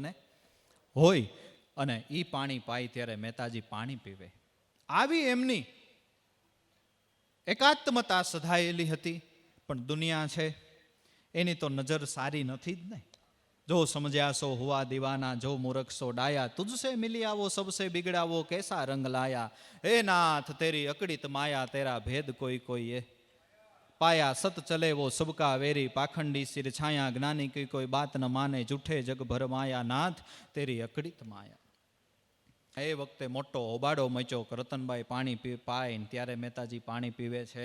અને એ પાણી પાય ત્યારે મહેતાજી પાણી પીવે. આવી એમની એકાત્મતા સધાયેલી હતી. પણ દુનિયા છે એની તો નજર સારી નથી જ ને. જો સમજ્યા સો હુઆ દીવાના, જો મૂર્ખ સો ડાયા, તુજસે મિલી આવો સબસે બિગડાવો કેસા રંગ લાયા. હે નાથ તેરી અકડિત માયા, તેરા ભેદ કોઈ કોઈ એ પાયા. સત ચલે વો સબકા વેરી, પાખંડી સિર છાયા, જ્ઞાની की कोई बात न माने, जूठे जग भर माया, नाथ तेरी अकड़ित माया. એ વખતે મોટો હોબાળો મચ્યો. રતનબાઈ પાણી પાય ત્યારે મહેતાજી પાણી પીવે છે.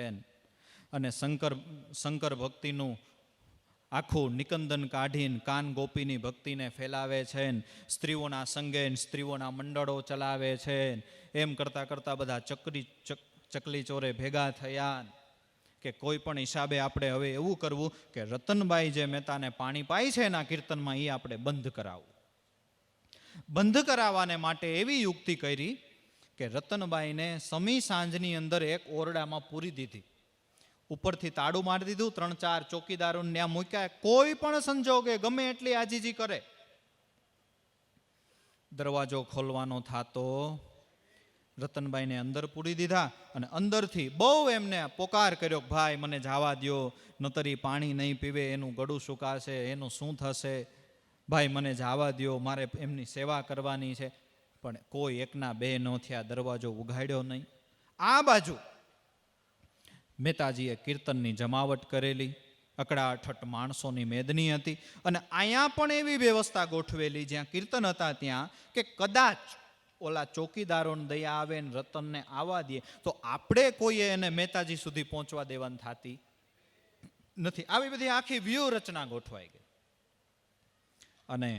અને શંકર ભક્તિનું આખું નિકંદન કાઢીને કાન ગોપીની ભક્તિને ફેલાવે છે. સ્ત્રીઓના સંગે સ્ત્રીઓના મંડળો ચલાવે છે. એમ કરતાં કરતાં બધા ચકલી ચોરે ભેગા થયા કે કોઈ પણ હિસાબે આપણે હવે એવું કરવું કે રતનબાઈ જે મહેતાને પાણી પાય છે એના કીર્તનમાં એ આપણે બંધ કરાવવું. બંધ કરાવવાને માટે એવી યુક્તિ કરી કે રતનબાઈને સમી સાંજની અંદર એક ઓરડામાં પૂરી દીધી. ઉપરથી તાળું મારી દીધું. 3-4 ચોકીદારોને ત્યાં મૂક્યા. કોઈ પણ સંજોગે ગમે એટલી આજીજી કરે, દરવાજો ખોલવાનો થાતો રતનબાઈને અંદર પૂરી દીધા. અને અંદરથી બહુ એમને પોકાર કર્યો, ભાઈ મને જવા દ્યો, નતરી પાણી નહીં પીવે, એનું ગળું સુકાશે, એનું શું થશે, ભાઈ મને જવા દ્યો, મારે એમની સેવા કરવાની છે. પણ કોઈ એકના બે ન થયા, દરવાજો ઉઘાડ્યો નહીં. આ બાજુ મહેતાજીએ કીર્તનની જમાવટ કરેલી, અકળાઠઠ માણસોની મેદની હતી. અને અહીંયા પણ એવી વ્યવસ્થા ગોઠવેલી જ્યાં કીર્તન હતા ત્યાં કે કદાચ ઓલા ચોકીદારોને દયા આવે ને રતનને આવવા દે તો આપણે કોઈએ એને મહેતાજી સુધી પહોંચવા દેવાની થતી નથી. આવી બધી આખી વ્યૂહરચના ગોઠવાઈ ગઈ. અને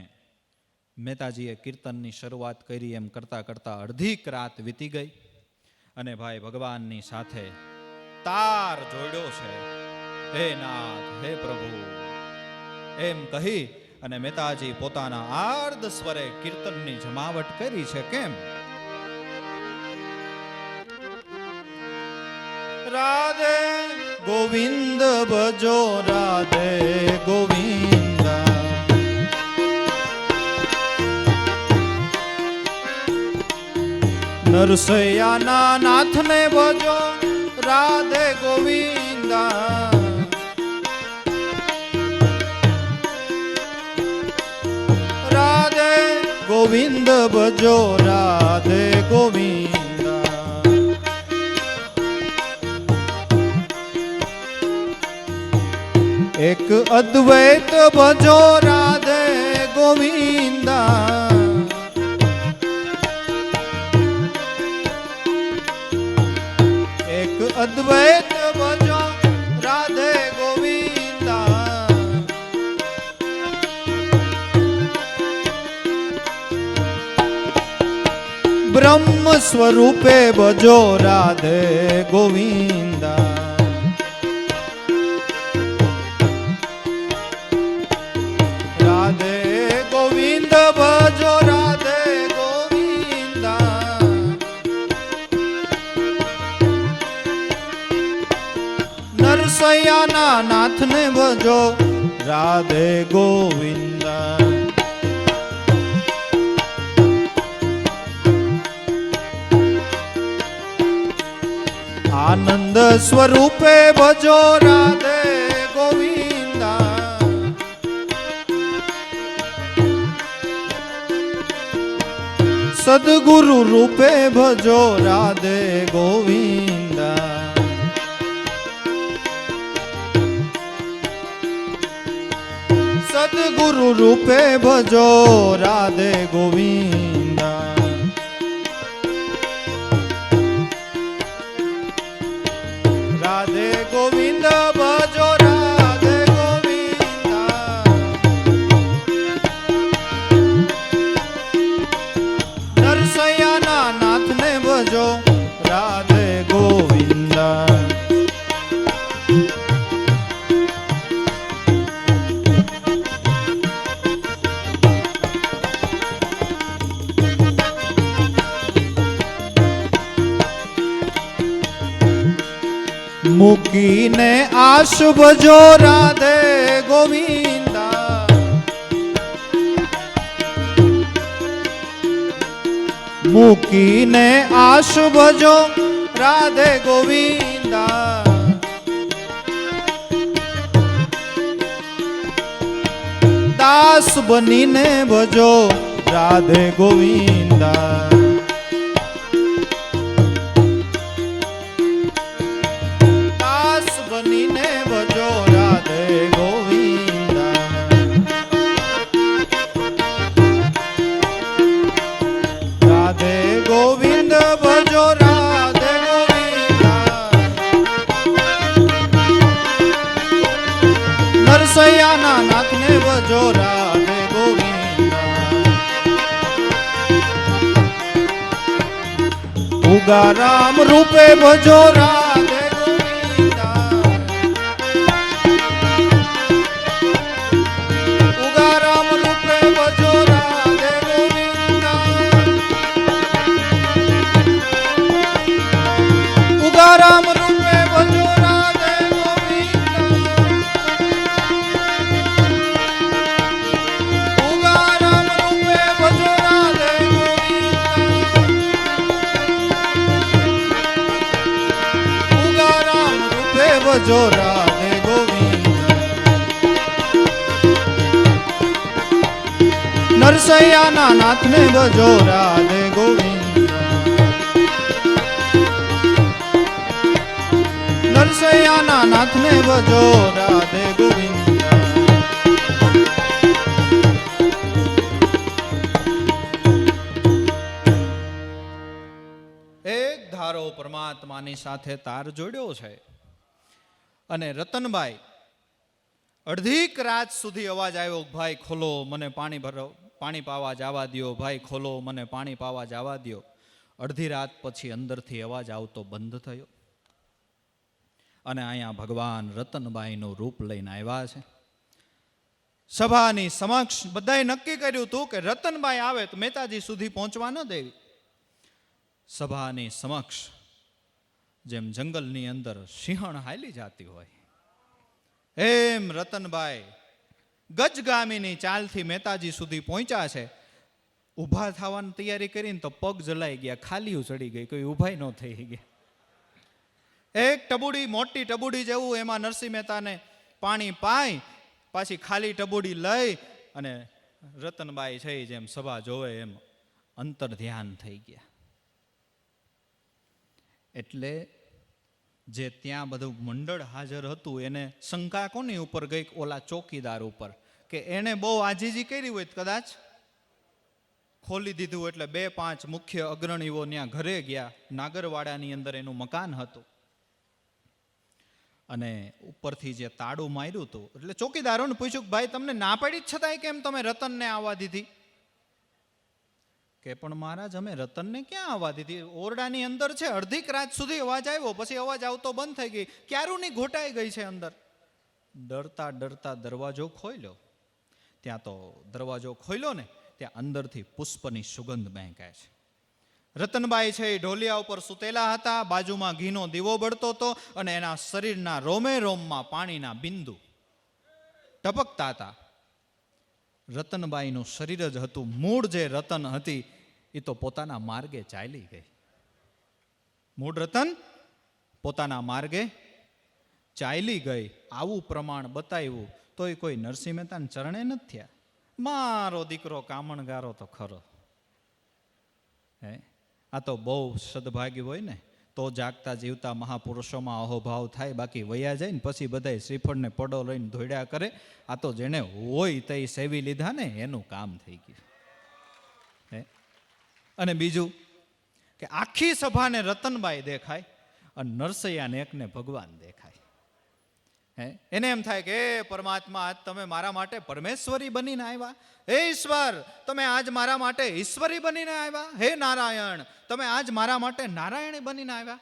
મહેતાજીએ કીર્તનની શરૂઆત કરી. એમ કરતાં કરતાં અડધીક રાત વીતી ગઈ. અને ભાઈ ભગવાનની સાથે તાર જોડ્યો છે. હે નાથ, હે પ્રભુ એમ કહી અને મહેતાજી પોતાના આર્ધ સ્વરે કીર્તનની જમાવટ કરી છે. કેમ? રાધે ગોવિંદ ભજો, રાધે ગોવિંદ, નરસૈયાના નાથને ભજો, રાધે ગોવિંદ, રાધે ગોવિંદ ભજો, રાધે ગોવિંદ. એક અદ્વૈત ભજો, રાધે ગોવિંદ, એક અદ્વૈત ભજો, રાધે ગોવિંદ. બ્રહ્મ સ્વરૂપે ભજો, રાધે ગોવિંદ, રાધે ગોવિંદ ભજો, રાધે ગોવિંદ. નરસૈયાના નાથને ભજો, રાધે ગોવિંદ. આનંદ સ્વરૂપે ભજો, રાધે ગોવિંદ. સદગુરુ રૂપે ભજો, રાધે ગોવિંદ. સદગુરુ રૂપે ભજો, રાધે ગોવિંદ. રાધે ગોવિંદ ભજો, રાધે ગોવિંદ. નરસૈયાના નાથને ભજો, રાધે ગોવિંદ. મૂકીને આશ ભજો રાધે ગોવિંદા, મૂકીને આશ ભજો રાધે ગોવિંદા, દાસ બનીને ભજો રાધે ગોવિંદા, દાસ બનીને ભજો રાધે ગોવિંદા, રાધે ગોવિંદ ભજો રાધે ગોવિંદા, નરસૈયાના નાથને ભજો રાધે ગોવિંદા, ઉગારામ રૂપે ભજો રાધે ગોવિંદા, ઉગારામ રૂપે ભજો રાધે ગોવિંદા, ઉગારામ રૂપે ભજો રાધે ગોવિંદા, ઉગારામ રૂપે ભજો રાધે ગોવિંદા, ઉગારામ રૂપે ભજો રાધે ગોવિંદા, નરસૈયાના નાથને ભજો રાધે ગોવિંદા, નરસૈયાના નાથને ભજો રાધે ગોવિંદા, એક ધારો પરમાત્માની સાથે તાર જોડ્યો છે. અને રતનભાઈ અડધીક રાત સુધી અવાજ આવ્યો, ભાઈ ખોલો મને પાણી ભરો, પાણી પાવા જવા દ્યો, ભાઈ ખોલો મને પાણી પાવા જવા દ્યો. અડધી રાત પછી અંદરથી અવાજ આવતો બંધ થયો. અને અહીંયા ભગવાન રતનબાઈનું રૂપ લઈને આવ્યા છે. સભાની સમક્ષ બધાએ નક્કી કર્યું હતું કે રતનબાઈ આવે તો મહેતાજી સુધી પહોંચવા ન દેવી. સભાની સમક્ષ જેમ જંગલની અંદર સિંહણ હાલી જાતી હોય એમ રતનબાઈ ગજગામીની ચાલથી મહેતાજી સુધી પહોંચ્યા છે. ઊભા થવાની તૈયારી કરીને તો પગ જલાઈ ગયા, ખાલીઓ ચડી ગઈ, કોઈ ઊભાઈ ન થઈ ગયા. એક ટબુડી, મોટી ટબુડી જેવું, એમાં નરસિંહ મહેતાને પાણી પાઈ, પાછી ખાલી ટબુડી લઈ અને રતનબાઈ છે જેમ સભા જોવે એમ અંતર ધ્યાન થઈ ગયા. એટલે જે ત્યાં બધું મંડળ હાજર હતું એને શંકા કોની ઉપર ગઈ? ઓલા ચોકીદાર ઉપર, કે એને બહુ આજીજી કરી હોય કદાચ ખોલી દીધું. એટલે 2-5 મુખ્ય અગ્રણીઓ ત્યાં ઘરે ગયા. નાગરવાડાની અંદર એનું મકાન હતું અને ઉપરથી જે તાળું માર્યું હતું એટલે ચોકીદારોને પૂછ્યું કે ભાઈ તમને ના પાડી છતાંય કેમ તમે રતનને આવવા દીધી? કે પણ મહારાજ અમે રતનને ક્યાં આવવા દીધી? ઓરડાની અંદર છે, અડધીક રાત સુધી અવાજ આવ્યો, પછી અવાજ આવતો બંધ થઈ ગઈ, ક્યારુંની ઘોટાઈ ગઈ છે અંદર. ડરતા ડરતા દરવાજો ખોલ્યો. ત્યાં તો દરવાજો ખોલ્યો ને ત્યાં અંદરથી પુષ્પની સુગંધ મહેકાય છે. રતનબાઈ છે એ ઢોલિયા ઉપર સૂતેલા હતા, બાજુમાં ઘીનો દીવો બળતો હતો અને એના શરીરના રોમે રોમમાં પાણીના બિંદુ ટપકતા હતા. રતનબાઈનું શરીર જ હતું. મૂળ જે રતન હતી એ તો પોતાના માર્ગે ચાલી ગઈ. મૂળ રતન પોતાના માર્ગે ચાલી ગઈ. આવું પ્રમાણ બતાવ્યું તોય કોઈ નરસિંહ મહેતાના ચરણે નથી થયા. મારો દીકરો કામણગારો તો ખરો. હે, આ તો બહુ સદભાગી હોય ને તો જાગતા જીવતા મહાપુરુષોમાં અહોભાવ થાય, બાકી વયા જાય ને પછી બધાય શ્રીફળને પડો લઈને ધોડ્યા કરે. આ તો જેને હોય તે સેવી લીધા ને એનું કામ થઈ ગયું. હે, અને બીજું કે આખી સભાને રતનબાઈ દેખાય અને નરસૈયાને એકને ભગવાન દેખાય. હે, એને એમ થાય કે પરમાત્મા આજ તમે મારા માટે પરમેશ્વરી બનીને આવ્યા. હે ઈશ્વર, તમે આજ મારા માટે ઈશ્વરી બનીને આવ્યા. હે નારાયણ, તમે આજ મારા માટે નારાયણી બનીને આવ્યા.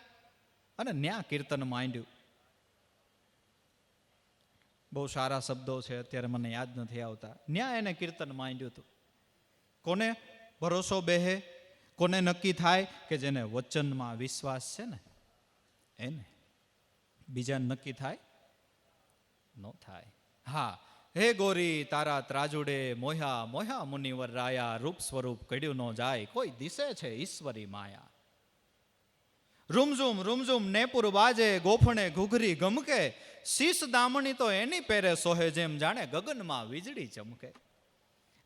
અને ન્યા કીર્તન માંડ્યું. બહુ સારા શબ્દો છે, અત્યારે મને યાદ નથી આવતા. ન્યા એને કીર્તન માંડ્યું હતું. કોને ભરોસો બેહે, કોને નક્કી થાય કે જેને વચનમાં વિશ્વાસ છે ને એને. બીજા નક્કી થાય ન થાય. હા, હે ગોરી તારા ત્રાજુડે મોહ્યા મોહ્યા મુનિવર રાયા, રૂપ સ્વરૂપ કડ્યું ન જાય, કોઈ દિશે છે ઈશ્વરી માયા. રૂમઝુમ નેપુર બાજે, ગોફણે ઘૂઘરી ગમકે, શીશ દામણી તો એની પેરે સોહે, જેમ જાણે ગગનમાં વીજળી ચમકે.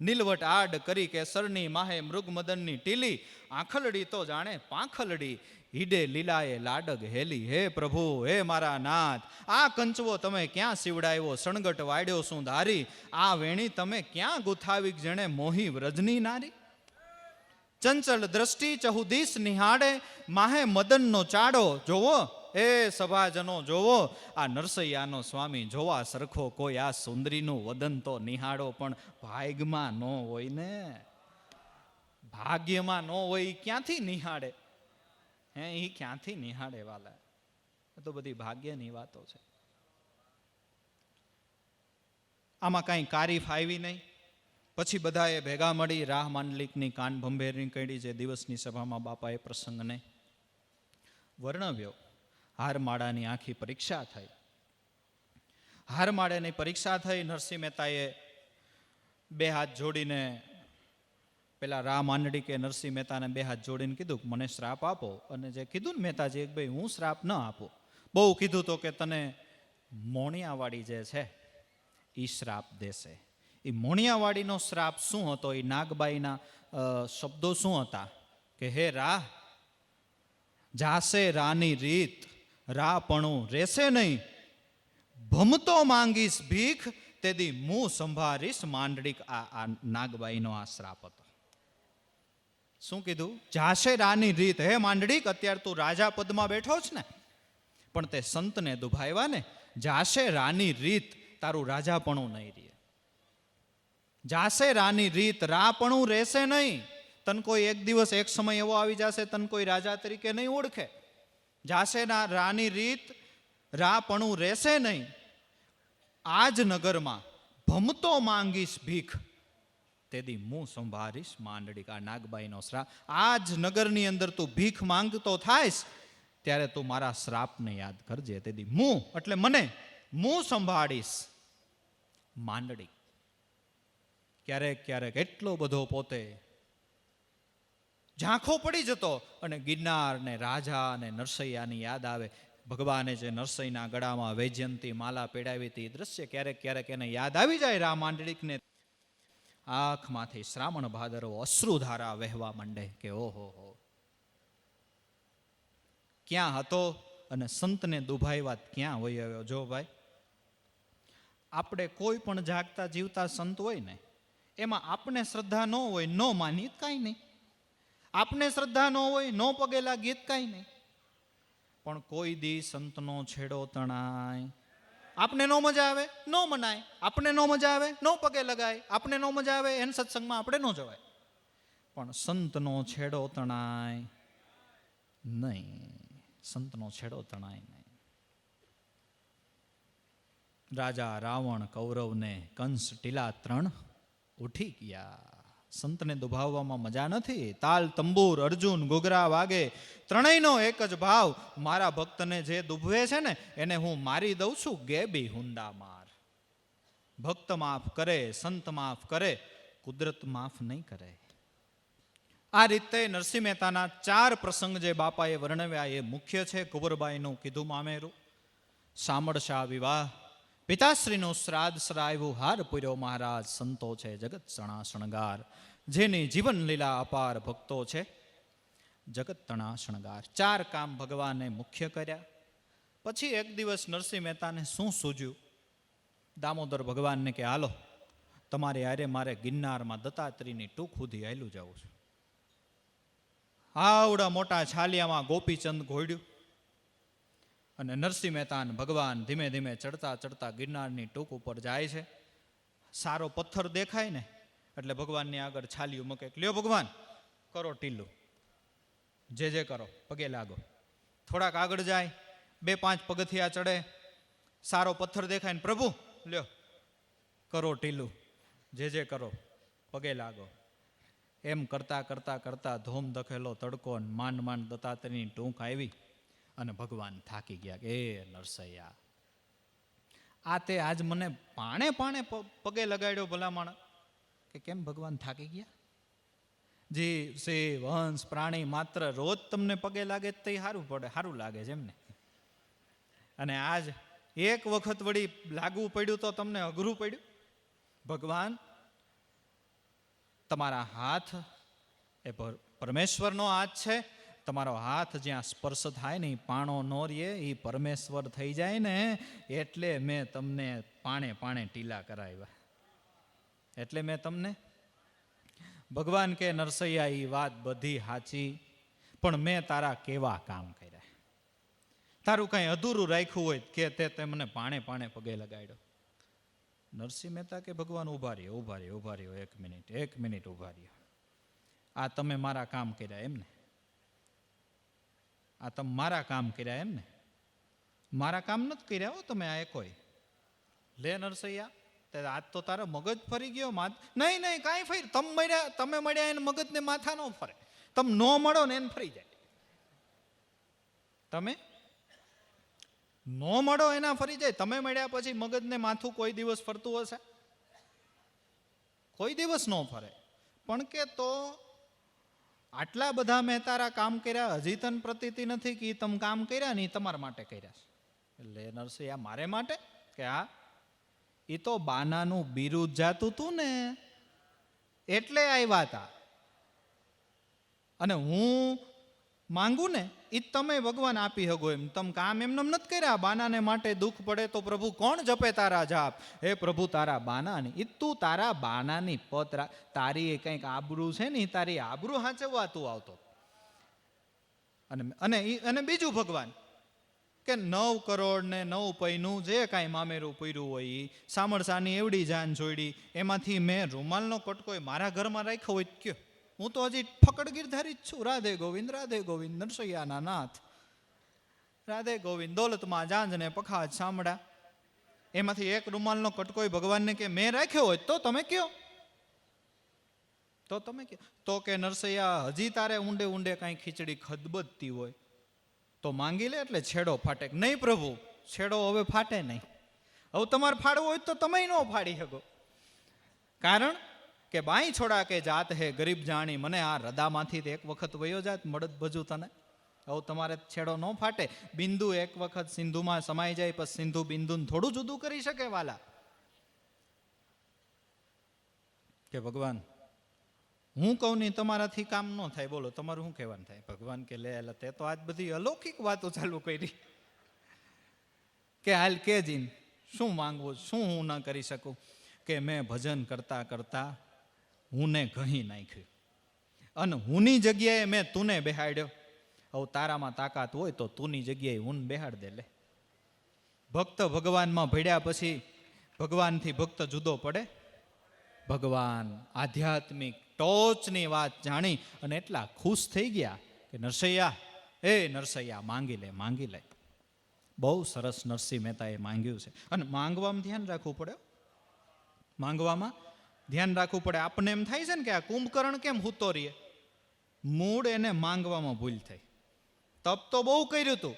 નીલવટ આડ કરી કેસરની માહે, મૃગ મદનની ટીલી, આંખલડી તો જાણે પાંખલડી, હીડે લીલાએ લાડગ હેલી. હે પ્રભુ હે મારા નાથ, આ કંચવો તમે ક્યાં સીવડાવ્યો, સણગટ વાડ્યો શું ધારી, આ વેણી તમે ક્યાં ગુથાવી, જેણે મોહી વ્રજની નારી. ચંચલ દ્રષ્ટિ ચહુદીશ નિહાળે, માહે મદનનો ચાડો જોવો, એ સભાજનો જોવો, આ નરસૈયાનો સ્વામી જોવા સરખો કોઈ, આ સુંદરીનું વદન તો નિહાળો. પણ ભાગ્યમાં ન હોય ને, ભાગ્યમાં ન હોય ક્યાંથી નિહાળે? હે, એ ક્યાંથી નિહાળે વાલા? એ તો બધી ભાગ્યની વાતો છે. આમાં કાંઈ તારીફ આવી નહીં. પછી બધાએ ભેગા મળી રાહ માંડલિકની કાન ભંભેરની કડી, જે દિવસની સભામાં બાપાએ પ્રસંગને વર્ણવ્યો. હારમાળાની આખી પરીક્ષા થઈ. હારમાળાની પરીક્ષા થઈ. નરસિંહ મહેતાએ બે હાથ જોડીને, પેલા રાહ માંડળી કે નરસિંહ મહેતાને બે હાથ જોડીને કીધું મને શ્રાપ આપો. અને જે કીધું ને મહેતાજી, એક ભાઈ હું શ્રાપ ન આપું. બહુ કીધું તો કે તને મોણિયાવાડી જે છે એ શ્રાપ દેશે. એ મોણિયાવાડીનો શ્રાપ શું હતો? એ નાગબાઈના શબ્દો શું હતા? કે હે રાહ, જાશે રાની રીત, રાપણું રેશે નહીં, ભમતો માંગીશ ભીખ, તેદી મું સંભારીશ માંડળીક. આ નાગબાઈનો આ શ્રાપ હતો. શું કીધું? જાશે રાની રીત. હે માંડળીક, અત્યારે તું રાજા પદમાં બેઠો છે ને, પણ તે સંતને દુભાવ્યા ને, જાશે રાની રીત, તારું રાજાપણું નહીં રહે. જાશે રાની રીત, રાપણું રહેશે નહીં. તન કોઈ એક દિવસ એક સમય એવો આવી જશે, તન કોઈ રાજા તરીકે નહીં ઓળખે. જાશે રાની રીત, રાપણું રહેશે નહીં. આજ નગરમાં ભમતો માંગીશ ભીખ, તેદી મું સંભારીશ માંડળીક. આ નાગબાઈનો શ્રાપ. આજ નગરની અંદર તું ભીખ માંગતો થાયસ, ત્યારે તું મારા શ્રાપને યાદ કરજે. તેદી મું એટલે મને, મું સંભાળીશ માંડળી. ક્યારેક ક્યારેક એટલો બધો પોતે ઝાંખો પડી જતો, અને ગિરનાર ને રાજા ને નરસૈયાની યાદ આવે. ભગવાને જે નરસૈના ગળામાં વૈજયંતી માલા પેડાવી હતી, દ્રશ્ય ક્યારેક ક્યારેક એને યાદ આવી જાય રા માંડળીકને. આંખમાંથી શ્રાવણ ભાદરવો અશ્રુધારા વહેવા માંડે કે ઓહો હો, ક્યાં હતો અને સંતને દુભાવ્યા ક્યાં હોય આવ્યો. જો ભાઈ, આપણે કોઈ પણ જાગતા જીવતા સંત હોય ને, એમાં આપણે શ્રદ્ધા ન હોય, ન માની કાંઈ નહીં. આપણે શ્રદ્ધા ન હોય, ન પગે લાગીએ કાંઈ નહીં. પણ કોઈ દી સંતનો છેડો તણાય, આપણે નો મજા આવે, નો મનાય. આપણે નો મજા આવે, નો પગે લગાય. આપણે નો મજા આવે, એને સત્સંગમાં આપણે ન જવાય. પણ સંતનો છેડો તણાય નહીં. સંતનો છેડો તણાય નહીં. રાજા રાવણ, કૌરવને કંસ, ટીલા ત્રણ ઉઠી ગયા. સંતને દુભાવવામાં મજા નથી. તાલ, તંબુર, અર્જુન, ઘૂઘરા વાગે, ત્રણેયનો એક જ ભાવ. મારા ભક્તને જે દુભવે છે ને, એને હું મારી દઉં છું ગેબી હુંડા માર. ભક્ત માફ કરે, સંત માફ કરે, કુદરત માફ નહીં કરે. આ રીતે નરસિંહ મહેતાના 4 પ્રસંગ જે બાપાએ વર્ણવ્યા એ મુખ્ય છે. કુંવરબાઈનું કીધું મામેરું, સામળશા વિવાહ, પિતાશ્રીનું શ્રાદ્ધ સરાયવું, હાર પૂર્યો મહારાજ, સંતો છે જગત સણા શણગાર. જેની જીવન લીલા અપાર, ભક્તો છે જગત તણા શણગાર. 4 કામ ભગવાને મુખ્ય કર્યા. પછી એક દિવસ નરસિંહ મહેતાને શું સૂજ્યું? દામોદર ભગવાનને કે હાલો, તમારે યારે મારે ગિરનારમાં દત્તાત્રેયની ટૂંક સુધી હાલ્યું જવું છે. આવડા મોટા છાલિયામાં ગોપીચંદ ઘોડ્યું, અને નરસિંહ મહેતા ભગવાન ધીમે ધીમે ચડતા ચડતા ગિરનારની ટૂંક ઉપર જાય છે. સારો પથ્થર દેખાય ને એટલે ભગવાનની આગળ છાલિયું મૂકે, લ્યો ભગવાન કરો ટીલું, જે કરો, પગે લાગો. થોડાક આગળ જાય, 2-5 પગથિયા ચડે, સારો પથ્થર દેખાય ને પ્રભુ લ્યો કરો ટીલું, જે કરો, પગે લાગો. એમ કરતા કરતા કરતા ધોમ દખેલો તડકો, માંડ માંડ દત્તાત્રેયની ટૂંક આવી. અને ભગવાન થાકી ગયા કે એ નરસૈયા, આ તે આજ મને પાણે પાણે પગે લગાડ્યો ભલામણ, કે કેમ ભગવાન થાકી ગયા? જીવ શિવ હંસ પ્રાણી માત્ર રોજ તમને પગે લાગે તો સારું પડે, સારું લાગે છે એમને. અને આજ એક વખત વળી લાગવું પડ્યું તો તમને અઘરું પડ્યું. ભગવાન, તમારા હાથ એ પરમેશ્વરનો હાથ છે. તમારો હાથ જ્યાં સ્પર્શ થાય ને એ પાણો નો રહીએ, એ પરમેશ્વર થઈ જાય ને, એટલે મેં તમને પાણે પાણે ટીલા કરાવ્યા. એટલે મેં તમને. ભગવાન કે નરસૈયા, એ વાત બધી સાચી, પણ મેં તારા કેવા કામ કર્યા? તારું કાંઈ અધૂરું રાખ્યું હોય કે તે મને પાણે પાણે પગે લગાડ્યો. નરસિંહ મહેતા કે ભગવાન ઉભા રહ્યો, ઉભા રહ્યો, ઉભા રહ્યો, એક મિનિટ ઉભા રહ્યો. આ તમે મારા કામ કર્યા એમ ને? આ તમે મારા કામ કર્યા એમ ને? મારા કામ નથી કર્યા હો તમે આ કોઈ. લે નરસૈયા, આજ તો તારો મગજ ફરી ગયો. નહીં નહીં, કાંઈ ફરી તમે મળ્યા એને મગજને માથા ન ફરે. તમે ન મળો ને એને ફરી જાય. તમે નો મળો એના ફરી જાય. તમે મળ્યા પછી મગજને માથું કોઈ દિવસ ફરતું હશે? કોઈ દિવસ ન ફરે. પણ કે તો આટલા બધા મેં તારા કામ કર્યા, હજી તને પ્રતીતિ નથી કે તમે કામ કર્યા ને એ તમારા માટે કર્યા છે? એટલે નરસિંહ, મારે માટે? કે હા, એ તો બાનાનું બિરુદ જાતું તું ને એટલે આવ્યા હતા. અને હું માંગુ ને એ તમે ભગવાન આપી શકો એમ. તમે કામ એમને નથી કર્યા. બાનાને માટે દુઃખ પડે તો પ્રભુ કોણ જપે તારા જાપ? હે પ્રભુ, તારા બાનાની એ તું તારા બાનાની તારી કંઈક આબરૂ છે ને, તારી આબરૂ હાચવવા તું આવતો. અને બીજું ભગવાન કે 9 કરોડ ને 9 પૈનું જે કાંઈ મામેરું પૂર્યું હોય, સામરસાની એવડી જાન જોડી, એમાંથી મેં રૂમાલનો કટકો મારા ઘરમાં રાખ્યો હોય કયો? હું તો હજી ફકડ ગીરધારી જ છું. રાધે ગોવિંદ, રાધે ગોવિંદ, નરસૈયાના નાથ, રાધે ગોવિંદ, દોલતમાં જાંજ ને પખાજ સાંભળા. એમાંથી એક રૂમાલનો કટકોય ભગવાનને કે મેં રાખ્યો હોય તો તમે કયો? તો તમે કયો? તો કે નરસૈયા, હજી તારે ઊંડે ઊંડે કાંઈ ખીચડી ખદબદતી હોય તો માંગી લે, એટલે છેડો ફાટે. નહીં પ્રભુ, છેડો હવે ફાટે નહીં. હવે તમારે ફાડવો હોય તો તમે ન ફાડી શકો. કારણ કે બાઈ છોડા કે જાત હે ગરીબ જાણી, મને આ રદામાંથી એક વખત વયો જાત મળદ ભજુ તને. હવે તમારે છેડો ન ફાટે. બિંદુ એક વખત સિંધુમાં સમાઈ જાય પછી સિંધુ બિંદુને થોડું જુદું કરી શકે વાલા? કે ભગવાન, હું કહું નહીં તમારાથી કામ ન થાય, બોલો તમારું શું કહેવાનું થાય? ભગવાન કે લે, તે તો આજ બધી અલૌકિક વાતો ચાલુ કરી કે હાલ કે જીન શું માંગવું, શું હું ન કરી શકું? કે મેં ભજન કરતા કરતા હુંને ઘહી નાખ્યું, અને હુંની જગ્યાએ મેં તુને બેહાડ્યો. હવે તારામાં તાકાત હોય તો તુની જગ્યાએ હું બેહાડ દે. લે, ભક્ત ભગવાનમાં ભળ્યા પછી ભગવાનથી ભક્ત જુદો પડે? ભગવાન આધ્યાત્મિક ટોચની વાત જાણી અને એટલા ખુશ થઈ ગયા કે નરસૈયા, એ નરસૈયા, માંગી લે, માંગી લે. બહુ સરસ નરસિંહ મહેતાએ માંગ્યું છે. અને માંગવામાં ધ્યાન રાખવું પડે. માંગવામાં ધ્યાન રાખવું પડે. આપણને એમ થાય છે ને કે આ કુંભકર્ણ કેમ હૂતો રહીએ? મૂળ એને માંગવામાં ભૂલ થઈ. તપ તો બહુ કર્યું હતું.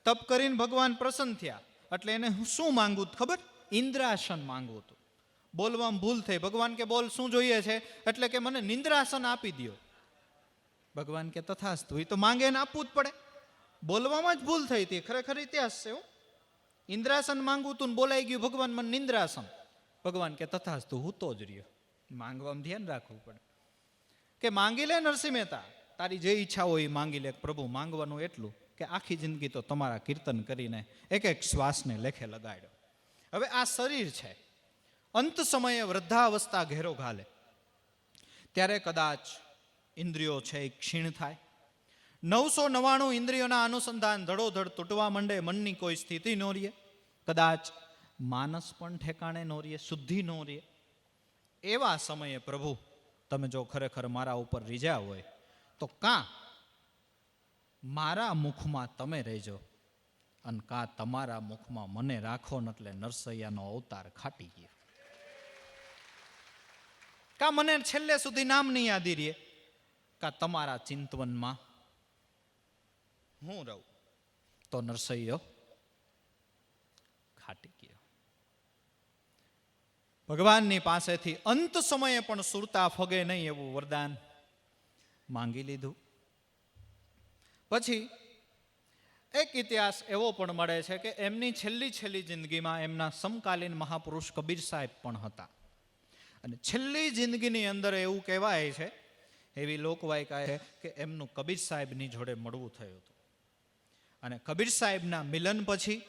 તપ કરીને ભગવાન પ્રસન્ન થયા એટલે એને શું માંગવું ખબર? ઇન્દ્રાસન માંગવું હતું. બોલવામાં ભૂલ થઈ. ભગવાન કે બોલ, શું જોઈએ છે? એટલે કે મને નિંદ્રાસન આપી દો. ભગવાન કે તથાસ્તુ. એ તો માંગે ને આપવું જ પડે. બોલવામાં જ ભૂલ થઈ હતી. ખરેખર ઇતિહાસ છે. ઇન્દ્રાસન માંગવું તું, બોલાઈ ગયું ભગવાન મને નિંદ્રાસન. ભગવાન કે તથાસ્તુ, હું તો જ રહ્યો. માંગવામાં ધ્યાન રાખવું પડે. કે માંગી લે નરસિંહ મહેતા, તારી જે ઈચ્છા હોય એ માંગી લે. પ્રભુ માંગવાનું એટલું કે આખી જિંદગી તો તમારા કીર્તન કરીને એક એક શ્વાસને લેખે લગાડ્યો. હવે આ શરીર છે, અંત સમયે વૃદ્ધાવસ્થા ઘેરો ઘાલે ત્યારે કદાચ ઇન્દ્રિયો છે એ ક્ષીણ થાય. 999 ઇન્દ્રિયોના અનુસંધાન ધડોધડ તૂટવા માંડે. મનની કોઈ સ્થિતિ ન રહે. કદાચ માનસ પણ ઠેકાણે ન રહે, શુદ્ધિ ન રહે. એવા સમયે પ્રભુ, તમે જો ખરેખર મારા ઉપર રીઝ્યા હોય તો કાં મારા મુખમાં તમે રહેજો, અને કાં તમારા મુખમાં મને રાખો ને, એટલે નરસૈયાનો અવતાર ખાટી ગયો. કાં મને છેલ્લે સુધી નામ નહીં યાદી રહે, કાં તમારા ચિંતવનમાં હું રહું. તો નરસૈયો ખાટી ગયો. ભગવાનની પાસેથી અંત સમયે પણ સુરતા ફગે નહીં એવું વરદાન માંગી લીધું. પછી એક ઇતિહાસ એવો પણ મળે છે કે એમની છેલ્લી જિંદગીમાં એમના સમકાલીન મહાપુરુષ કબીર સાહેબ પણ હતા. અને છેલ્લી જિંદગીની અંદર એવું કહેવાય છે, એવી લોકવાયકા છે કે એમનું કબીર સાહેબની જોડે મળવું થયું હતું. અને કબીર સાહેબના મિલન પછી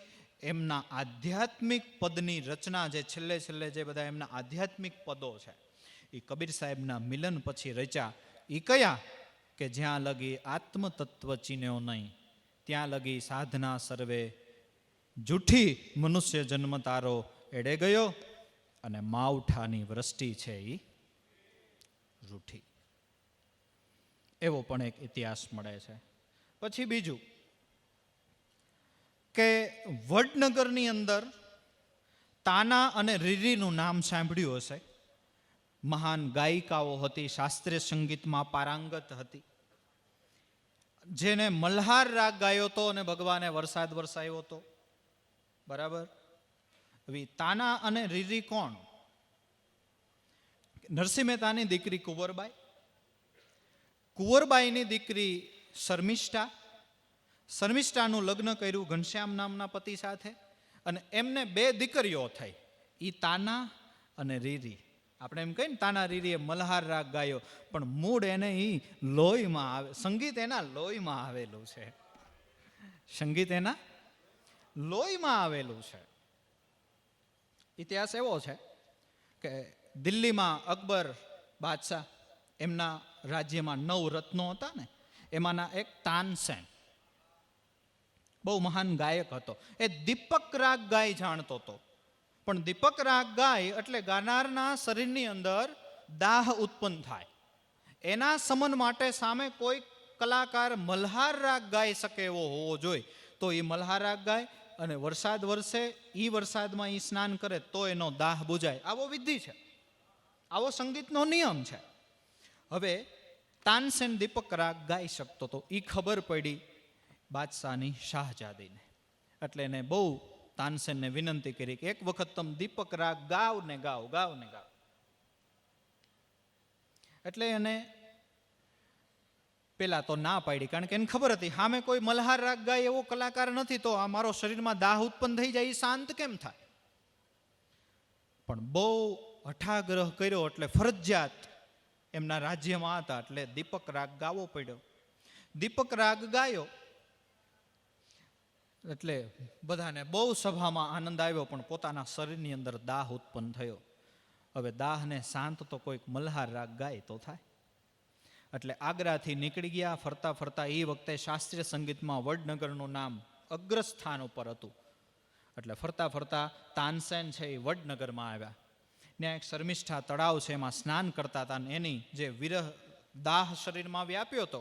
એમના આધ્યાત્મિક પદની રચના, જે છેલ્લે જે બધા એમના આધ્યાત્મિક પદો છે એ કબીર સાહેબના મિલન પછી રચ્યા. એ કયા? કે જ્યાં લગી આત્મતત્વ ચીન્યો નહીં, ત્યાં લગી સાધના સર્વે જૂઠી, મનુષ્ય જન્મ તારો એડે ગયો, અને માવઠાની વૃષ્ટિ છે એ રૂઠી. એવો પણ એક ઇતિહાસ મળે છે. પછી બીજું કે વડનગરની અંદર તાના અને રીરીનું નામ સાંભળ્યું હશે. મહાન ગાયિકાઓ હતી, શાસ્ત્રીય સંગીતમાં પારંગત હતી, જેને મલ્હાર રાગ ગાયો હતો અને ભગવાને વરસાદ વરસાવ્યો હતો. બરાબર. હવે તાના અને રીરી કોણ? નરસિંહ મહેતાની દીકરી કુંવરબાઈ, કુંવરબાઈની દીકરી શર્મિષ્ઠા, શર્મિષ્ઠાનું લગ્ન કર્યું ઘનશ્યામ નામના પતિ સાથે, અને એમને 2 દીકરીઓ થઈ, એ તાના અને રીરી. આપણે એમ કહીએ ને તાના રીરીએ મલ્હાર રાગ ગાયો, પણ મૂળ એને એ લોહીમાં આવે, સંગીત એના લોહીમાં આવેલું છે. સંગીત એના લોહીમાં આવેલું છે. ઇતિહાસ એવો છે કે દિલ્હીમાં અકબર બાદશાહ, એમના રાજ્યમાં 9 રત્નો હતા ને, એમાંના એક તાનસેન બહુ મહાન ગાયક હતો. એ દીપક રાગ ગાય જાણતો હતો. પણ દીપક રાગ ગાય એટલે ગાનારના શરીરની અંદર દાહ ઉત્પન્ન થાય. એના સમન માટે સામે કોઈ કલાકાર મલ્હાર રાગ ગાઈ શકે એવો હોવો જોઈએ. તો એ મલ્હાર રાગ ગાય અને વરસાદ વરસે, એ વરસાદમાં એ સ્નાન કરે તો એનો દાહ બુજાય. આવો વિધિ છે, આવો સંગીતનો નિયમ છે. હવે તાનસેન દીપક રાગ ગાઈ શકતો તો એ ખબર પડી બાદશાહની શાહજાદીને. એટલે એને બહુ તાનસેનને વિનંતી કરી કે એક વખત તમે દીપક રાગ ગાવ ને ગાવ. એટલે એને પેલા તો ના પાડી, કારણ કે એને ખબર હતી સામે કોઈ મલ્હાર રાગ ગાય એવો કલાકાર નથી, તો આ મારો શરીરમાં દાહ ઉત્પન્ન થઈ જાય, એ શાંત કેમ થાય? પણ બહુ હઠાગ્રહ કર્યો એટલે ફરજિયાત એમના રાજ્યમાં હતા એટલે દીપક રાગ ગાવો પડ્યો. દીપક રાગ ગાયો એટલે બધાને બહુ સભામાં આનંદ આવ્યો, પણ પોતાના શરીરની અંદર દાહ ઉત્પન્ન થયો. હવે દાહને શાંત તો કોઈક મલ્હાર રાગ ગાય તો થાય. એટલે આગ્રાથી નીકળી ગયા. ફરતા ફરતા એ વખતે શાસ્ત્રીય સંગીતમાં વડનગરનું નામ અગ્રસ્થાન ઉપર હતું. એટલે ફરતા ફરતા તાનસેન છે એ વડનગરમાં આવ્યા. ત્યાં એક શર્મિષ્ઠા તળાવ છે, એમાં સ્નાન કરતા હતા. એની જે વિરહ દાહ શરીરમાં વ્યાપ્યો હતો,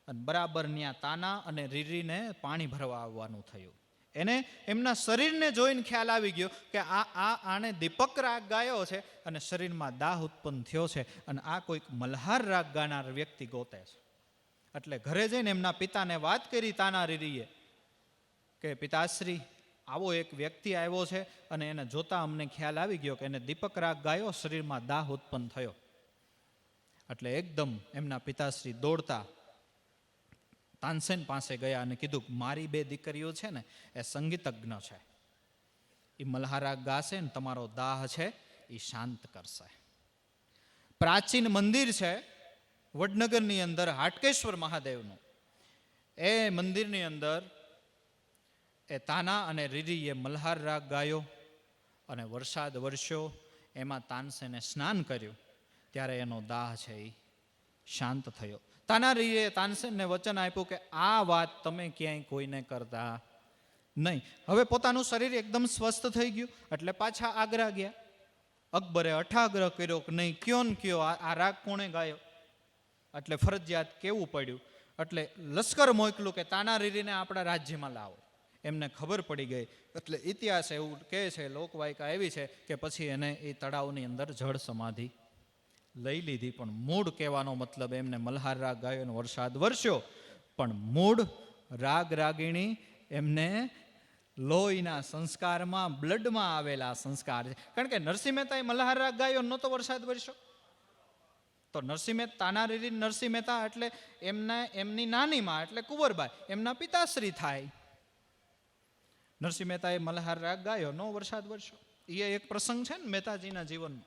અને બરાબર ત્યાં તાના અને રીરીને પાણી ભરવા આવવાનું થયું. એને એમના શરીરને જોઈને ખ્યાલ આવી ગયો કે આને દીપક રાગ ગાયો છે અને શરીરમાં દાહ ઉત્પન્ન થયો છે, અને આ કોઈક મલ્હાર રાગ ગાનાર વ્યક્તિ ગોતે છે. એટલે ઘરે જઈને એમના પિતાને વાત કરી તાના રીરીએ કે પિતાશ્રી, આવો એક વ્યક્તિ આવ્યો છે અને એને જોતા અમને ખ્યાલ આવી ગયો કે એને દીપક રાગ ગાયો, શરીરમાં દાહ ઉત્પન્ન થયો. એટલે એકદમ એમના પિતાશ્રી દોડતા તાનસેન પાસે ગયા અને કીધું, મારી 2 દીકરીઓ છે ને એ સંગીતજ્ઞ છે, એ મલ્હાર રાગ ગાશે ને તમારો દાહ છે એ શાંત કરશે. પ્રાચીન મંદિર છે વડનગરની અંદર હાટકેશ્વર મહાદેવનું. એ મંદિરની અંદર એ તાના અને રીરીએ મલ્હાર રાગ ગાયો અને વરસાદ વરસ્યો. એમાં તાનસેને સ્નાન કર્યું ત્યારે એનો દાહ છે એ શાંત થયો. તાના રીરીએ તાનસેનને વચન આપ્યું કે આ વાત તમે ક્યાંય કોઈને કરતા નહીં. હવે પોતાનું શરીર એકદમ સ્વસ્થ થઈ ગયું એટલે પાછા આગ્રા ગયા. અકબરે હઠાગ્રહ કર્યો કે નહીં, કયો ને કયો આ રાગ કોણે ગાયો? એટલે ફરજિયાત કેવું પડ્યું. એટલે લશ્કર મોકલું કે તાના રીરીને આપણા રાજ્યમાં લાવો. એમને ખબર પડી ગઈ. એટલે ઇતિહાસ એવું કહે છે, લોકવાયકા એવી છે કે પછી એને એ તળાવની અંદર જળ સમાધિ લઈ લીધી. પણ મૂળ કહેવાનો મતલબ એમને મલ્હાર રાગ ગાયો, વરસાદ વરસ્યો, પણ મૂળ રાગ રાગીણી એમને લોહીના સંસ્કારમાં, બ્લડમાં આવેલા સંસ્કાર છે. કારણ કે નરસિંહ મહેતાએ મલ્હાર રાગ ગાયો નહોતો વરસાદ વરસ્યો. તો નરસિંહ મહેતા, તાનારીરી નરસિંહ મહેતા એટલે એમની નાની માં એટલે કુંવરબાઈ, એમના પિતાશ્રી થાય. નરસિંહ મહેતાએ મલ્હાર રાગ ગાયો, નો વરસાદ વરસ્યો. એ એક પ્રસંગ છે ને મહેતાજીના જીવનમાં,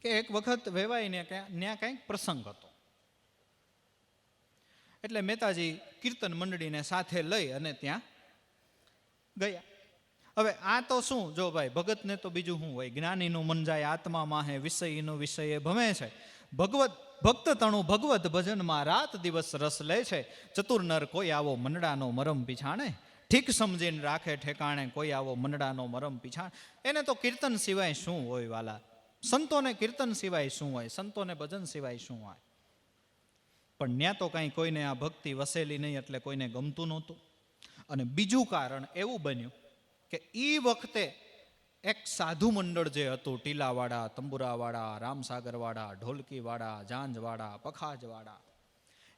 કે એક વખત વેવાઈને ત્યાં કંઈક પ્રસંગ હતો. એટલે મહેતાજી કીર્તન મંડળીને સાથે લઈ અને ત્યાં ગયા. હવે આ તો શું, જો ભાઈ ભગતને તો બીજું શું હોય, જ્ઞાનીનું મન જાય આત્મા માહે, વિષયનું વિષય ભમે છે. ભક્ત તણું ભગવત ભજનમાં રાત દિવસ રસ લે છે. ચતુર નર કોઈ આવો મનડાનો મરમ પીછાણે, ઠીક સમજીને રાખે ઠેકાણે કોઈ આવો મનડાનો મરમ પીછાણ. એને તો કીર્તન સિવાય શું હોય વાલા, સંતોને કીર્તન સિવાય શું હોય, સંતોને ભજન સિવાય શું હોય. પણ ત્યાં તો કાંઈ કોઈને આ ભક્તિ વસેલી નહીં, એટલે કોઈને ગમતું નહોતું. અને બીજું કારણ એવું બન્યું કે એ વખતે એક સાધુ મંડળ જે હતું, ટીલાવાળા, તંબુરાવાળા, રામસાગરવાળા, ઢોલકીવાળા, જાંજવાળા, પખાજવાળા,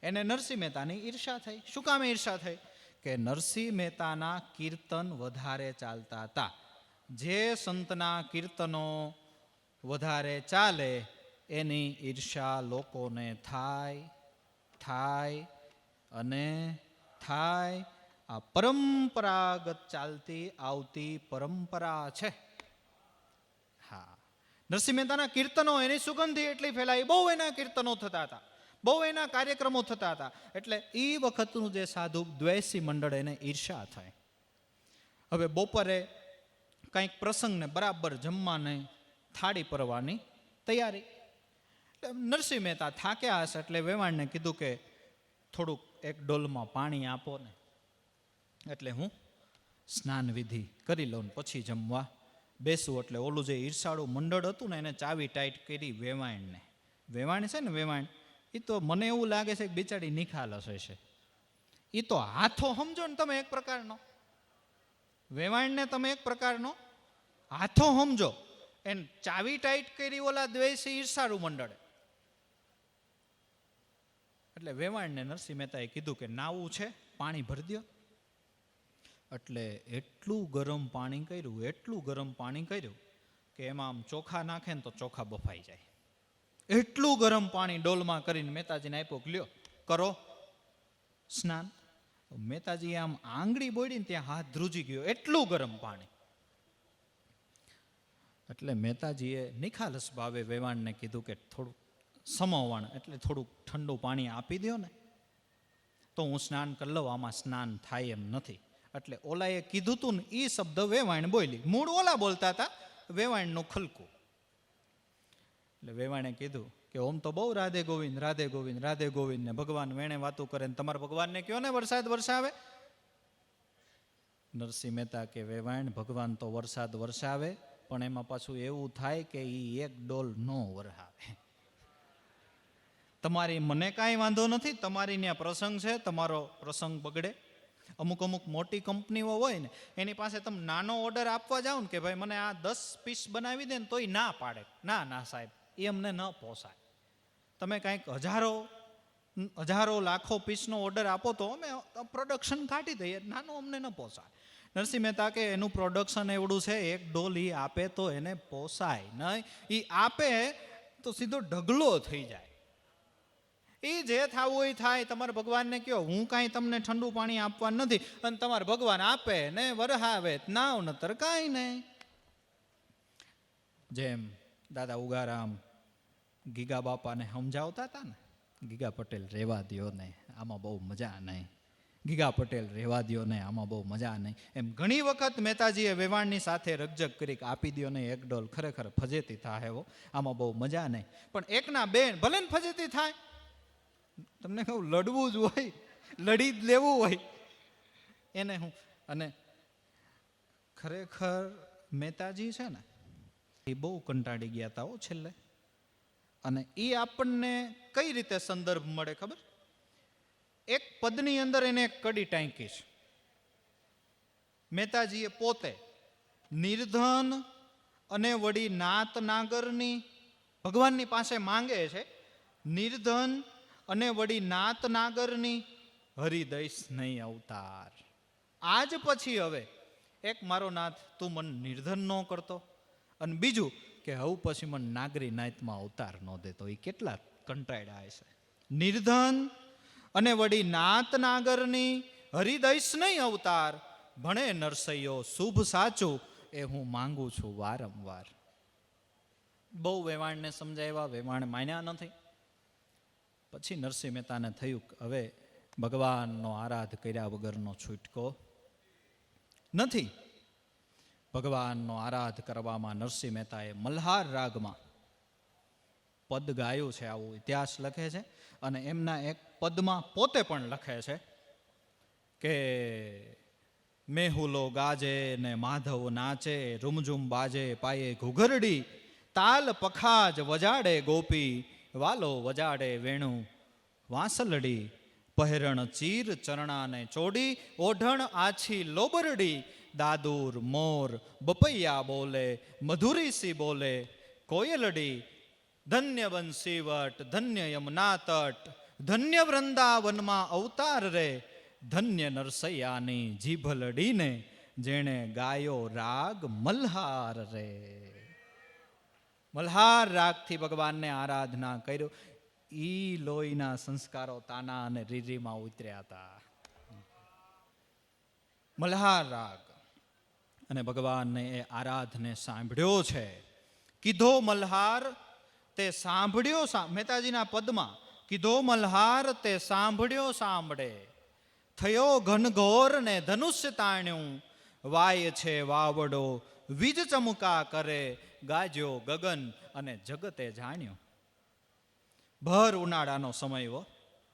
એને નરસિંહ મહેતાની ઈર્ષા થઈ. શું કામ ઈર્ષા થઈ? કે નરસિંહ મહેતાના કીર્તન વધારે ચાલતા હતા. જે સંતના કીર્તનો વધારે ચાલે એની ઈર્ષા લોકોને થાય અને થાય. આ પરંપરાગત ચાલતી આવતી પરંપરા છે. હા, નરસિંહ મહેતાના કીર્તનો, એની સુગંધી એટલી ફેલાઈ, બહુ એના કીર્તનો થતા હતા, બહુ એના કાર્યક્રમો થતા હતા. એટલે એ વખતનું જે સાધુ દ્વૈસી મંડળ, એને ઈર્ષા થાય. હવે બપોરે કંઈક પ્રસંગને બરાબર જમવાને થાળી પરવાની તૈયારી. એટલે નરસિંહ મહેતા થાક્યા હશે એટલે વેવાણને કીધું કે થોડુંક એક ડોલમાં પાણી આપો ને, એટલે હું સ્નાન વિધિ કરી લઉં પછી જમવા બેસું. એટલે ઓલું જે ઈર્ષાળું મંડળ હતું ને, એને ચાવી ટાઈટ કરી વેવાણને. વેવાણ છે ને, વેવાણ એ તો મને એવું લાગે છે કે બિચારી નિખાલસ હશે. એ તો હાથો સમજો ને તમે એક પ્રકારનો, વેવાણને તમે એક પ્રકારનો હાથો સમજો. એને ચાવી ટાઈટ કરી ઓલા દ્વેષી ઈર્ષાળું મંડળે. એટલે વેવાણને નરસિંહ મહેતાએ કીધું કે નાવું છે, પાણી ભરી દો. એટલે એટલું ગરમ પાણી કર્યું કે એમાં આમ ચોખા નાખે ને તો ચોખા બફાઈ જાય. એટલું ગરમ પાણી ડોલમાં કરીને મહેતાજીને આપ્યું કે લ્યો કરો સ્નાન. મહેતાજી આમ આંગળી બોડીને ત્યાં હાથ ધ્રુજી ગયો, એટલું ગરમ પાણી. એટલે મહેતાજીએ નિખાલસ ભાવે વેવાણને કીધું કે થોડું સમવણ, એટલે થોડુંક ઠંડુ પાણી આપી દો ને તો હું સ્નાન કરી લઉં, આમાં સ્નાન થાય એમ નથી. એટલે ઓલાએ કીધું તું ને એ શબ્દ વેવાણ બોલી. મૂળ ઓલા બોલતા હતા, વેવાણનું ખલકું. એટલે વેવાણે કીધું કે ઓમ તો બહુ રાધે ગોવિંદ રાધે ગોવિંદ રાધે ગોવિંદ ને ભગવાન વેણે વાતું કરે ને તમારા ભગવાનને કયો ને વરસાદ વરસાવે. નરસિંહ મહેતા કે વેવાણ, ભગવાન તો વરસાદ વરસાવે, પણ એમાં પાછું એવું થાય કે એ એક ડોલ નો વરસાવે. તમારી મને કાંઈ વાંધો નથી, તમારી ત્યાં પ્રસંગ છે, તમારો પ્રસંગ બગડે. અમુક મોટી કંપનીઓ હોય ને, એની પાસે તમે નાનો ઓર્ડર આપવા જાઓ ને કે ભાઈ મને આ 10 પીસ બનાવી દે ને, તોય ના પાડે. ના સાહેબ, એ અમને ન પોસાય. તમે કાંઈક હજારો લાખો પીસનો ઓર્ડર આપો તો અમે પ્રોડક્શન કાઢી દઈએ, નાનું અમને ન પોસાય. નરસિંહ મહેતા કે એનું પ્રોડક્શન એવડું છે, એક ડોલ એ આપે તો એને પોસાય નહીં. એ આપે તો સીધો ઢગલો થઈ જાય. એ જે થવું હોય થાય, તમારા ભગવાનને કહો હું કાંઈ તમને ઠંડુ પાણી આપવા નથી, અને તમારા ભગવાન આપે ને વરહાવે નાવ નતર કાંઈ નહીં. જેમ દાદા ઉગારામ ગીગા બાપાને સમજાવતા હતા ને, ગીગા પટેલ રહેવા દ્યો ને આમાં બહુ મજા નહીં, ગીગા પટેલ રહેવા દ્યો ને આમાં બહુ મજા નહીં. એમ ઘણી વખત મહેતાજીએ વેવાણની સાથે રકજક કરી આપી દ્યો ને એક ડોલ, ખરેખર ફજેતી થાય એવો, આમાં બહુ મજા નહીં. પણ એકના બેન ભલે ને ફજેતી થાય, તમને કહું લડવું જ હોય, લડી જ લેવું હોય એને હું. અને ખરેખર મહેતાજી છે ને, એ બહુ કંટાળી ગયા હતા છેલ્લે. અને એ આપણને કઈ રીતે સંદર્ભ મળે ખબર? એક પદની અંદર એને એક કડી ટાંકી છે. મહેતાજીએ પોતે નિર્ધન અને વળી નાત નાગરની ભગવાનની પાસે માંગે છે, નિર્ધન અને વળી નાત નાગરની હરિદઈશ નહીં અવતાર. આજ પછી હવે એક મારો નાથ તું મન નિર્ધન ન કરતો, અને બીજું કે હવે પછી મને નાગરી નાયતમાં અવતાર ન દેતો. એ કેટલા કંટાળ્યા છે. નિર્ધન અને વળી નાત નાગરની હરિદઈશ નહીં અવતાર, ભણે નરસૈયો શુભ સાચું એ હું માંગુ છું વારંવાર. બહુ વેવાણને સમજાવ્યા, વેવાણ માન્યા નથી. પછી નરસિંહ મહેતાને થયું હવે ભગવાનનો આરાધ કર્યા વગરનો છૂટકો નથી. ભગવાનનો આરાધ કરવામાં નરસિંહ મહેતાએ મલ્હાર રાગમાં પદ ગાયું છે, આવું ઇતિહાસ લખે છે. અને એમના એક પદમાં પોતે પણ લખે છે કે મેહુલો ગાજે ને માધવ નાચે, રૂમઝુમ બાજે પાયે ઘુઘરડી, તાલ પખાજ વજાડે ગોપી, વાલો વજાડે વેણુ વાંસલડી, પહેરણ ચીર ચરણાને ચોડી, ઓઢણ આછી લોબરડી, દાદુર મોર બપૈયા બોલે, મધુરી સી બોલે કોયલડી, ધન્ય બંસીવટ ધન્ય યમુના તટ, ધન્ય વૃંદાવનમાં અવતાર રે, ધન્ય નરસૈયાની જીભલડીને, જેણે ગાયો રાગ મલ્હાર રે. મલ્હાર રાગથી ભગવાનને આરાધના કર્યો. ઈ લોહીના સંસ્કારો તાના અને રીરીમાં ઉતર્યા હતા. મલ્હાર રાગ અને ભગવાનને એ આરાધને સાંભળ્યો છે. કીધો મલ્હાર તે સાંભળ્યો, મહેતાજીના પદમાં કીધો મલ્હાર તે સાંભળ્યો સાંભળે, થયો ઘનઘોર ને ધનુષ્ય તાણ્યું, વાય છે વાવડો વીજ ચમકા કરે, ગાજ્યો ગગન અને જગતે જાણ્યું. ભર ઉનાળાનો સમય હો.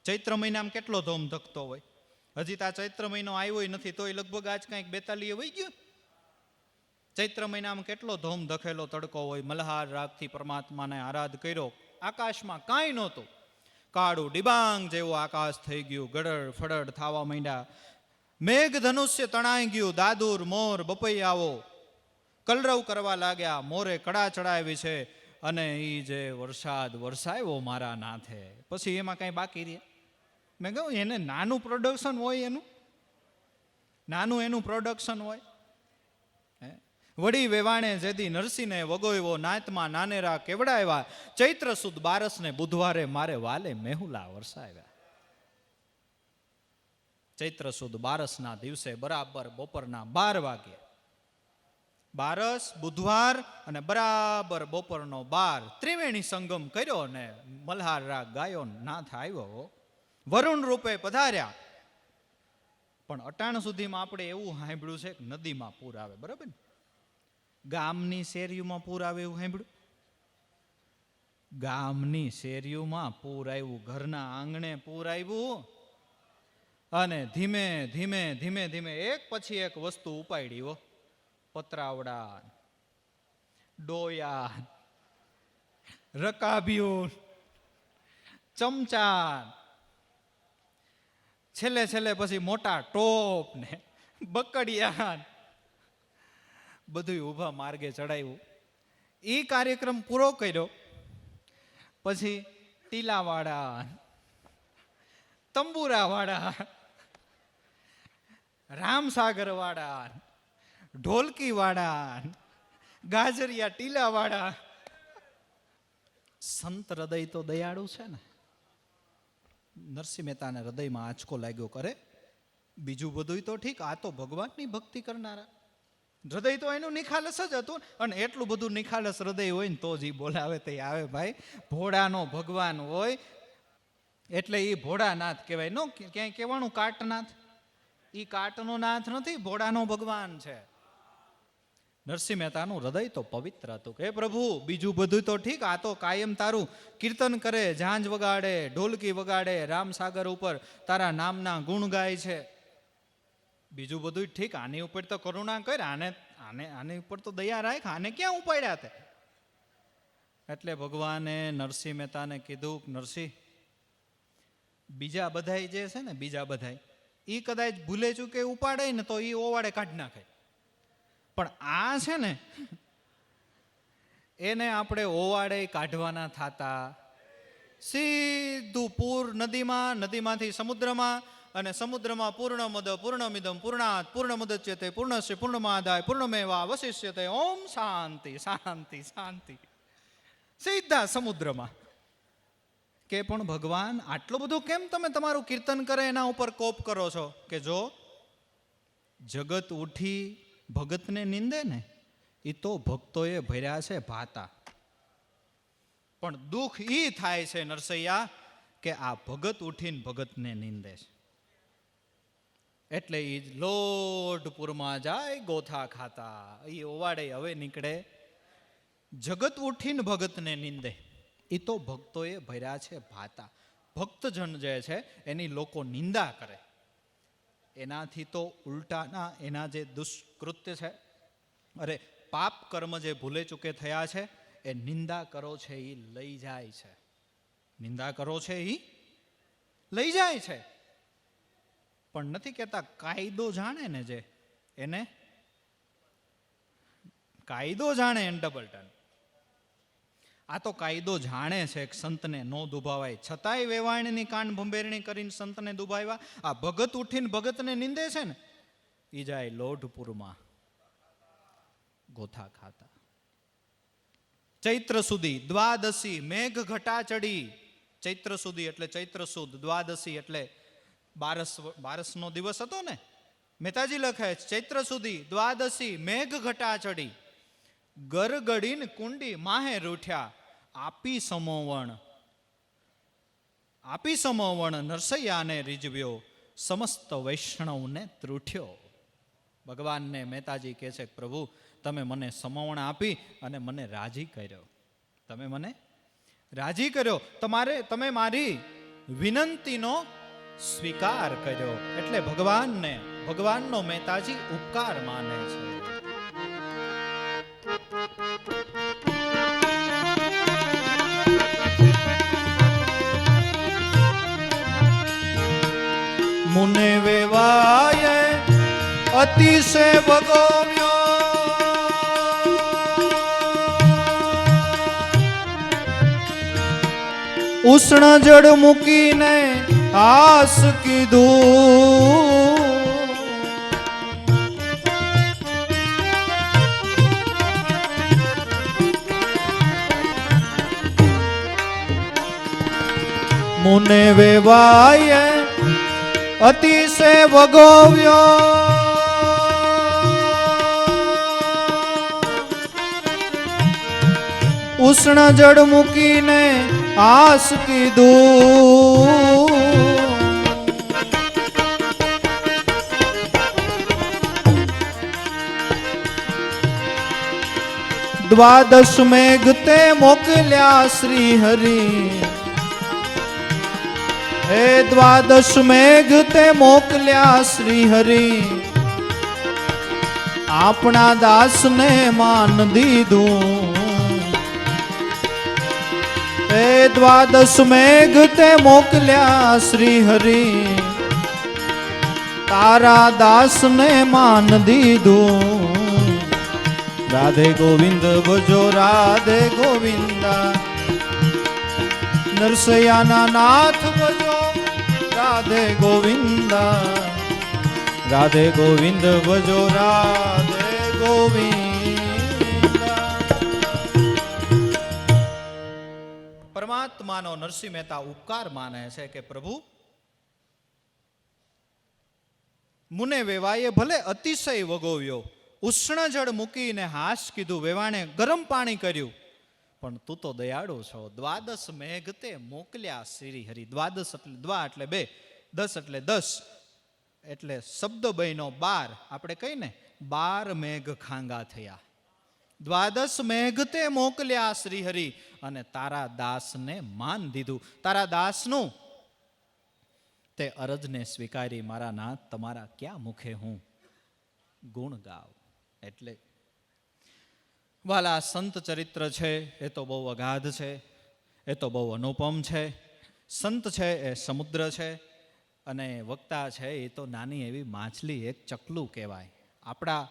ચૈત્ર મહિનામાં કેટલો ધોમ ધકતો હોય. હજી તો આ ચૈત્ર મહિનો આવ્યો નથી તોય લગભગ આજ કંઈક 42 વહી ગયું. ચૈત્ર મહિનામાં કેટલો ધોમ ધખેલો તડકો હોય. મલ્હાર રાગથી પરમાત્માને આરાધ કર્યો. આકાશમાં કાંઈ નહોતું. કાળું ડિબાંગ જેવું આકાશ થઈ ગયું. ગડડ ફડડ થવા માંડ્યા. મેઘ ધનુષ્ય તણાઈ ગયું. દાદુર મોર બપૈયાઓ કલરવ કરવા લાગ્યા. મોરે કડા ચડાવી છે. અને એ જે વરસાદ વરસાવ્યો મારા નાથે, પછી એમાં કાંઈ બાકી રહે? મેં કહ્યું એને નાનું પ્રોડક્શન હોય, એનું પ્રોડક્શન હોય. વળી વેવાણે જેદી નરસિંહને વગોયવો, નાતમાં નાનેરા કેવડાવ્યા, ચૈત્ર સુદ 12 બુધવારે મારે વાલે મેહુલા વરસાવ્યા. ચૈત્ર સુદ 12 દિવસે બરાબર બપોરના 12 વાગે, 12 બુધવાર અને બરાબર બપોરનો 12 ત્રિવેણી સંગમ કર્યો ને મલ્હાર રાગ ગાયો. નાથ આવ્યો, વરુણ રૂપે પધાર્યા. પણ અટાણ સુધીમાં આપણે એવું સાંભળ્યું છે કે નદીમાં પૂર આવે, બરાબર ને? ગામની શેરીઓમાં પૂર આવે એવું સાંભળ્યું? ગામની શેરીઓમાં પૂર આવ્યું, ઘરના આંગણે પૂર આવ્યું. અને ધીમે ધીમે ધીમે ધીમે એક પછી એક વસ્તુ ઉપાડી હો. પતરાવડા, ડોયા, રકાબિયું, ચમચા, છેલ્લે પછી મોટા ટોપ ને બકડિયા બધું ઊભા માર્ગે ચડાવ્યું. એ કાર્યક્રમ પૂરો કર્યો પછી ટીલાવાળા, તંબુરાવાળા, રામસાગરવાળા, ઢોલકીવાળા, ગાજરિયા ટીલાવાળા. સંત હૃદય તો દયાળુ છે ને. નરસિંહ મહેતાને હૃદયમાં આંચકો લાગ્યો. કરે બીજું બધું તો ઠીક, આ તો ભગવાનની ભક્તિ કરનારા. હૃદય તો એનું નિખાલસ જ હતું. અને એટલું બધું નિખાલસ હૃદય હોય ને તો જ બોલાવે તે આવે. ભાઈ ભોળાનો ભગવાન હોય એટલે એ ભોળાનાથ કહેવાય. નો ક્યાંય કહેવાનું કાટનાથ. એ કાટનો નાથ નથી, ભોળાનો ભગવાન છે. નરસિંહ મહેતાનું હૃદય તો પવિત્ર હતું. કે પ્રભુ બીજું બધું તો ઠીક, આ તો કાયમ તારું કીર્તન કરે, ઝાંઝ વગાડે, ઢોલકી વગાડે, રામસાગર ઉપર તારા નામના ગુણ ગાય છે. બીજું બધું ઠીક, આની ઉપર તો કરુણા કર, આની ઉપર તો દયા રાખ, આને ક્યાં ઉપાડ્યા તે? એટલે ભગવાને નરસિંહ મહેતાને કીધું, નરસિંહ બીજા બધાય જે છે ને, બીજા બધાય એ કદાચ ભૂલે ચૂકે ઉપાડે ને તો એ ઓવાડે કાઢી નાખે. પણ આ છે ને એને આપણે ઓવાડે કાઢવાના થાતા. સીધું પૂર નદીમાં, નદીમાંથી સમુદ્રમાં અને સમુદ્રમાં પૂર્ણમદ પૂર્ણમિદમ પૂર્ણાત પૂર્ણમુદચ્યતે પૂર્ણસ્ય પૂર્ણમાદાય પૂર્ણમેવા વશિષ્યતે. ઓમ શાંતિ શાંતિ શાંતિ. સીધા સમુદ્રમાં. કે પણ ભગવાન આટલું બધું કેમ તમે તમારું કીર્તન કરે એના ઉપર કોપ કરો છો? કે જો જગત ઉઠી ભગતને નિંદે ને એ તો ભક્તોએ ભર્યા છે ભાતા. પણ દુઃખ ઈ થાય છે નરસૈયા કે આ ભગત ઉઠીને ભગતને નિંદે છે. એટલે એ લોઢપુરમાં જાય ગોથા ખાતા. એ ઓવાડે હવે નીકળે. જગત ઉઠીને ભગતને નિંદે એ તો ભક્તોએ ભર્યા છે ભાતા. ભક્તજન જે છે એની લોકો નિંદા કરે. એનાથી તો ઉલટાના એના જે દુષ્કૃત્ય છે, અરે પાપ કર્મ જે ભૂલે ચૂકે થયા છે એ નિંદા કરો છે એ લઈ જાય છે. નિંદા કરો છે એ લઈ જાય છે. પણ નથી કહેતા કાયદો જાણે ને જે એને કાયદો જાણે એને ડબલ ટન. આ તો કાયદો જાણે છે કે સંતને નો દુભાવાય, છતાંય વેવાણની કાન ભંભેરણી કરીને સંતને દુભાવ્યા. આ ભગત ઉઠીને ભગતને નિંદે છે ને ઈ જાય લોઢપુરમાં ગોથા ખાતા. ચૈત્ર સુધી દ્વાદશી મેઘ ઘટા ચડી. ચૈત્ર સુધી એટલે ચૈત્ર સુદ, દ્વાદશી એટલે બારસનો દિવસ હતો ને. મહેતાજી લખે ચૈત્ર સુધી દ્વાદશી મેઘ ઘટા ચડી. ગરગડીન કુંડી માહે રૂઠ્યા. આપી સમોવણ નરસૈયાને રીઝવ્યો. સમસ્ત વૈષ્ણવને ત્રુઠ્યો. ભગવાનને મહેતાજી કહે છે પ્રભુ તમે મને સમવણ આપી અને મને રાજી કર્યો. તમે મને રાજી કર્યો. તમે મારી વિનંતીનો સ્વીકાર કર્યો. એટલે ભગવાનનો મહેતાજી ઉપકાર માને છે. મુને વેવાય અતિશે ભગવ્યો. ઉષ્ણ જળ મૂકીને આસ કીધું. મુને વેવાય અતિશે ભગવ્યો. ઉષ્ણ જળ મૂકીને આસ કીધું. દ્વાદશ મેઘ તે મોકલ્યા શ્રી હરિ. હે દ્વાદશ મેઘ તે મોકલ્યા શ્રી હરિ. આપણા દાસને માન દીધું. હે દ્વાદશ મેઘ તે મોકલ્યા શ્રી હરિ. તારા દાસને માન દીધું. રાધે ગોવિંદ ભજો રાધે ગોવિંદા. નરસૈયાના નાથ ભજો રાધે ગોવિંદા. રાધે ગોવિંદ ભજો રાધે ગોવિંદા. પરમાત્માનો નરસિંહ મહેતા ઉપકાર માને છે કે પ્રભુ મુને વેવાએ ભલે અતિશય વગોવ્યો. ઉષ્ણ જળ મૂકીને હાશ કીધું. વેવાણે ગરમ પાણી કર્યું. પણ તું તો દયાળુ છો. દ્વાદશ મેઘ તે મોકલ્યા શ્રી હરિ. દ્વાદશ એટલે દ્વા એટલે 2, 10 એટલે 10, એટલે શબ્દ બન્યો 12. આપણે કહીએ ને 12 મેઘ ખાંગા થયા. દ્વાદશ મેઘ તે મોકલ્યા શ્રી હરિ અને તારા દાસને માન દીધું. તારા દાસનું તે અરજને સ્વીકારી. મારા નાથ તમારા ક્યાં મુખે હું ગુણ ગાવ. એટલે વાલા સંત ચરિત્ર છે એ તો બહુ અગાધ છે, એ તો બહુ અનુપમ છે. સંત છે એ સમુદ્ર છે અને વક્તા છે એ તો નાની એવી માછલી, એક ચકલું કહેવાય. આપણા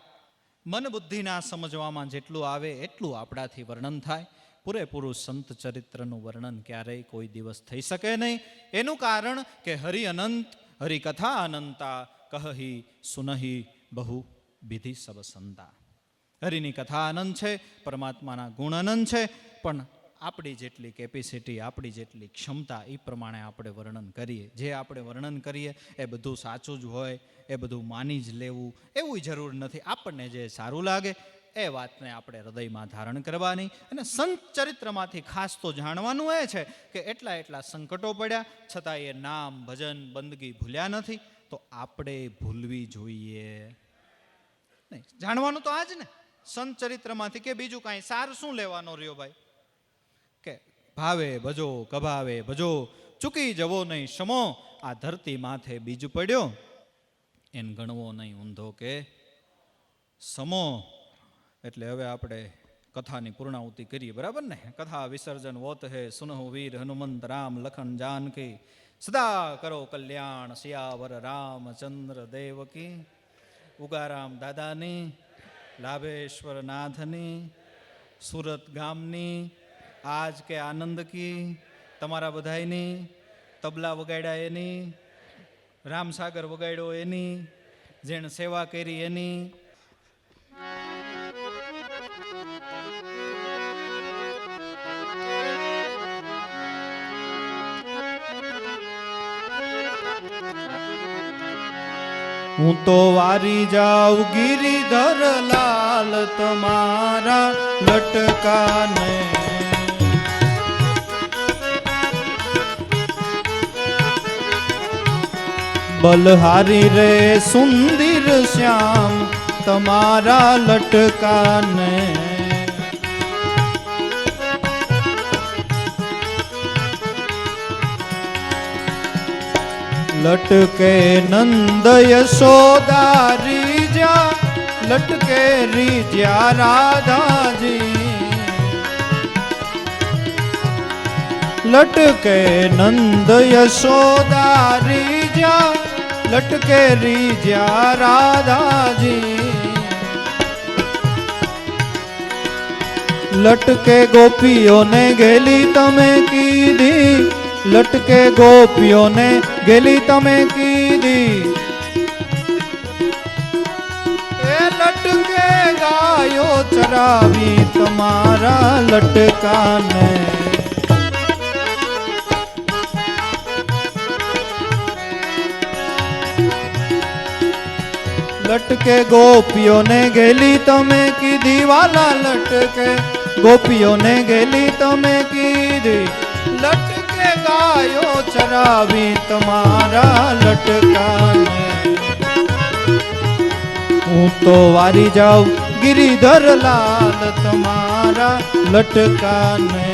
મન બુદ્ધિના સમજવામાં જેટલું આવે એટલું આપણાથી વર્ણન થાય. પૂરેપૂરું સંત ચરિત્રનું વર્ણન ક્યારેય કોઈ દિવસ થઈ શકે નહીં. એનું કારણ કે હરિ અનંત, હરિકથા અનંતા કહી સુનહી બહુ વિધિ સબ સંતા. હરિની કથા અનંત છે, પરમાત્માના ગુણ અનંત છે, પણ આપણી જેટલી કેપેસિટી, આપણી જેટલી ક્ષમતા એ પ્રમાણે આપણે વર્ણન કરીએ. જે આપણે વર્ણન કરીએ એ બધું સાચું જ હોય, એ બધું માની જ લેવું એવું જરૂર નથી. આપણને જે સારું લાગે એ વાતને આપણે હૃદયમાં ધારણ કરવાની. અને સંત ચરિત્રમાંથી ખાસ તો જાણવાનું એ છે કે એટલા સંકટો પડ્યા છતાં એ નામ, ભજન, બંદગી ભૂલ્યા નથી. તો આપણે ભૂલવી જોઈએ નહીં. જાણવાનું તો આ જ ને, સંત ચરિત્રમાંથી કે બીજું કાંઈ સાર શું લેવાનો રહ્યો ભાઈ? કે ભાવે ભજો કભાવે ભજો, ચૂકી જવો નહીં સમો, આ ધરતી માથે બીજ પડ્યો એને ગણવો નહીં ઊંધો કે સમો. એટલે હવે આપણે કથાની પૂર્ણાહુતિ કરીએ, બરાબર ને? કથા વિસર્જન વોત હે સુનહુ વીર હનુમંત રામ લખન જાનકી, સદા કરો કલ્યાણ સિયાવર રામચંદ્ર દેવકી. ઉગારામ દાદાની, લાભેશ્વર નાથની, સુરત ગામની આજ કે આનંદ કી, તમારા બધાયની, તબલા વગાડ્યા એની, રામસાગર વગાડ્યો એની, જેણે સેવા કરી એની. હું તો વારી જાઉં ગિરિધર લાલ તમારા લટકાને, બલહારી રે સુંદર શ્યામ તમારા લટકાને. લટકે નંદ યશોદા રીજા, લટકે રીજ્યા રાધાજી. લટકે નંદ યશોદા રીજા, લટકે રીજ્યા રાધાજી. લટકે ગોપીઓને ગેલી તમે કીધી, લટકે ગોપીઓને ગેલી તમે કીધી. એ લટકે ગાયો ચરાવી તમારા લટકાને. લટકે ગોપીઓને ગેલી તમે કીધી વાલા, લટકે ગોપીઓને ગેલી તમે કીધી. લટકે ગાયો ચરાવી તમારા લટકાને. હું તો વારી જાઉં ગિરિધર લાલ તમારા લટકાને.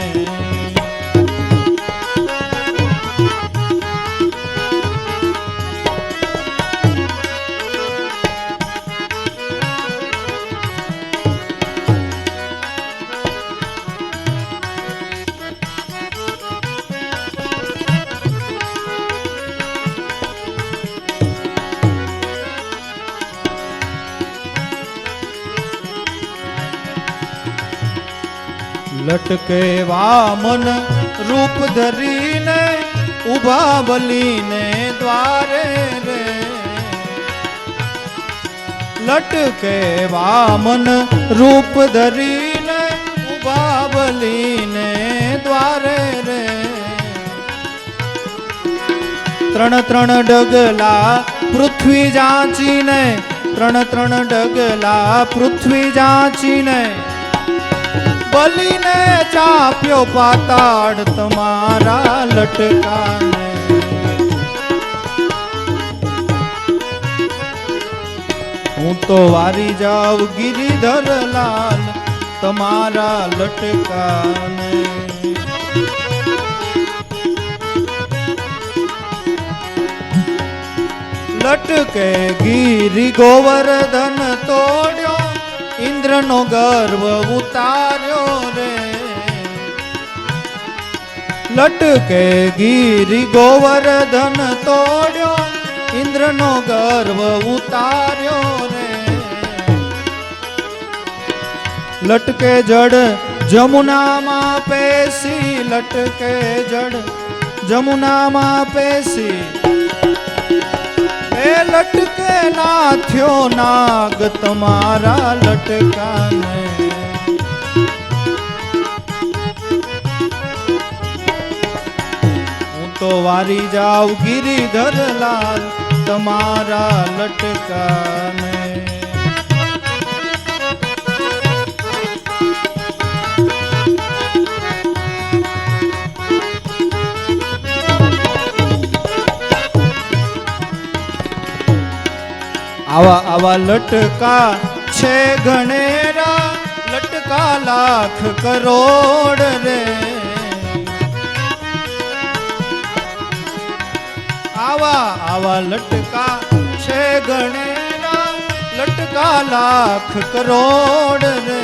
લટકે વામન રૂપ ધરીને ઉભા બલીને દ્વારે રે. લટકે વામન રૂપ ધરીને ઉભા બલીને દ્વારે રે. ત્રણ ડગલા પૃથ્વી જાચીને, ત્રણ ડગલા પૃથ્વી જાચીને, બલીને ચાપ્યો પાતાળ તમારા લટકાને. હું તો વારી જાઉં ગિરિધર લાલ તમારા લટકાને. લટકે ગિરી ગોવર્ધન તોડ્યો, ઇન્દ્રનો ગર્વ ઉતાર્યો રે. લટકે ગિરી ગોવર્ધન તોડ્યો, ઇન્દ્રનો ગર્વ ઉતાર્યો રે. લટકે જડ જમુનામાં પેસી, લટકે જડ જમુનામાં પેસી, એ લટકે ના થયો નાગ તમારા લટકાને. હું તો વારી જાઉં ગિરિધર લાલ તમારા લટકાને. આવા આવા લટકા છે ઘણેરા, લટકા લાખ કરોડ રે. આવા આવા લટકા છે ઘણેરા, લટકા લાખ કરોડ રે.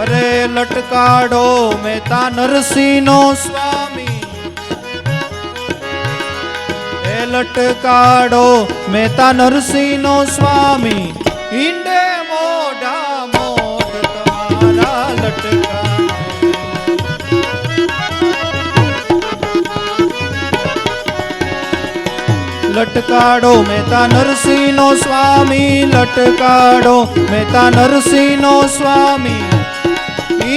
અરે લટકાડો મહેતા નરસિંહનો સ્વામી, લટકાડો મહેતા નરસિંહનો સ્વામી. ઈંડે મોઢા મોઢ તમારા લટકા. લટકાડો મહેતા નરસિંહનો સ્વામી, લટકાડો મહેતા નરસિંહનો સ્વામી.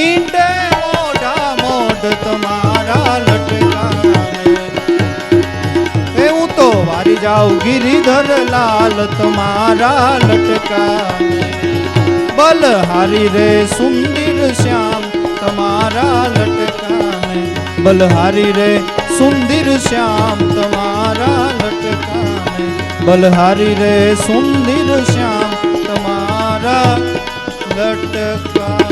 ઈંડે મોઢા મોઢ તમારા લટકા. વારી જાઉં ગિરિધર લાલ તમારા લટકા. બલહારી રે સુંદર શ્યામ તમારા લટકાને. બલહારી રે સુંદર શ્યામ તમારા લટકાને. બલહારી રે સુંદર શ્યામ તમારા લટકા.